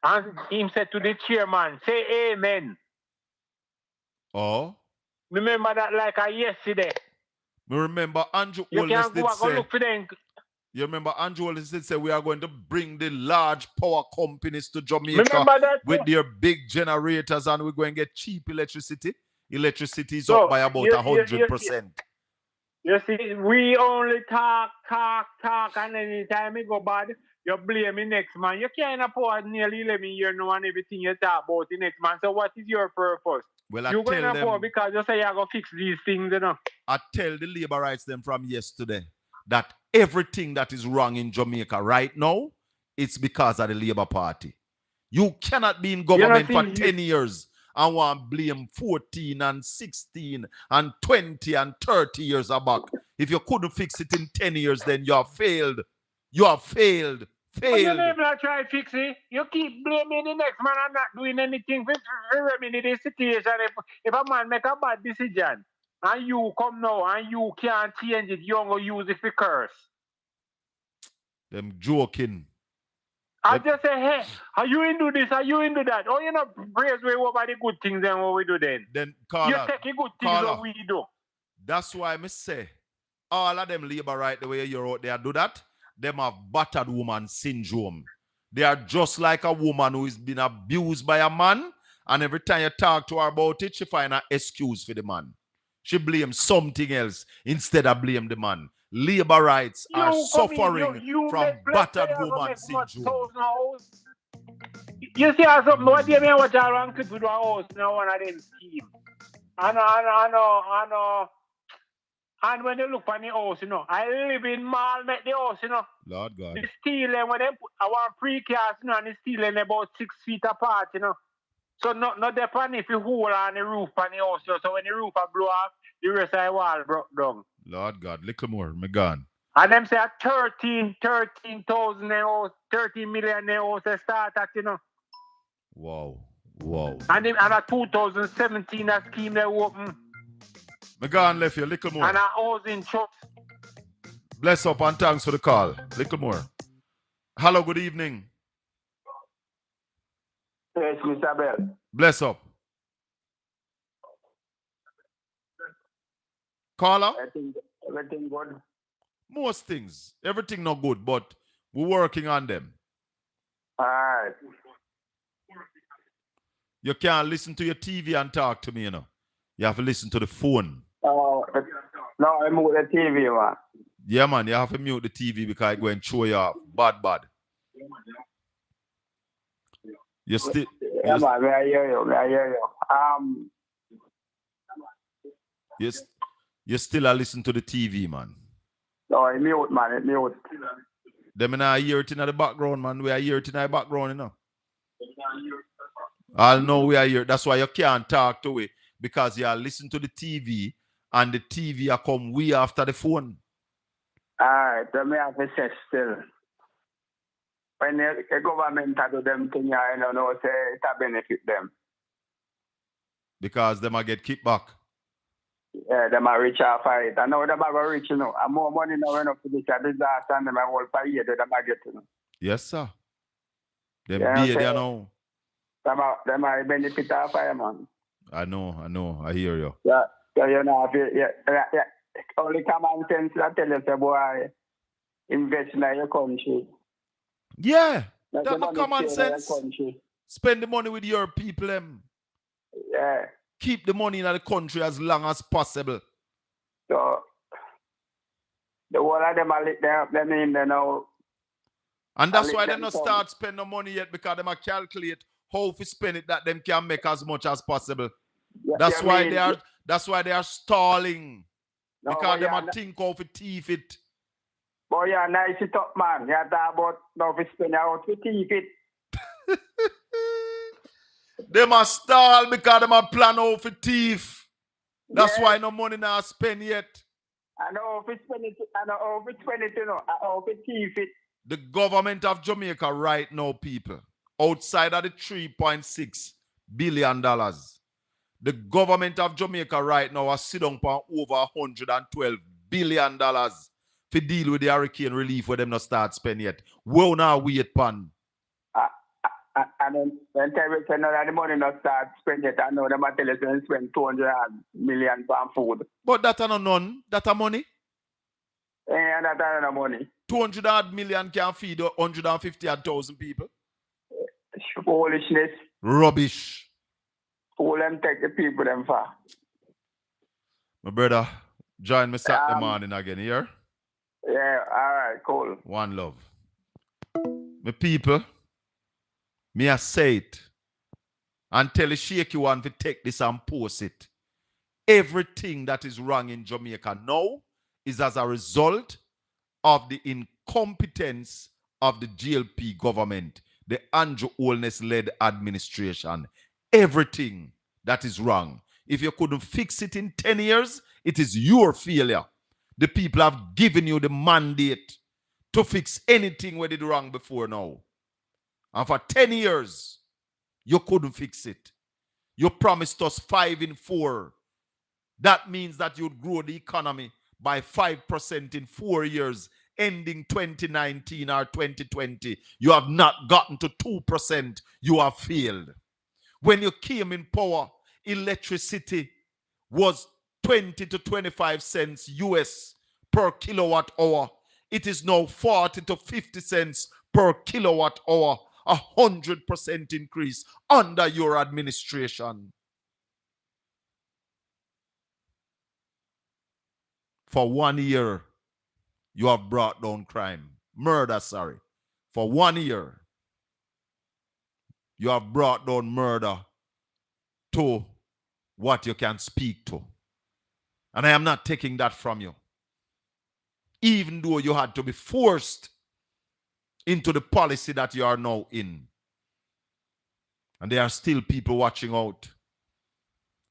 And him said to the chairman, say amen. Oh? Remember that like yesterday. Me remember Andrew You Holness can go did back and look for them. You remember Andrew said we are going to bring the large power companies to Jamaica Remember that, with their big generators, and we're going to get cheap electricity. Electricity is so up by about 100%. You see, we only talk, and anytime we go bad, you blame the next man. You can't afford nearly 11 years now and everything you talk about the next man. So what is your purpose? Well, You're going to afford because you say you're going to fix these things, you know. I tell the labor rights them from yesterday that everything that is wrong in Jamaica right now, it's because of the Labour Party. You cannot be in government for 10 years and want to blame 14 and 16 and 20 and 30 years back. If you couldn't fix it in 10 years, then you have failed. You have failed. But you never try to fix it. You keep blaming the next man and not doing anything to remedy the situation. If a man make a bad decision and you come now and you can't change it, you're going to use it for curse. Them joking. I just say, hey, are you into this? Are you into that? Oh, you know, praise we over the good things and what we do then. Then, Carla, you take the good things that we do. That's why I say, all of them labor right the way you're out there do that, them have battered woman syndrome. They are just like a woman who is been abused by a man, and every time you talk to her about it, she find an excuse for the man. She blames something else instead of blame the man. Labor rights are suffering from battered woman syndrome. You see, something what do you mean what you're wrong to do a house now one of them scheme. I know. And when you look for the house, you know, I live in mall, make the house, you know. Lord God. The ceiling, when they put, I want precast, you know, and the ceiling about 6 feet apart, you know. So not depend if you hole on the roof on the house, you know. So when the roof blow off, the rest of the wall broke down. Lord God, little more, me gone. And them say 13,000 house, 13 million house they start at, you know. Wow. And a 2017 a scheme they open. Me gone left you, little more. And a housing trust. Bless up and thanks for the call. Little more. Hello, good evening. Yes, Mr. Bell. Bless up. Caller? I think everything good. Most things. Everything not good, but we're working on them. All right. You can't listen to your TV and talk to me, you know. You have to listen to the phone. No, I move the TV, man. Yeah, man, you have to mute the TV because it's going to show you off. Bad. You still... Yeah, man, I hear you. You still listen to the TV, man. No, I mute, man. It mute. Them and I hear it in the background, man. We are hear it in the background, you know. I'll know we are here. That's why you can't talk to it. Because you are listening to the TV and the TV are come way after the phone. All right, then me have to say still. When the government do them thing, I don't know, say it benefit them. Because them are get kicked back. Yeah, them are rich off of it. I know them are rich, you know. And more money now enough to this disaster and them are all per year, them are getting. You know. Yes, sir. Them be there now. Them are benefit off of it, man. I know. I hear you. Yeah, so you know, yeah. Only common sense that tell you, say, boy, invest in your country. Yeah, that's not common sense. Spend the money with your people, them. Yeah. Keep the money in the country as long as possible. So, the whole of them are them in there now. And that's why they not start spending the money yet, because they might calculate how to spend it that them can make as much as possible. Yeah, that's why they are stalling. No, because they might think how to thief it. Boy, you're nice it up, man. You're talking about now to spend out to thief it. They must stall because they must plan how to thief. That's why no money not spent yet. I know how to spend it. I know how to spend it, you know. How to thief it. The government of Jamaica right now, people, outside of the $3.6 billion, the government of Jamaica right now is sitting on over $112 billion to deal with the hurricane relief where them not start spend yet. Well, now wait, pan. And then when the money not start spend it, I know them are telling you to spend 200 million on food. But that are not none. That are money. Yeah, and that money. 200 odd million can feed 150,000 people. Foolishness. Rubbish. Who them take the people them for? My brother, join me Saturday morning again here. Yeah, all right, cool. One love. My people, me I say it and tell the shaky one to take this and post it. Everything that is wrong in Jamaica now is as a result of the incompetence of the GLP government, the Andrew Holness-led administration. Everything that is wrong. If you couldn't fix it in 10 years, it is your failure. The people have given you the mandate to fix anything we did wrong before now. And for 10 years, you couldn't fix it. You promised us 5 in 4. That means that you'd grow the economy by 5% in 4 years, ending 2019 or 2020. You have not gotten to 2%. You have failed. When you came in power, electricity was 20 to 25 cents US per kilowatt hour. It is now 40 to 50 cents per kilowatt hour. 100% increase under your administration. For 1 year, you have brought down crime. Murder, sorry. For 1 year, you have brought down murder to what you can speak to. And I am not taking that from you. Even though you had to be forced into the policy that you are now in. And there are still people watching out.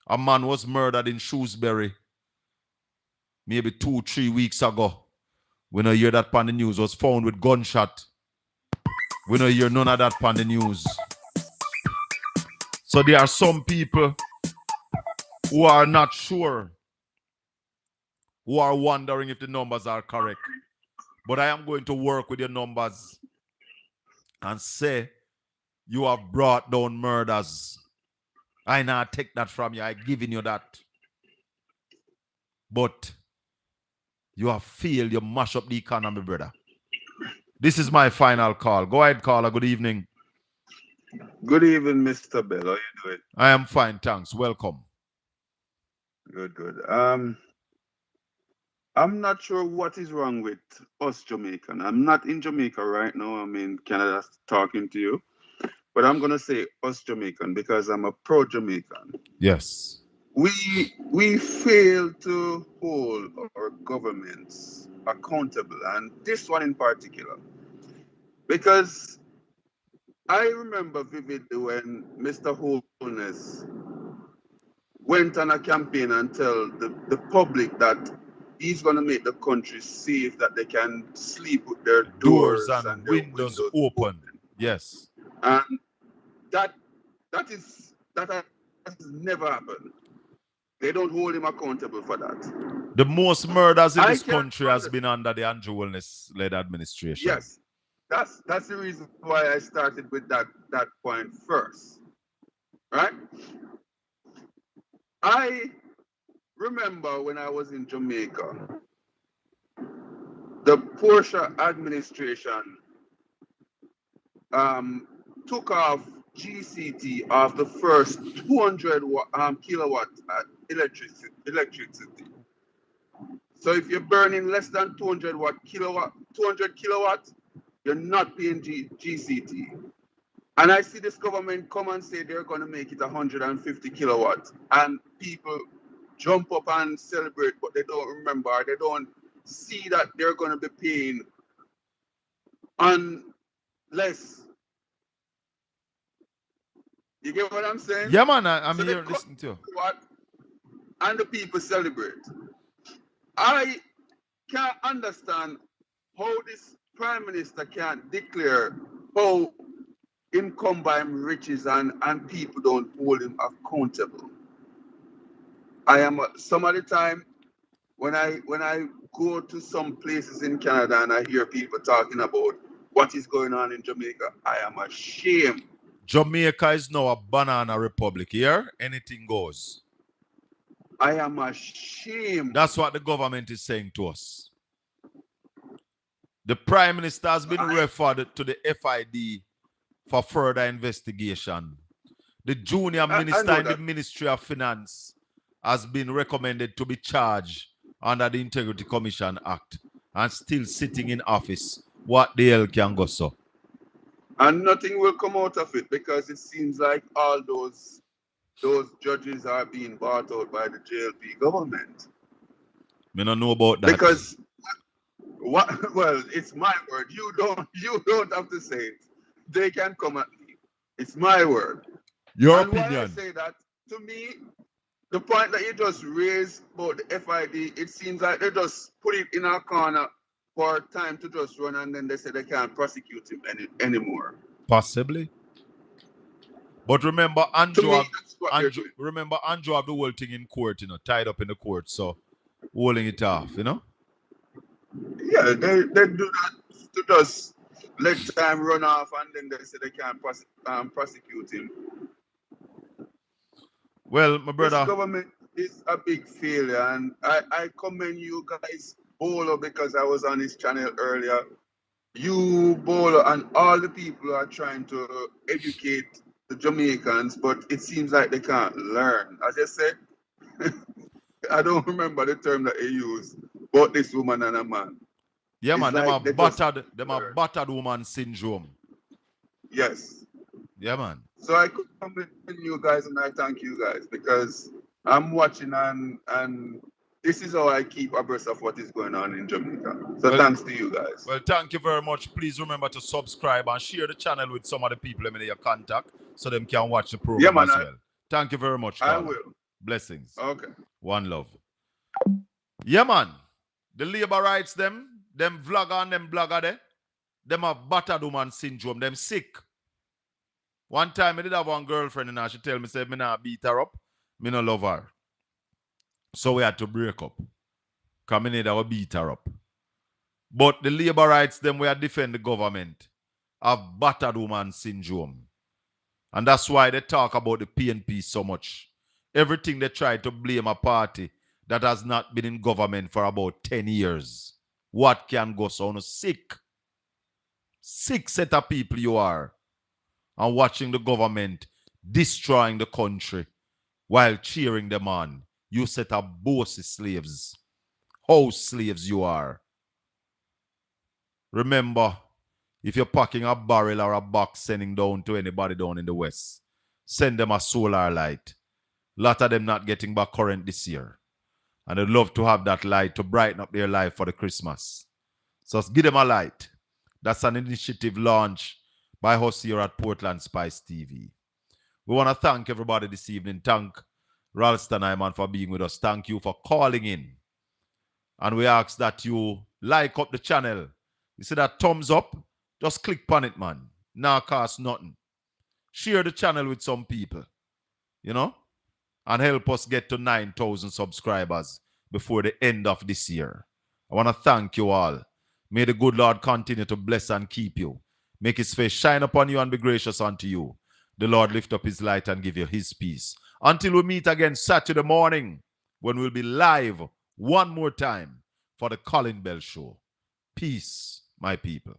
A man was murdered in Shrewsbury maybe 2-3 weeks ago. We don't hear that on the news. Was found with gunshot. We don't hear none of that on the news. So there are some people who are not sure, who are wondering if the numbers are correct. But I am going to work with your numbers and say you have brought down murders. I now take that from you. I'm giving you that. But you have failed. You mash up the economy, brother. This is my final call. Go ahead, caller. Good evening. Good evening, Mr. Bell. How you doing? I am fine, thanks. Welcome. Good. I'm not sure what is wrong with us Jamaican. I'm not in Jamaica right now. I'm in Canada talking to you. But I'm going to say us Jamaican because I'm a pro-Jamaican. Yes. We fail to hold our governments accountable, and this one in particular. Because I remember vividly when Mr. Holness went on a campaign and tell the public that he's going to make the country safe, that they can sleep with their doors and their windows open. Yes. And that has never happened. They don't hold him accountable for that. The most murders in this country has been under the Andrew Holness-led administration. Yes. That's the reason why I started with that point first. Right? I remember when I was in Jamaica, the Porsche administration took off GCT off the first 200 kilowatt electricity. So if you're burning less than 200 kilowatt, you're not paying GCT. And I see this government come and say they're going to make it 150 kilowatt, and people jump up and celebrate, but they don't remember, they don't see that they're going to be paying unless. You get what I'm saying? Yeah, man, I'm here listening to you. And the people celebrate. I can't understand how this prime minister can't declare how him come by him riches and people don't hold him accountable. Some of the time when I go to some places in Canada and I hear people talking about what is going on in Jamaica, I am ashamed. Jamaica is now a banana republic. Here, anything goes. I am ashamed. That's what the government is saying to us. The Prime Minister has been referred to the FID for further investigation. The junior minister in the Ministry of Finance has been recommended to be charged under the Integrity Commission Act and still sitting in office. What the hell can go so? And nothing will come out of it because it seems like all those judges are being bought out by the JLP government. Me don't know about that. Because well, it's my word. You don't have to say it. They can come at me. It's my word. Your and opinion. Why I say that, to me, the point that you just raised about the FID, it seems like they just put it in a corner for time to just run, and then they say they can't prosecute him anymore. Possibly. But remember, Andrew have the whole thing in court, tied up in the court, so holding it off, Yeah, they do that to just let time run off, and then they say they can't prosecute him. Well, my brother, this government is a big failure, and I commend you guys, Bolo, because I was on his channel earlier. You, Bolo, and all the people are trying to educate the Jamaicans, but it seems like they can't learn. As I said, I don't remember the term that he used, but this woman and a man. Yeah, it's man, like them are battered woman syndrome. Yes. Yeah, man. So I could commend you guys, and I thank you guys because I'm watching, and this is how I keep abreast of what is going on in Jamaica. So thanks to you guys. Well, thank you very much. Please remember to subscribe and share the channel with some of the people in your contact so them can watch the program as well. Thank you very much, Colin. I will. Blessings. Okay. One love. Yeah, man. The labor rights, them vlogger and them blogger there, them have battered woman syndrome, them sick. One time I did have one girlfriend and she tell me, say, me not beat her up, me no love her. So we had to break up. Because me need to beat her up. But the labor rights, them we are defend the government, have battered woman syndrome. And that's why they talk about the PNP so much. Everything they try to blame a party that has not been in government for about 10 years. What can go so sick? Sick set of people you are. And watching the government destroying the country while cheering them on. You set up bossy slaves. House slaves you are. Remember, if you're packing a barrel or a box sending down to anybody down in the West, send them a solar light. A lot of them not getting back current this year. And they'd love to have that light to brighten up their life for the Christmas. So give them a light. That's an initiative launched by us here at Portland Spice TV. We want to thank everybody this evening. Thank Ralston Iman for being with us. Thank you for calling in. And we ask that you like up the channel. You see that thumbs up? Just click on it, man. Now cost nothing. Share the channel with some people. And help us get to 9,000 subscribers before the end of this year. I want to thank you all. May the good Lord continue to bless and keep you. Make his face shine upon you and be gracious unto you. The Lord lift up his light and give you his peace. Until we meet again Saturday morning, when we'll be live one more time for the Colin Bell Show. Peace, my people.